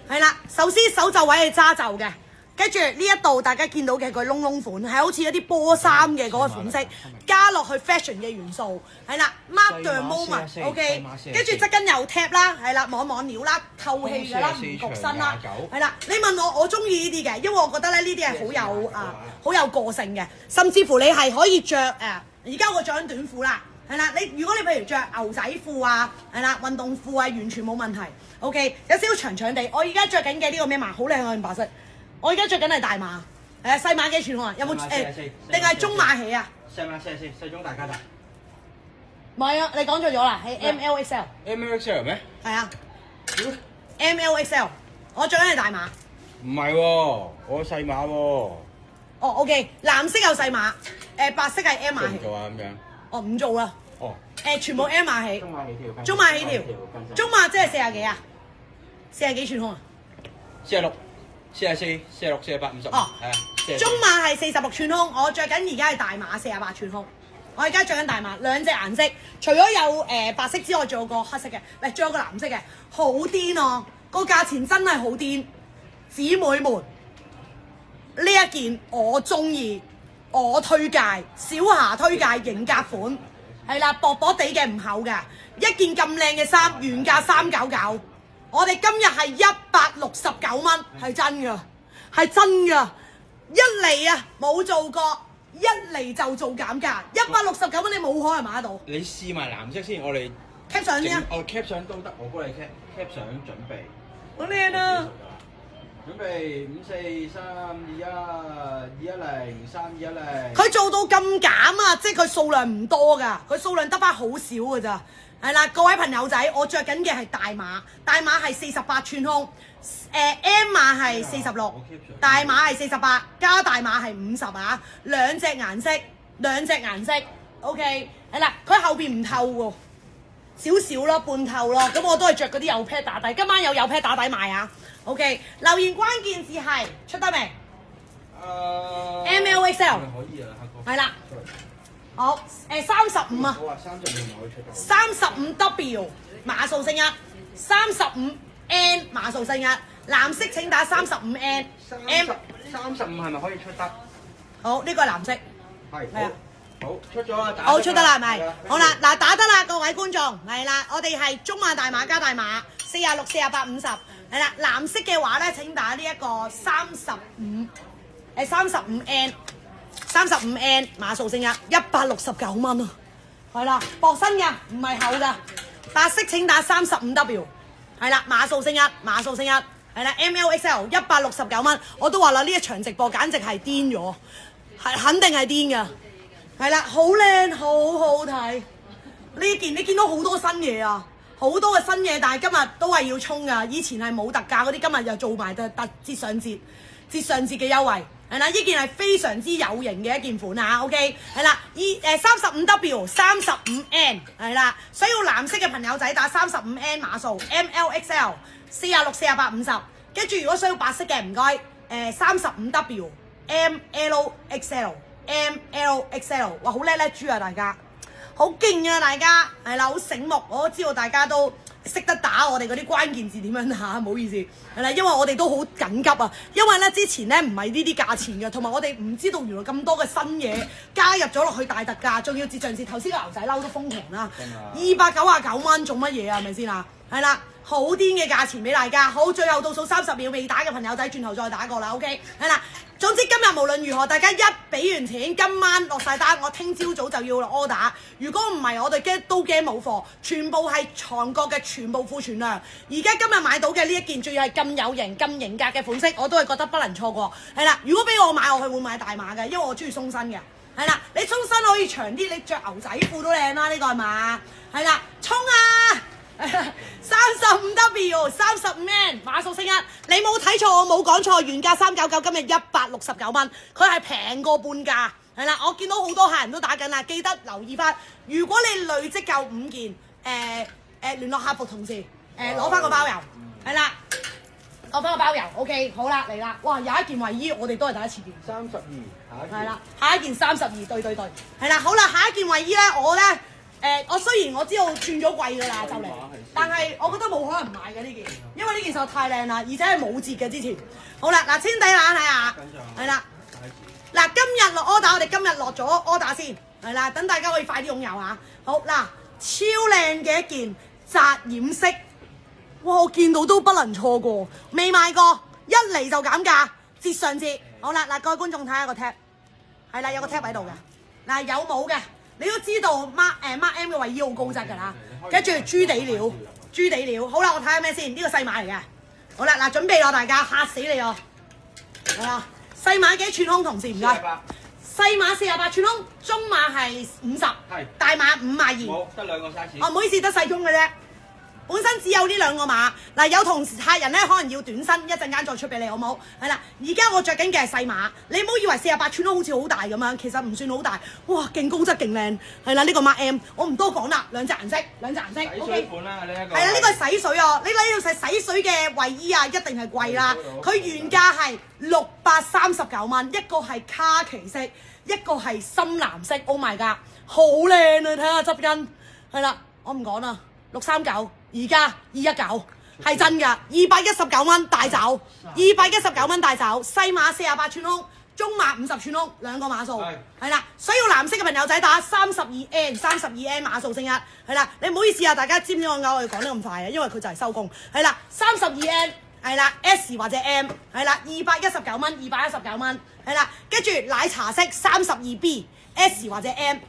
係啦，首先手袖位係揸袖嘅。跟住呢一度大家見到嘅佢窿窿款係好似一啲波衫嘅嗰個款式，加落去 fashion 嘅元素，係啦 ，Mark the moment，OK， 跟住側跟有 tap 啦，係啦，網料啦，透氣㗎啦，唔焗身啦，係啦，你問我中意呢啲嘅，因為我覺得咧呢啲係好有個性嘅，甚至乎你係可以着而家我着緊短褲啦，係啦，如果你譬如着牛仔褲啊，係啦，運動褲啊，完全冇問題 ，OK， 有少少長長地，我而家着緊嘅呢個咩碼，好靚啊，白色。我而家着緊係大碼，細碼幾寸啊？有冇定係中碼起啊？細碼44，細中大加大。唔係啊，你講錯咗啦，係 MLXL。MLXL 咩？係啊。MLXL， 我着緊係大碼。唔係喎，我細碼喎。哦 ，OK， 藍色有細碼，白色係 M 碼起。做啊咁樣。哦，唔做啦。哦。全部 M 碼起。中碼起條。中碼起條。中碼即係40幾啊？40幾寸胸啊？46。44、46、48、50。哦，係啊。中碼係46寸胸，我着緊而家係大碼48寸胸。我而家着緊大碼，兩隻顏色，除咗有白色之外，仲有個黑色嘅，仲有個藍色嘅，好癲啊！個價錢真係好癲，姊妹們，呢一件我中意，我推介，小霞推介型格款，係啦，薄薄地嘅唔厚嘅，一件咁靚嘅衫，原價399。我哋今日係169蚊，係真㗎，係真㗎。一嚟啊冇做過，一嚟就做減價，169蚊你冇可能買得到。你試埋藍色先，我哋 cap 相先啊！我 cap 相都得，我幫你 cap 相準備。好靚啊！準備5、4、3、2、1、210、3、210。佢做到咁減啊，即係佢數量唔多㗎，佢數量得翻好少㗎咋。係啦，各位朋友仔，我着緊嘅係大碼，大碼係48寸胸，M 碼係46，大碼係48，加大碼係50啊，兩隻顏色 ，OK， 係啦，佢後邊唔透喎，少少咯，半透咯，咁我都係着嗰啲有 pad 打底，今晚有 pad 打底賣啊 ，OK， 留言關鍵字係出得未？MLXL 可以啊，係啦。好，35啊，我話35唔可以出得。35W 碼數升1，35N 碼數升1，藍色請打35N。35係咪可以出得？好，呢個係藍色。係係啊。好出咗啦，好出得啦，係咪？好啦，嗱打得啦，各位觀眾，係啦，我哋係中碼、大碼加大碼，46、48、50，係啦，藍色嘅話咧，請打呢一個35N 碼數升169蚊啊，係啦，薄身嘅，唔係厚㗎。白色請打35W，係啦，碼數升1，係啦 ，MLXL 169蚊，我都話啦，呢一場直播簡直係癲咗，係肯定係癲㗎。係啦，好靚，好好睇。呢件你見到好多新嘢啊，好多嘅新嘢，但係今日都係要衝㗎。以前係冇特價嗰啲，今日又做埋特節上節嘅優惠。係啦，呢件係非常之有型嘅一件款啊。OK， 係啦，35W 35N 係啦，需要藍色嘅朋友仔打35N 碼數 MLXL 46、48、50。跟住如果需要白色嘅唔該35W MLXL，哇好叻豬啊！大家好勁啊！大家係啦，好醒目，我都知道大家都識得打我哋嗰啲關鍵字點樣打，唔好意思係啦，因為我哋都好緊急啊，因為咧之前咧唔係呢啲價錢嘅，同埋我哋唔知道原來咁多嘅新嘢加入咗落去大特價，仲要節上節，頭先個牛仔褸都瘋狂啦，299蚊做乜嘢啊？係咪先啊？係啦。好癲嘅價錢俾大家，好，最後倒數30秒未打嘅朋友仔，轉頭再打過啦 ，OK， 係啦。總之今日無論如何，大家一俾完錢，今晚落晒單，我聽朝早就要落 order。如果唔係，我哋都驚冇貨，全部係韓國嘅全部庫存量。而家今日買到嘅呢一件，仲要係咁有型、咁型格嘅款式，我都係覺得不能錯過。係啦，如果俾我買，我係會買大碼嘅，因為我中意鬆身嘅。係啦，你鬆身可以長啲，你着牛仔褲都靚啦，呢個係嘛？係啦，衝啊！35W 35N 碼數升1，你冇睇錯，我冇講錯，原價399，今日169蚊，佢係平過半價，係啦，我見到好多客人都打緊啦，記得留意翻，如果你累積夠5件，聯絡客服同事，攞翻個包郵，係啦，攞翻個包郵 ，OK， 好啦，嚟啦，哇，有一件衞衣，我哋都係第一次見32，係啦，下一件32，對，係啦，好啦，下一件衞衣咧，我雖然我知道轉咗貴㗎啦，就嚟，但係我覺得冇可能唔買嘅呢件，因為呢件實在太靚啦，而且係冇折嘅之前。好啦，嗱，千底啦，睇下，係啦，嗱，今日落 order， 我哋今日落咗 order 先，係啦，等大家可以快啲擁有嚇。好嗱，超靚嘅一件紮染色，哇！我見到都不能錯過，未買過，一嚟就減價，節上節。好啦，嗱，各位觀眾睇下個 tag， 係啦，有個 tag 喺度嘅，嗱，有帽嘅。你都知道 Mark M 嘅衞衣好高質㗎啦，跟住豬底料，好啦，我睇下咩先，呢個細碼嚟嘅，好啦，嗱，準備咯，大家嚇死你哦，係啦，細碼幾寸胸同事唔該，細碼48寸胸，中碼係50，大碼52，冇得兩個 size，哦，唔好意思，得細胸嘅啫。本身只有呢兩個碼，嗱，有同客人咧可能要短身，一陣間再出俾你好冇？係啦，而家我着緊嘅係細碼，你唔好以為48寸都好似好大咁樣，其實唔算好大，哇，勁高質勁靚，係啦，呢個碼 M， 我唔多講啦，兩隻顏色洗水款啦呢一個，係啦，呢個係洗水啊，你睇到洗水嘅衞衣啊，一定係貴啦，佢原價係639蚊，一個係卡其色，一個係深藍色 ，Oh my god， 好靚啊，睇下執巾，係啦，我唔講啦，639。而家219係真㗎，219蚊帶走，219蚊帶走，細碼48寸胸，中碼50寸胸，兩個碼數，係啦，需要藍色嘅朋友仔打32N 碼數升1，係啦，你唔好意思啊，大家知唔知我講得咁快啊？因為佢就係收工，係啦，32N 係啦 S 或者 M 係啦，219蚊，係啦，跟住奶茶色32B S 或者 M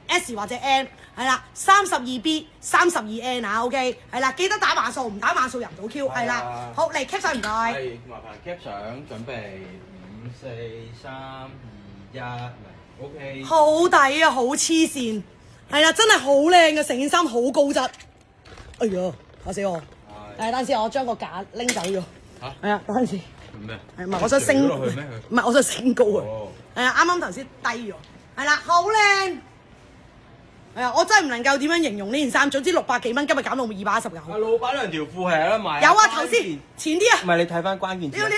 係啦，32B 32N 啊 ，OK， 係啦，記得打碼數，唔打碼數入唔到 Q， 係啦，好嚟 cap 相唔該，係麻煩 cap 相，準備5、4、3、2、1， OK， 好抵啊，好黐線，係啦，真係好靚嘅，成件衫好高質，哎呀，嚇死我，等陣先，我將個架拎走咗，嚇，係啊，等陣先，咩？係唔係我想升，唔係我想升高啊，係啊，啱啱頭先低咗，係啦，好靚。係啊，我真係唔能夠點樣形容呢件衫。總之600幾蚊，今日減到219。阿老闆娘條褲係有得賣。有啊，頭先前啲啊。唔係你睇翻關鍵字。呢度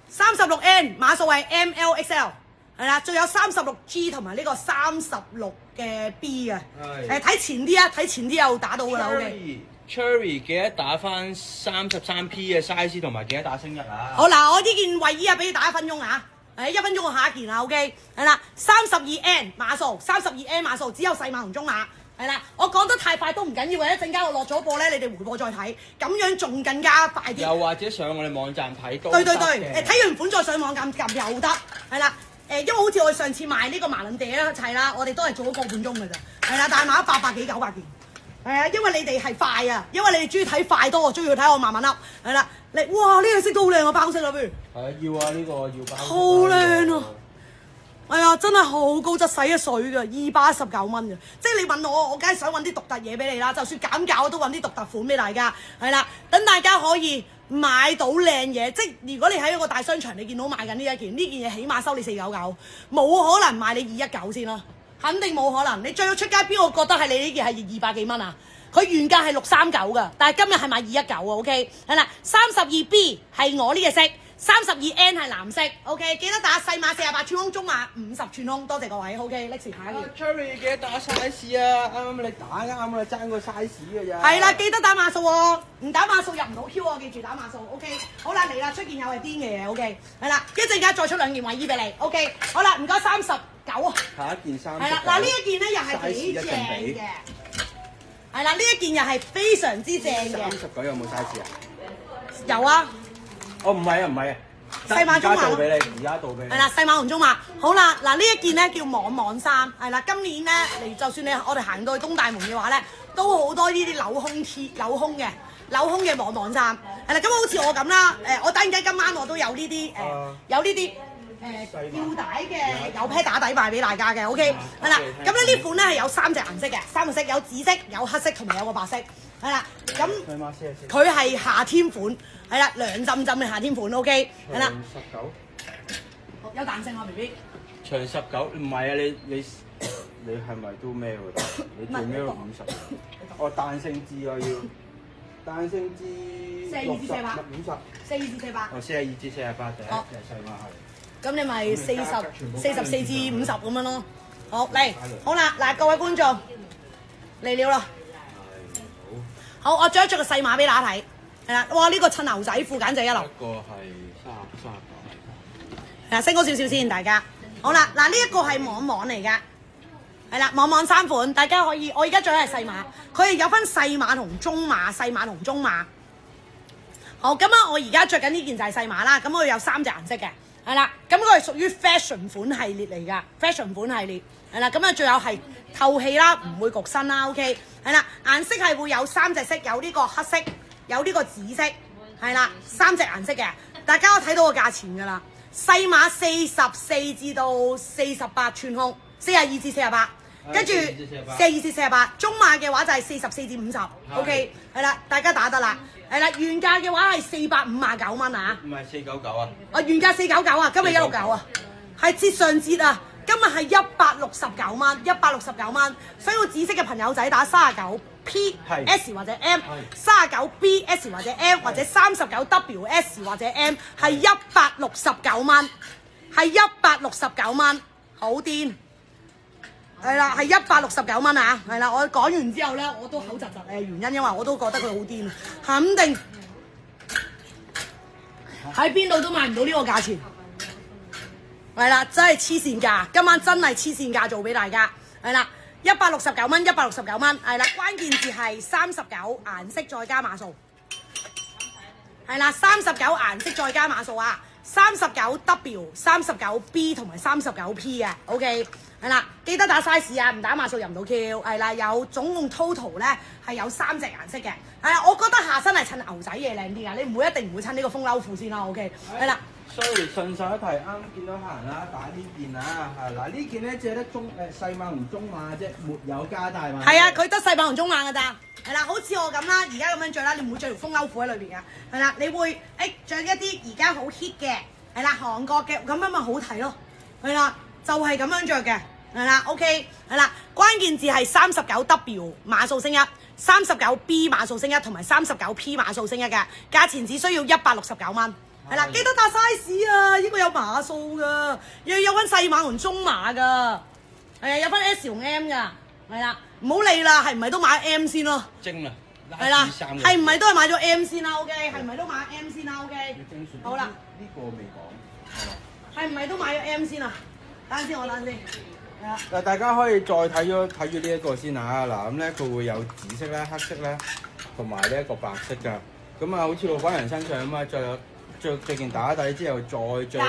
36N 碼數係 MLXL， 係啦，仲有36G 同埋呢個36嘅 B 嘅。睇前啲啊，睇前啲又打到㗎啦。Cherry 記得打翻33P 嘅 size 同埋記得打升1啊。好嗱，我呢件衞衣啊，俾你打1分鐘啊。1分鐘我下一件啦 ，OK， 係啦，32N 碼數，32N 碼數，只有細碼同中碼，係啦，我講得太快都唔緊要嘅，一陣間我落咗播咧，你哋回播再睇，咁樣仲更加快啲。又或者上我哋網站睇都對，得睇完款再上網撳又得，係啦，因為好似我哋上次賣呢個麻撚地咧係啦，我哋都係做咗個半鐘㗎咋，係啦，但係賣咗800幾900件。係啊，因為你哋係快啊，因為你哋中意睇快多，我中意睇我慢慢噏。係啦，哇呢個色都好靚啊，包色啦，不如。係啊，要啊呢個要包。好靚啊！係啊，真係好高質，洗咗水㗎，219蚊嘅。即係你問我，我梗係想揾啲獨特嘢俾你啦。就算減價，我都揾啲獨特款俾大家。係啦，等大家可以買到靚嘢。即係如果你喺一個大商場，你見到賣緊呢一件嘢起碼收你499，冇可能賣你219先啦。肯定冇可能，你着咗出街邊個覺得係你呢件係200幾蚊啊？佢原價係639㗎，但係今日係賣219啊 ，OK， 係啦，32B 係我呢個色，32N 係藍色 ，OK， 記得打細碼48寸胸，中碼50寸胸，多謝各位 ，OK， 拎時下一件。Cherry 記得打 size 啊，啱你打啱啦，爭個 size 㗎咋。係啦，記得打碼數喎，唔打碼數入唔到 Q 喎，記住打碼數 ，OK， 好啦嚟啦，出件又係癲嘅嘢 ，OK， 係啦，一陣間再出2件衞衣俾你 ，OK， 好啦，唔該39啊。下一件衫。係啦，嗱呢一件咧又係幾正嘅。係啦，呢一件又係非常之正嘅。39有冇 size 啊？有啊。哦，唔係啊。細碼中碼。而家到俾你，而家到俾你。係啦，細碼同中碼。好啦，嗱呢一件咧叫網衫，係啦，今年咧嚟就算我哋行到去東大門嘅話咧，都好多呢啲鏤空嘅網衫。係啦，咁好似我咁啦，我突然間今晚我都有呢啲有呢啲。吊帶嘅有 pair 打底賣俾大家嘅 ，OK， 係啦。咁咧呢款咧係有3隻顏色嘅，3個色，有紫色、有黑色同埋有個白色，係啦。咁佢係夏天款，係啦，涼浸浸嘅夏天款 ，OK， 係啦。19，有彈性啊 ，B B。長19唔係啊，你係咪都咩喎？你做咩50？哦，彈性字啊要，彈性字42至48 ，42至48。哦，42至48第一隻細碼係。咁你咪44至50咁樣咯。好嚟，好啦，嗱各位觀眾嚟了啦。好，我着一着個細碼俾大家睇。係啦，哇呢個襯牛仔褲簡直一流。一個係39。嗱，升高少少先，大家。好啦，嗱呢一個係網嚟㗎。係啦，網3款，大家可以，我而家着嘅係細碼，佢係有分細碼同中碼，細碼同中碼。好，咁啊，我而家着緊呢件就係細碼啦，咁佢有3隻顏色嘅。係啦，咁佢係屬於 fashion 款系列嚟㗎 ，fashion 款系列係啦，咁啊仲有係透氣啦，唔會焗身啦 ，OK， 係啦，顏色係會有3隻色，有呢個黑色，有呢個紫色，係啦，3隻顏色嘅，大家都睇到個價錢㗎啦，細碼44至到48寸胸，42至48，跟住42至48，中碼嘅話就係44至50，OK， 係啦，大家打得啦。係啦，原價嘅話係459蚊啊！唔係499啊！原價499啊，今日169啊，係節上節啊！今日係169蚊，169蚊。所以紫色嘅朋友仔打39P S 或者 M，39B S 或者 M 或者39W S 或者 M 係169蚊，係169蚊，好癲！係啦，係169蚊啊！係啦，我講完之後咧，我都口窒窒嘅原因，因為我都覺得佢好癲，肯定喺邊度都買唔到呢個價錢。係啦，真係黐線價，今晚真係黐線價做俾大家。係啦，169蚊，169蚊。係啦，關鍵字係39顏色再加碼數。係啦，39顏色再加碼數啊！39W、39B 同埋39P 嘅 ，OK。係啦，記得打 size 啊，唔打碼數入唔到 Q。係啦，有總共 total 咧係有3隻顏色嘅。係啊，我覺得下身係襯牛仔嘢靚啲㗎，你一定唔會襯呢個風褸褲先啦。OK， 係啦。Sorry， 順手一提，啱見到客人啦，打呢件啊，係嗱呢件咧只係得細碼同中碼啫，沒有加大碼。係啊，佢得細碼同中碼㗎咋。係啦，好似我咁啦，而家咁樣着啦，你唔會着條風褸褲喺裏邊㗎。係啦，你會着一啲而家好 hit 嘅，係啦，韓國嘅咁樣咪好睇咯。係啦，就係咁樣着嘅。係啦 ，OK， 係啦，關鍵字係39W 碼數升1。39B 碼數升1同埋39P 碼數升1嘅，價錢只需要169蚊。係啦，記得打 size 啊，呢個有碼數㗎，又有分細碼同中碼㗎，係啊，有分 S 同 M 㗎，係啦，唔好理啦，係唔係都買 M 先咯？精啦，係啦，係唔係都係買咗 M 先啦 ？OK， 係唔係都買 M 先啦？OK， 好啦，呢個未講，係啦，係唔係都買咗 M 先啊？等陣先，我等陣先。係啊。嗱，大家可以再睇住呢一個先嚇。嗱，咁咧佢會有紫色咧、黑色咧，同埋呢一個白色㗎。咁啊，好似老闆人身上咁啊，着件打底之後，再着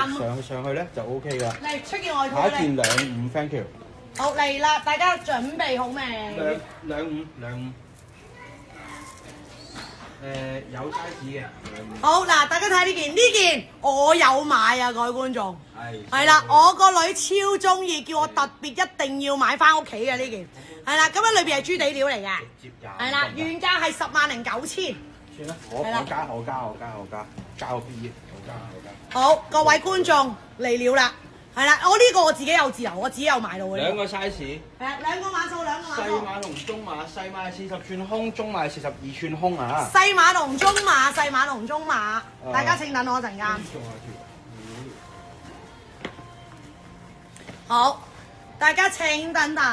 上去咧就 O K 㗎。嚟出件外套下一件25 ，thank you。好嚟啦，大家準備好未？25。有 size 嘅。好嗱，大家睇下呢件我有買啊，各位觀眾。係啦，我個女超中意，叫我特別一定要買翻屋企嘅呢件。係啦，咁樣裏邊係豬底料嚟嘅。係啦，原價係109000。算啦，我加個 B， 我加。好，各位觀眾嚟了啦。係啦，我呢個我自己有自由，我自己有買到嘅。兩個 size。係啊，兩個碼數，細碼同中碼，細碼40寸胸，中碼42寸胸啊！細碼同中碼，大家請等我一陣間。好，大家請等等。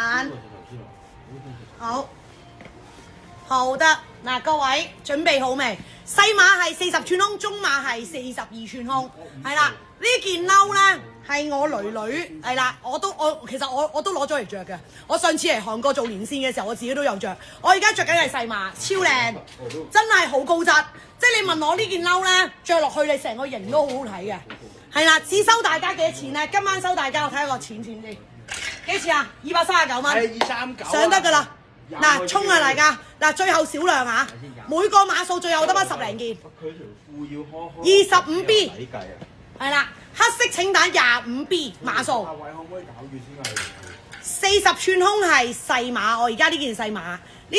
好得嗱，各位準備好未？細碼係40寸胸，中碼係42寸胸，係啦。呢件褸咧係我女係啦，其實我都攞咗嚟着嘅。我上次嚟韓國做連線嘅時候，我自己都有着。我而家着緊係細碼，超靚，真係好高質。即係你問我呢件褸咧，着落去你成個型都好好睇嘅。係啦，只收大家幾多錢咧？今晚收大家，我睇下個錢先。幾錢啊？239蚊。係239。上得㗎啦。嗱，衝啊大家！嗱，最後少量啊，每個碼數最後得翻10零件。佢條褲要開25B。係啦，黑色請打25B 碼數。阿偉可唔可以搞住先40寸胸係細碼，我而家呢件細碼，呢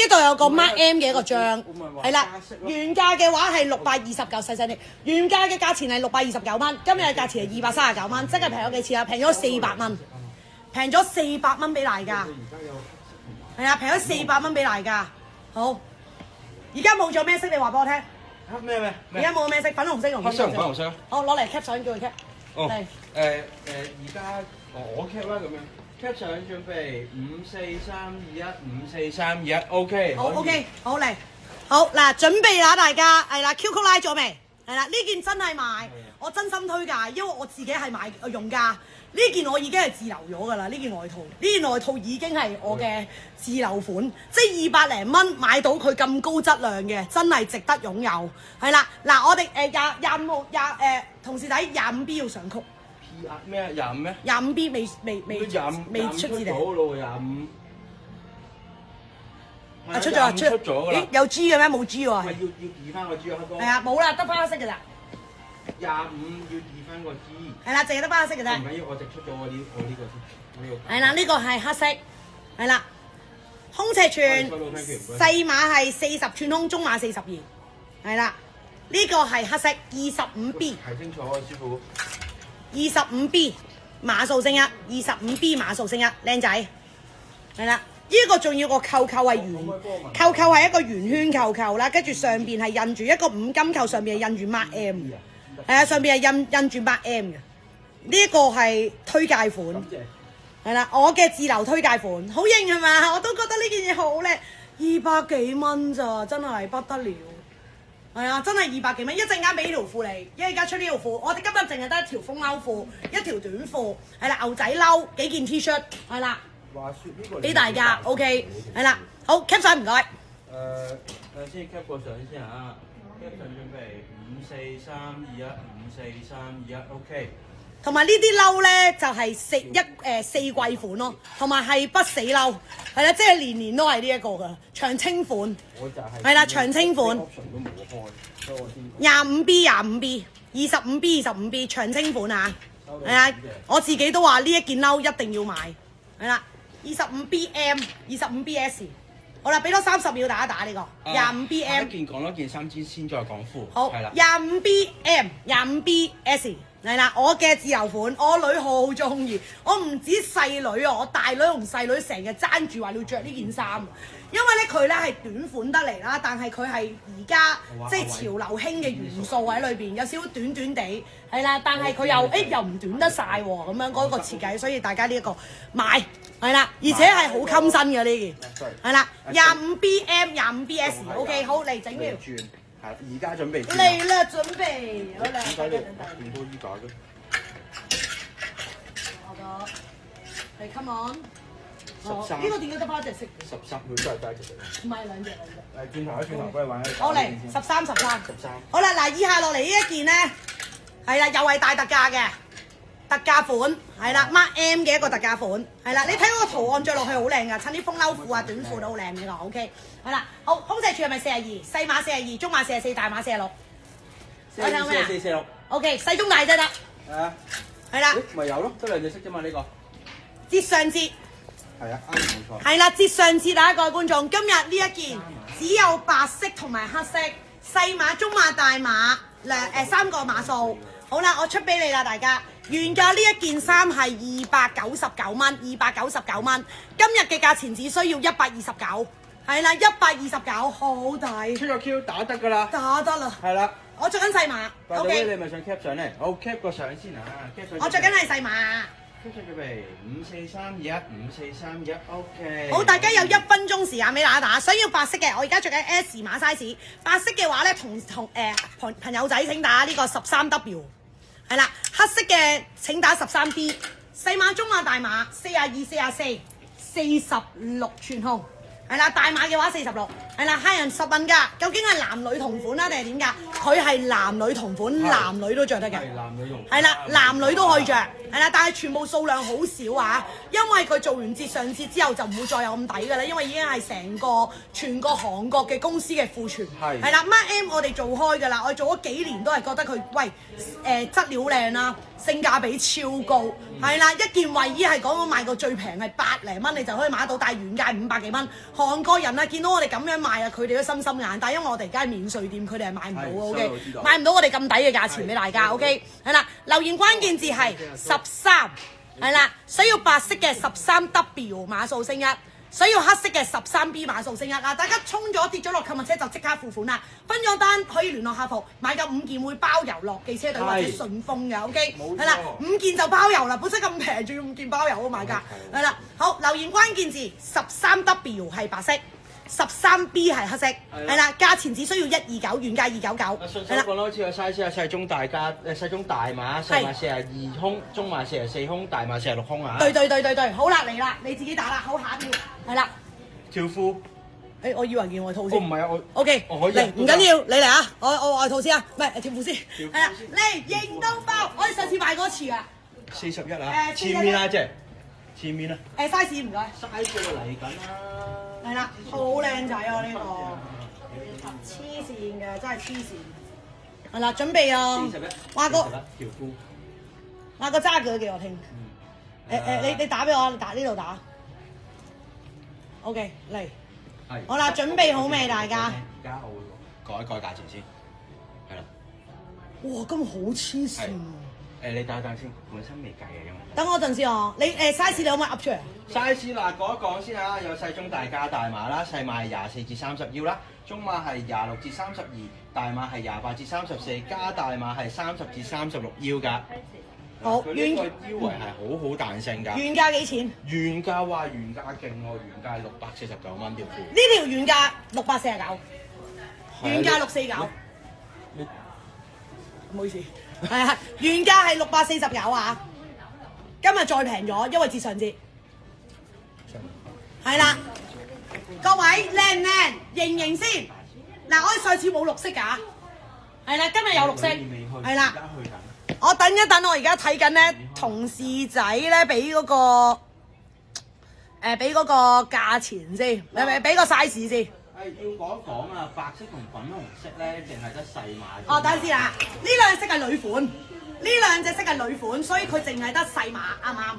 度有個 Mark M 嘅一個章，係啦。原價嘅話係629，細細啲。原價嘅價錢係629蚊，今日嘅價錢係239蚊，即係平咗幾錢啊？平咗400蚊，平咗400蚊俾大家。係啊，平咗400蚊俾大家。好，而家冇咗咩色？你話俾我聽。咩？而家冇咩色？粉紅色同黑色同粉紅色。好，攞嚟 cap 相，叫佢 cap。哦。而家我 cap 啦咁樣。cap 相準備54321，54321，OK。好 OK， 好嚟。好嗱，準備啦，大家係啦 ，Q 曲拉咗未？係啦，呢件真係賣，我真心推介，因為我自己係買用家。呢件我已經係自留咗㗎啦，呢件外套，已經係我嘅自留款，即係200零蚊買到佢咁高質量嘅，真係值得擁有。係啦，嗱我哋25號同事仔25B 要上曲。咩啊？25咩？25B 未出字嚟。25。啊出咗㗎啦。有 G 嘅咩？冇 G 喎。係要移翻個 G 啊，黑哥。係啊，冇啦，得翻黑色㗎咋。25要移翻個 G。係啦，淨係得翻黑色嘅啫。唔緊要，我直出咗我呢個先。係啦，呢個係黑色。係啦，胸尺寸細碼係40寸胸，中碼42。係啦，呢個係黑色25B。睇清楚啊，師傅。25B 碼數升一，25B 碼數升一，靚仔。係啦，呢個仲要個扣係圓，扣係一個圓圈扣啦，跟住上邊係印住一個五金扣，上邊係印住 Mark M 嘅。係啊，上邊係印住 Mark M 嘅。呢一個係推介款。係啦，我嘅自留推介款，好型係嘛？我都覺得呢件嘢好靚，200幾蚊咋，真係不得了。係啊，真係200幾蚊，一陣間俾呢條褲你，一陣間出呢條褲，我哋今日淨係得一條風褸褲，一條短褲，係啦，牛仔褸，幾件 T 恤，係啦，俾大家 OK， 係啦，好 cap 相唔該。等先 cap 個相先嚇 ，cap 相準備54321，54321 OK。同埋呢啲褸咧就係四季款咯，同埋係不死褸，係啦，即係年年都係呢一個噶長青款，係啦長青款。25B 25B 長青款啊，係啊，我自己都話呢一件褸一定要買，係啦 25BM 25BS， 好啦，俾多30秒大家打呢個 25BM。一件講多件衫先再講褲，好係啦 25BM 25BS。係啦，我嘅自由款，我女好中意。我唔止細女啊，我大女同細女成日爭住話要着呢件衫，因為咧佢咧係短款得嚟啦，但係佢係而家即係潮流興嘅元素喺裏邊，有少少短短地，係啦，但係佢又唔短得晒喎，咁樣嗰個設計，所以大家呢一個買係啦，而且係好襟身嘅呢件，係啦 25BM 25BS，OK 好嚟整條。係，而家準備嚟啦，準備，好啦，點解你咁多衣架嘅？係 come on。 13呢個點解得翻一隻色？ 13，佢都係得一隻色。唔係兩隻。轉頭過嚟玩。我嚟13。 13。好啦，嗱，以下落嚟呢一件咧，係啦，又係大特價嘅特價款，係啦 ，Mark M 嘅一個特價款，係啦，你睇嗰個圖案着落去好靚噶，襯啲風褸褲啊、短褲都好靚嘅個 ，OK， 係啦，好，空尺寸係咪42？細碼42，中碼44，大碼46。我睇到咩啊？46。OK， 細中大啫得。係啊。係啦。咪有咯，得兩隻色啫嘛呢個。節上節。係啊，啱冇錯。係啦，節上節啊，各位觀眾，今日呢一件只有白色同埋黑色，細碼、中碼、大碼3個碼數。好啦，我出俾你啦，大家。原價呢一件衫係299蚊，299蚊。今日嘅價錢只需要129，係啦，129好抵。出咗 Q 打得㗎啦。打得啦。係啦。我着緊細碼。O K， 你咪想 cap 上嚟？好 cap 個相先啊 ，cap 上。我着緊係細碼。cap 上準備54321，54321 ，OK。好，大家有1分鐘時間俾大家打。想要白色嘅，我而家着緊 S 碼 size。白色嘅話咧，同朋友仔請打呢個13W。係啦，黑色嘅請打13D， 細碼、中碼、大碼42、44、46全控。係啦，大碼嘅話46。係啦，客人實問㗎，究竟係男女同款啦定係點㗎？佢係男女同款，男女都着得嘅。係男女用。係啦，男女都可以着。係啦，但係全部數量好少啊，因為佢做完節上節之後就唔會再有咁抵㗎啦，因為已經係全個韓國嘅公司嘅庫存。係啦 ，Mark M 我哋做開㗎啦，我哋做咗幾年都係覺得佢質料靚啦，性價比超高。係啦，一件衞衣係講賣過最平係百零蚊，你就可以買得到，但係原價500幾蚊。韓國人啊，見到我哋咁樣賣啊，佢哋都心心眼，但係因為我哋而家係免稅店，佢哋係買唔到 OK， 買唔到我哋咁抵嘅價錢俾大家 OK。係啦，留言關鍵字係13，係啦，需要白色嘅13W 碼數升1，需要黑色嘅13B 碼數升1啊！大家衝咗跌咗落購物車就即刻付款啦，分咗單可以聯絡客服，買夠5件會包郵落寄車隊或者順豐嘅 OK， 係啦，5件就包郵啦，本身咁平仲要5件包郵啊買㗎，係啦，好，留言關鍵字13W 係白色。13B 係黑色，係啦，價錢只需要129，原價299。順手講好似個 size 啊，細中大碼，細碼42胸，中碼44胸，大碼46胸啊。對，好啦嚟啦，你自己打啦，好下一條，係啦。條褲。我以為件外套先。唔係啊，我。OK，我可以。嚟，唔緊要，你嚟啊！我外套先啊，唔係條褲先。係啦，嚟認到爆！我哋上次買過一次啊。41啊。前面啊，姐。前面啊。size 唔該。size 嚟緊啦。係啦，好靚仔啊呢個，黐線嘅真係黐線。係啦，準備啊！話個條褲，話個揸腳嘅我聽。你打俾我，打呢度打。OK， 嚟。好啦，準備好未大家？而家我會改一改價錢先，係啦。哇，今日好黐線。你等一等先，本身未計嘅因為。等我陣先哦，你size 你可唔可以噏出嚟 ？size 嗱講一講先嚇，有細中大加大碼啦，細碼係24至30腰啦，中碼係26至32，大碼係28至34，加大碼係30至36腰㗎。好，原個腰圍係好彈性㗎。原價幾錢？原價話原價勁喎，原價係649蚊條褲。呢條原價649，原價649。唔好意思。係啊，原價係649啊！今日再平咗，因為節上節。係啦，各位靚唔靚？型唔型先？嗱，我哋上次冇綠色㗎，係啦，今日有綠色，係啦。我等一等，我而家睇緊咧，同事仔咧俾嗰個價錢先，俾個 size 先。要講一講啊，白色同粉紅色咧，淨係得細碼。哦，等陣先啦，呢兩隻係女款，呢兩隻色係女款，所以佢淨係得細碼，啱唔啱？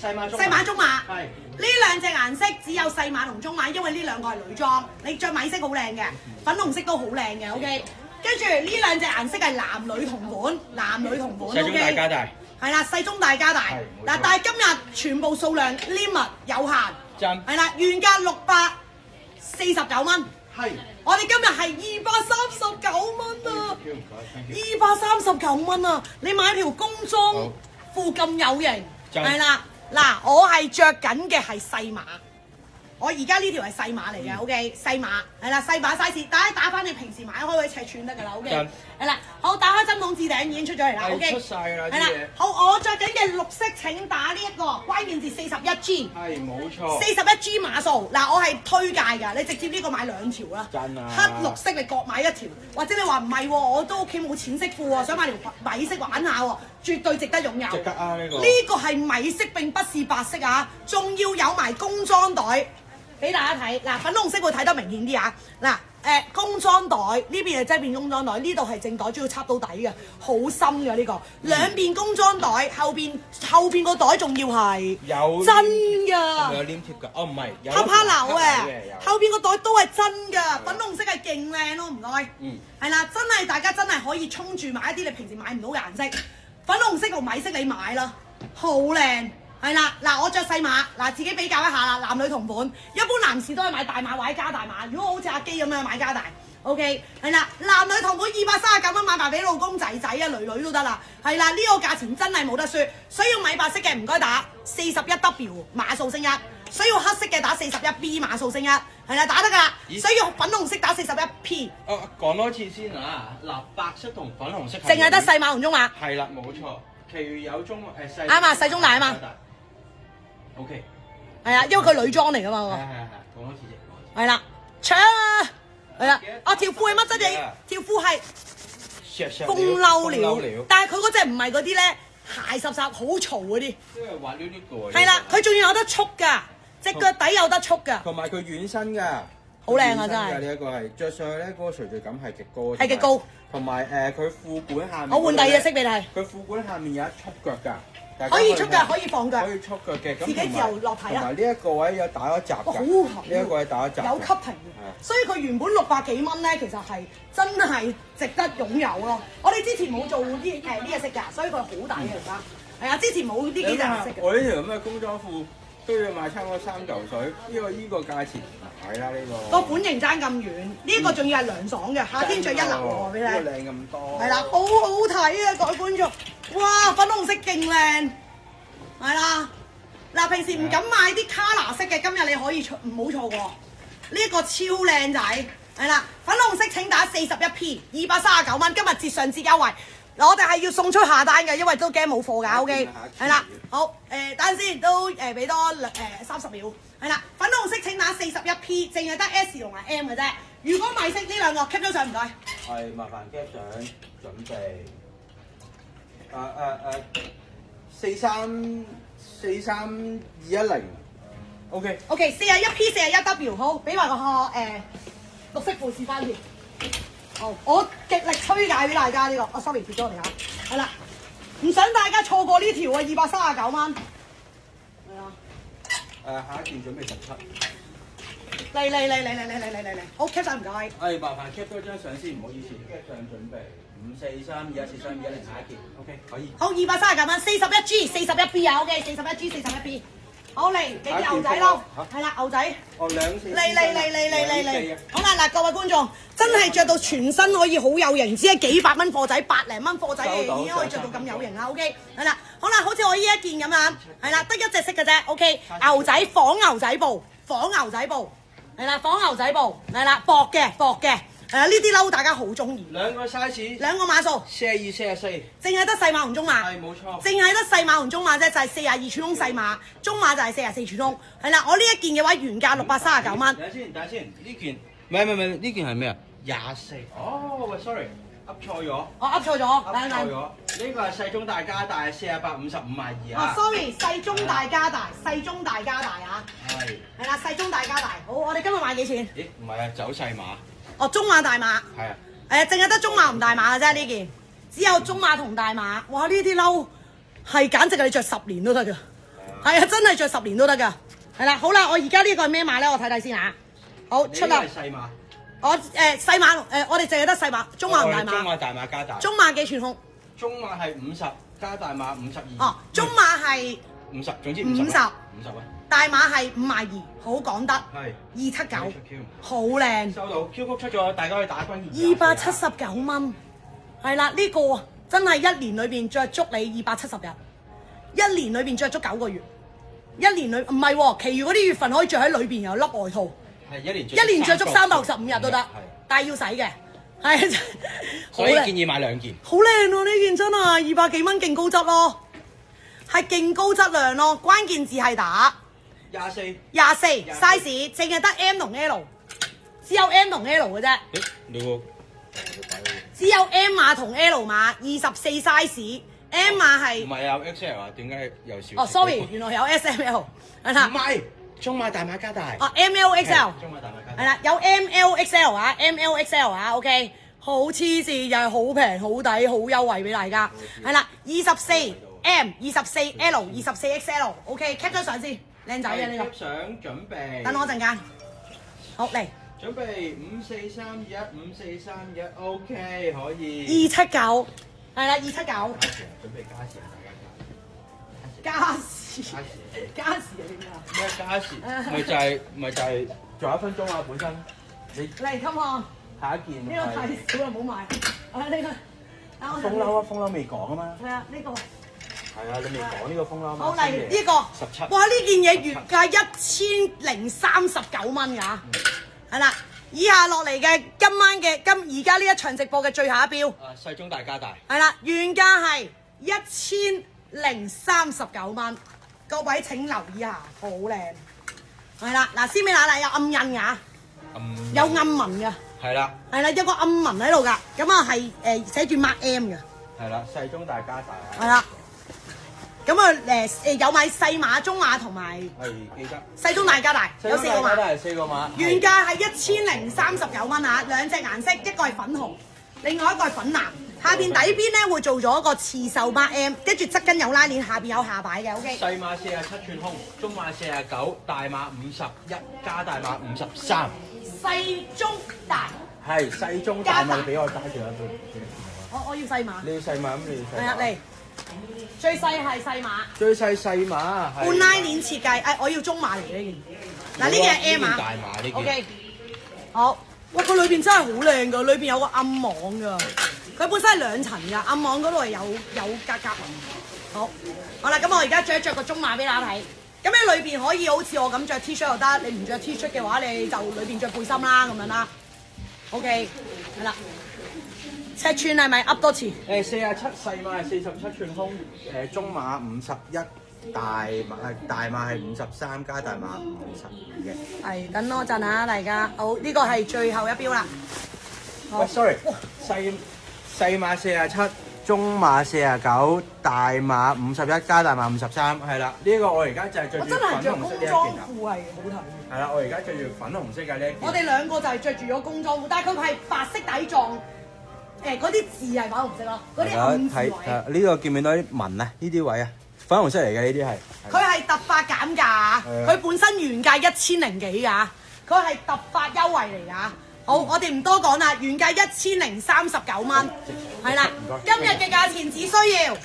細碼中碼。係。呢兩隻顏色只有細碼同中碼，因為呢兩個係女裝，你着米色好靚嘅，粉紅色都好靚嘅 ，OK。跟住呢兩隻顏色係男女同款，OK。細中大加大。係啦，細中大加大。嗱，但係今日全部數量 limit 有限。真。係啦，原價649蚊。係。我哋今日係239蚊啊！239蚊啊！你買條工裝褲咁有型，係啦。嗱，我係着緊嘅係細碼，我而家呢條係細碼嚟嘅，OK， 細碼係啦，細碼 size，大家打翻你平時買開嗰啲尺寸得㗎啦，OK， 係啦，好打開針筒置頂已經出咗嚟啦，OK， 出晒㗎啦係啦，好，我着緊嘅綠色請打呢一個關鍵字 41G， 係冇錯， 41G 碼數，嗱我係推介㗎，你直接呢個買2條啦，真啊，黑綠色你各買1條，或者你話唔係喎，我都屋企冇淺色褲喎，想買條米色玩下喎，絕對值得擁有，值得啊呢個，呢個係米色並不是白色啊，仲要有埋工裝袋。俾大家睇，嗱粉紅色會睇得明顯啲啊！嗱工裝袋呢邊係側邊工裝袋，呢度係正袋，仲要插到底嘅，好深嘅呢個。兩邊工裝袋，後邊個袋仲要係有真㗎，有黏貼㗎，哦唔係，有啪啪流嘅，有後邊個袋都係真㗎，粉紅色係勁靚咯，唔該。係啦，真係大家真係可以衝住買一啲你平時買唔到嘅顏色，粉紅色同米色你買啦，好靚。係啦，嗱我着細碼，嗱自己比較一下啦，男女同款，一般男士都係買大碼或者加大碼，如果好似阿基咁樣買加大 ，OK， 係啦，男女同款239蚊買埋俾老公仔仔啊、女女都得啦，係啦，呢個價錢真係冇得輸，需要米白色嘅唔該打41W 碼數升1，需要黑色嘅打41B 碼數升1，係啦打得㗎啦，需要粉紅色打41P。講多次先啊，嗱白色同粉紅色淨係得細碼同中碼。係啦，冇錯，其餘有中細。啱啊，細中大啊嘛。OK， 係啊，因為佢女裝嚟㗎嘛。係，講多次啫。係啦，搶啊！係啦，我條褲係乜質地？條褲係風褸料，但係佢嗰隻唔係嗰啲咧鞋濕濕好嘈嗰啲。因為滑溜溜嘅喎。係啦，佢仲要有得束㗎，隻腳底有得束㗎。同埋佢軟身㗎，好靚啊！真係。呢一個係着上去咧，嗰個垂直感係極高。係極高。同埋佢褲管下面。我換第二隻色俾你睇。佢褲管下面有一束腳㗎。可以出腳，可以放腳，可以出腳嘅，自己自由落體啦。同埋呢一個位有打一集㗎，呢一個位打一集，有 cutting 嘅，所以佢原本600幾蚊咧，其實係真係值得擁有咯。我哋之前冇做呢隻色㗎，所以佢好抵嘅而家。係啊，之前冇呢幾隻色嘅。我呢條咁嘅工裝褲都要賣差唔多3嚿水，呢個價錢係啦呢個。個款型爭咁遠，呢個仲要係涼爽嘅，夏天着一流喎，俾你。呢個靚咁多。係啦，好好睇啊，各位觀眾。哇，粉紅色勁靚，係啦。嗱，平時唔敢買啲color色嘅，今日你可以唔好錯過。呢個超靚仔，係啦，粉紅色請打41P 239蚊，今日節上節優惠。我哋係要送出下單嘅，因為都驚冇貨㗎。OK， 係啦，好等陣先，都俾多30秒。係啦，粉紅色請打41P， 淨係得 S 同埋 M 嘅啫。如果米色呢兩個 keep 咗相唔該。係，麻煩 keep 相準備。43210 OK 41P 41W 好，俾埋個綠色褲試翻先。好，我極力推介俾大家呢個。sorry 跌咗嚟嚇。係啦，唔想大家錯過呢條啊，239蚊。係啊。下一件準備17。嚟，好 keep 曬唔該。麻煩 keep 多張相先，唔好意思 keep 相準備。5、4、3、2、1、4、3、2、1、0下一件 OK 可以。好239蚊，41G 41B 啊 OK 41G 41B。好嚟，你啲牛仔褸，係啦牛仔。嚟。好啦嗱，各位觀眾，真係着到全身可以好有型，只係幾百蚊貨仔，100零蚊貨仔已經可以着到咁有型啦 OK。係啦，好啦，好似我呢一件咁樣，係啦，得一隻色嘅啫 OK。牛仔仿牛仔布，係啦，仿牛仔布，係啦，薄嘅。呢啲褸大家好中意。兩個 size， 兩個碼數42、44，淨係得細碼同中碼。係冇錯。淨係得細碼同中碼啫，就係42寸窿細碼，中碼就係44寸窿。係啦，我呢一件嘅話原價639蚊。等先，呢件唔係，呢件係咩啊？24。哦，喂 ，sorry， 噏錯咗。我噏錯咗。噏錯咗。呢個係細中大加大48、50、52啊。sorry， 細中大加大啊。係啦，細中大加大。好，我哋今日買幾錢？咦，唔係啊，走細碼。哦，中碼大碼。係啊。淨係得中碼唔大碼嘅啫呢件，只有中碼同大碼。哇！呢啲褸係簡直係你着10年都得㗎。係啊，真係着10年都得㗎。係啦，好啦，我而家呢個係咩碼咧？我睇睇先嚇。好，出啦。呢個係細碼。我細碼我哋淨係得細碼，中碼唔大碼。中碼大碼加大。中碼幾寸胸？中碼係50，加大碼52。哦，中碼係50，總之50。50啊。大碼係52，好講得。係。279，好靚。收到 Q 曲出咗，大家可以打分。279蚊，係啦，呢個真係1年裏邊着足你270日，1年裏邊着足9個月。一年裏唔係喎，其餘嗰啲月份可以着喺裏邊有笠外套，係一年一年着足365日都得係，但係要洗嘅，係好所以建靚，議買2件。好靚喎！呢件真係200幾蚊，勁高質咯，係勁高質量咯，關鍵字係打24 size， 淨係得 M 同 L， 只有 M 同 L 嘅啫。誒，你個只有 M 碼同 L 碼，24 size，M 碼係唔係有 XL 啊？點解有少？哦，sorry，原來有 S、M、L 係啦唔，係中碼大碼加大。哦 M、L、XL 中碼大碼加大。係啦，有 M、L、XL 啊，M、L、XL 啊，OK， 好黐線，又係好平、好抵、好優惠俾大家。係啦，24 M、24 L、24 XL，OK，cap 張相先，靚仔嘅呢個。相準備。等我陣間，好嚟準備54315431 OK 可以。 279，係啦279，準備加時加時加時啊點啊？咩加時？咪就係仲有1分鐘啊！本身你嚟 come on，下一件呢個太少啦，唔好買。啊呢個，風褸啊，風褸未講啊嘛。係啊呢個。係啊，你未講呢個風褸啊嘛。好嚟呢個17。哇！呢件嘢原價1039蚊㗎，係啦。以下落嚟嘅今晚嘅而家呢一場直播嘅最後一標，細中大加大。係啦，原價係1039蚊，各位請留意下，好靚。係啦，嗱，先俾嗱有暗印㗎，有暗紋㗎，係啦，係啦，有個暗紋喺度㗎，咁啊係寫住 Mark M 㗎，係啦，細中大加大。係啦。咁啊有買細碼、中碼同埋係記得。細中大加大，有4個碼。係4個碼。原價係1039蚊啊，兩隻顏色，一個係粉紅，另外一個係粉藍。下邊底邊咧會做咗一個刺繡 Mark M， 跟住側跟有拉鏈，下邊有下擺嘅。OK。細碼47寸胸，中碼49，大碼51，加大碼53。細中大。係細中大碼，你俾我揸住一對。我要細碼。你要細碼咁，你要細碼。係啊，嚟。最細係細碼。最細細碼。半拉鏈設計，我要中碼嚟嘅呢件。嗱呢件係 M 碼。大碼呢件。OK。好。哇！佢裏邊真係好靚㗎，裏邊有個暗網㗎。佢本身係2層㗎，暗網嗰度係有格紋。好啦，咁我而家着一着個中碼俾大家睇。咁你裏邊可以好似我咁着 T 恤又得，你唔着 T 恤嘅話，你就裏邊着背心啦咁樣啦。OK， 係啦。尺寸係咪 up 多次？47細碼係47寸胸，中碼51，大碼係53，加大碼50嘅。係，等多陣啊，大家。好，呢個係最後一標啦。喂，sorry，細碼47，中碼49，大碼51，加大碼53，係啦。呢個我而家就係着住粉紅色呢一件啊。褲係好睇。係啦，我而家着住粉紅色嘅呢一件。我哋兩個就係着住咗工裝褲，但係佢係白色底狀。嗰啲字係粉紅色咯，嗰啲暗字位。呢個見唔見到啲紋啊？呢啲位啊，粉紅色嚟嘅呢啲係。佢係突發減價，佢本身原價1000幾㗎，佢係突發優惠嚟㗎。好，我哋唔多講啦，原價1039蚊，係啦，今日嘅價錢只需要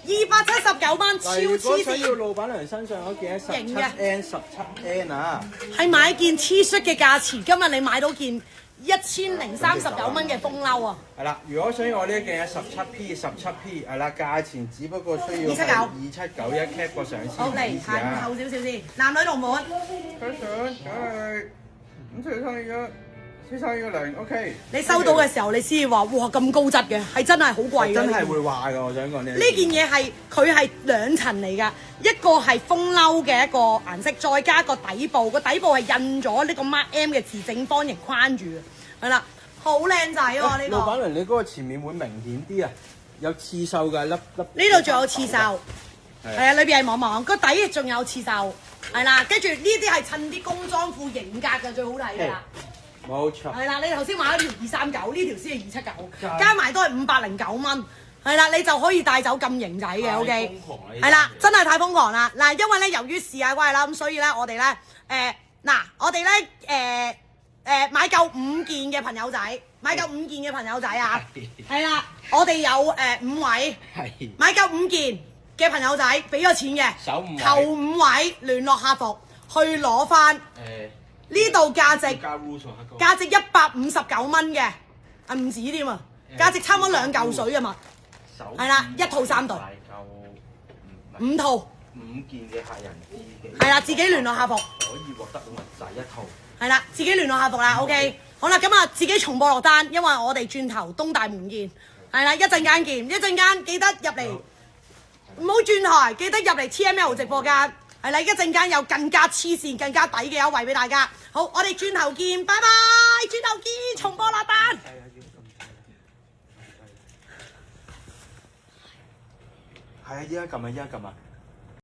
279蚊，超黐線。如果想要老闆娘身上嗰件17N 啊，係買件 T 恤嘅價錢，今日你買到件1039蚊嘅風褸啊！係啦，如果想要我呢一件 17P，係啦，價錢只不過需要279一 cap 個上先。好嚟，行後少少先，男女同款。佢想梗係4收要0 OK。你收到嘅時候，你先至話哇咁高質嘅，係真係好貴嘅。真係會話㗎，我想講呢件嘢係佢係2層嚟㗎，一個係風褸嘅一個顏色，再加個底部，個底部係印咗呢個 Mark M 嘅字正方形框住嘅，係啦，好靚仔喎呢個。老闆娘，你嗰個前面會明顯啲啊，有刺繡㗎，粒。呢度仲有刺繡，係啊，裏邊係網網，個底仲有刺繡，係啦，跟住呢啲係襯啲工裝褲型格嘅最好睇㗎啦。冇錯。係啦，你頭先買咗條239，呢條先係279，加埋都係509蚊。係啦，你就可以帶走咁型仔嘅 ，OK。係啦，真係太瘋狂啦！嗱，因為咧由於時間關係啦，咁所以咧我哋咧我哋咧買夠5件嘅朋友仔，啊，係啦，我哋有5位，買夠5件嘅朋友仔俾咗錢嘅，頭5位聯絡客服去攞翻呢度價值159蚊嘅，唔止添啊，價值差唔多2嚿水嘅物。係啦，1套3對。5套。 5件嘅客人自己係啦，自己聯絡客服。可以獲得就係1套。係啦，自己聯絡客服啦。OK，好啦，咁啊，自己重播落單，因為我哋轉頭東大門見。係啦，一陣間見，一陣間記得入嚟，唔好轉台，記得入嚟 TML 直播間。係啦，一陣間有更加黐線、更加抵嘅優惠俾大家。好，我哋轉頭見，拜拜，轉頭見，重播落單。係啊，依家撳啊，依家撳啊！